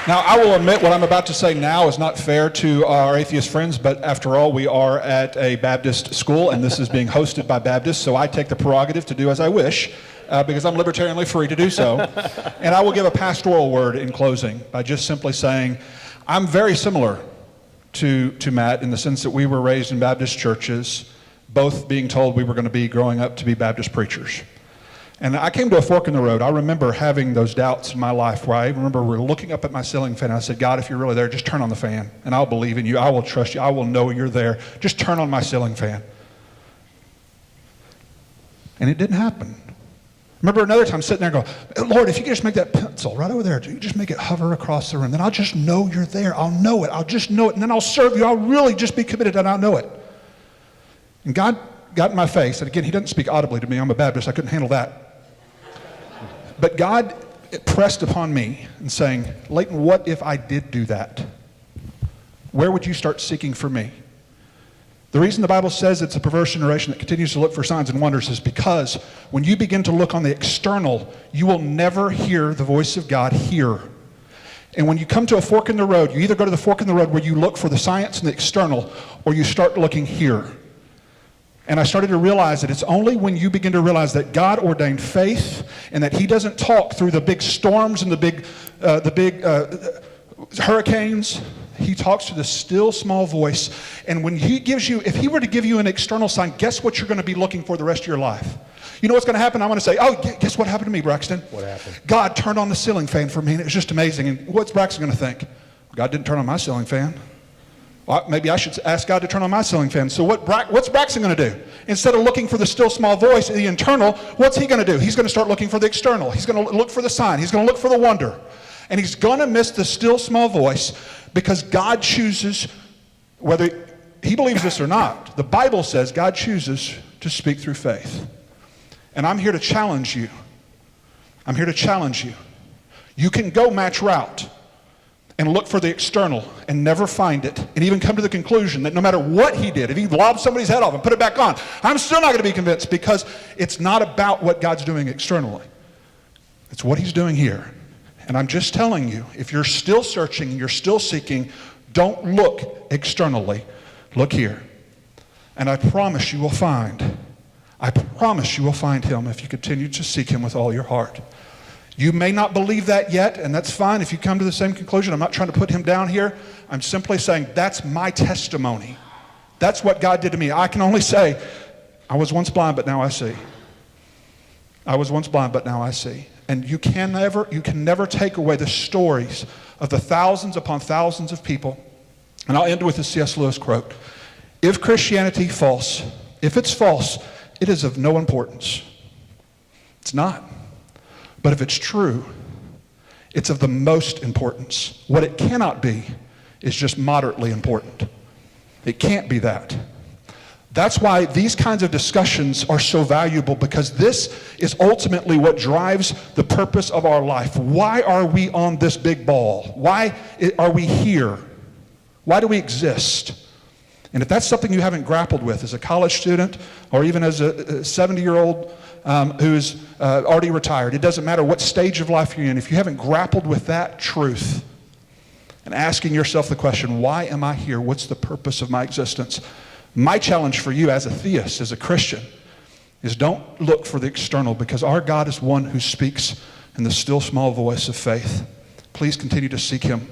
Now, I will admit what I'm about to say now is not fair to our atheist friends, but after all, we are at a Baptist school, and this is being hosted by Baptists, so I take the prerogative to do as I wish, because I'm libertarianly free to do so. And I will give a pastoral word in closing by just simply saying, I'm very similar to Matt in the sense that we were raised in Baptist churches, both being told we were going to be growing up to be Baptist preachers. And I came to a fork in the road. I remember having those doubts in my life where I remember looking up at my ceiling fan and I said, God, if you're really there, just turn on the fan and I'll believe in you. I will trust you. I will know you're there. Just turn on my ceiling fan. And it didn't happen. Remember another time sitting there and go, Lord, if you could just make that pencil right over there, you just make it hover across the room, then I'll just know you're there. I'll know it. I'll just know it. And then I'll serve you. I'll really just be committed and I'll know it. And God got in my face. And again, he doesn't speak audibly to me. I'm a Baptist. I couldn't handle that. But God pressed upon me and saying, Leighton, what if I did do that? Where would you start seeking for me? The reason the Bible says it's a perverse generation that continues to look for signs and wonders is because when you begin to look on the external, you will never hear the voice of God here. And when you come to a fork in the road, you either go to the fork in the road where you look for the science and the external, or you start looking here. And I started to realize that it's only when you begin to realize that God ordained faith and that he doesn't talk through the big storms and the big hurricanes. He talks to the still small voice. And when he gives you, if he were to give you an external sign, guess what you're going to be looking for the rest of your life? You know what's going to happen? I'm going to say, oh, guess what happened to me, Braxton? What happened? God turned on the ceiling fan for me, and it was just amazing. And what's Braxton going to think? God didn't turn on my ceiling fan. Well, maybe I should ask God to turn on my ceiling fan. So what's Braxton going to do? Instead of looking for the still small voice, the internal, what's he going to do? He's going to start looking for the external. He's going to look for the sign. He's going to look for the wonder. And he's going to miss the still small voice because God chooses, whether he believes this or not, the Bible says God chooses to speak through faith. And I'm here to challenge you. I'm here to challenge you. You can go match route and look for the external and never find it, and even come to the conclusion that no matter what he did, if he lobbed somebody's head off and put it back on, I'm still not going to be convinced, because it's not about what God's doing externally. It's what he's doing here. And I'm just telling you, if you're still searching, you're still seeking, don't look externally. Look here. And I promise you will find. I promise you will find him if you continue to seek him with all your heart. You may not believe that yet, and that's fine if you come to the same conclusion. I'm not trying to put him down here. I'm simply saying that's my testimony. That's what God did to me. I can only say, I was once blind, but now I see. I was once blind, but now I see. And you can never take away the stories of the thousands upon thousands of people. And I'll end with a C.S. Lewis quote. If Christianity false, if it's false, it is of no importance. It's not. But if it's true, it's of the most importance. What it cannot be is just moderately important. It can't be that. That's why these kinds of discussions are so valuable, because this is ultimately what drives the purpose of our life. Why are we on this big ball? Why are we here? Why do we exist? And if that's something you haven't grappled with as a college student, or even as a 70-year-old who's already retired, it doesn't matter what stage of life you're in, if you haven't grappled with that truth and asking yourself the question, why am I here? What's the purpose of my existence? My challenge for you as a theist, as a Christian, is don't look for the external, because our God is one who speaks in the still small voice of faith. Please continue to seek him,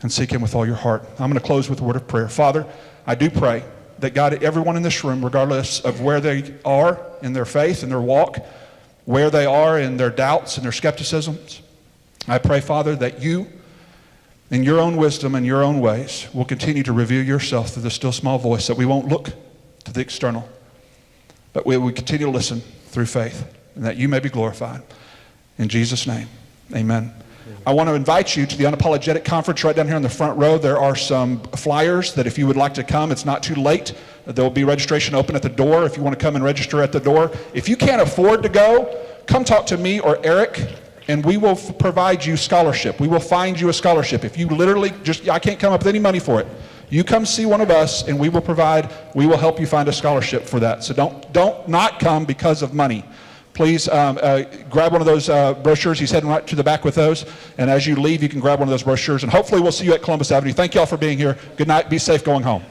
and seek him with all your heart. I'm going to close with a word of prayer. Father, I do pray that God, everyone in this room, regardless of where they are in their faith and their walk, where they are in their doubts and their skepticisms, I pray, Father, that you, in your own wisdom and your own ways, will continue to reveal yourself through the still small voice, that we won't look to the external, but we will continue to listen through faith, and that you may be glorified. In Jesus' name, amen. I want to invite you to the Unapologetic Conference right down here in the front row. There are some flyers that if you would like to come, it's not too late. There will be registration open at the door if you want to come and register at the door. If you can't afford to go, come talk to me or Eric, and we will provide you scholarship. We will find you a scholarship. If you literally I can't come up with any money for it. You come see one of us, and we will help you find a scholarship for that. So don't not come because of money. Please grab one of those brochures. He's heading right to the back with those. And as you leave, you can grab one of those brochures. And hopefully we'll see you at Columbus Avenue. Thank you all for being here. Good night. Be safe going home.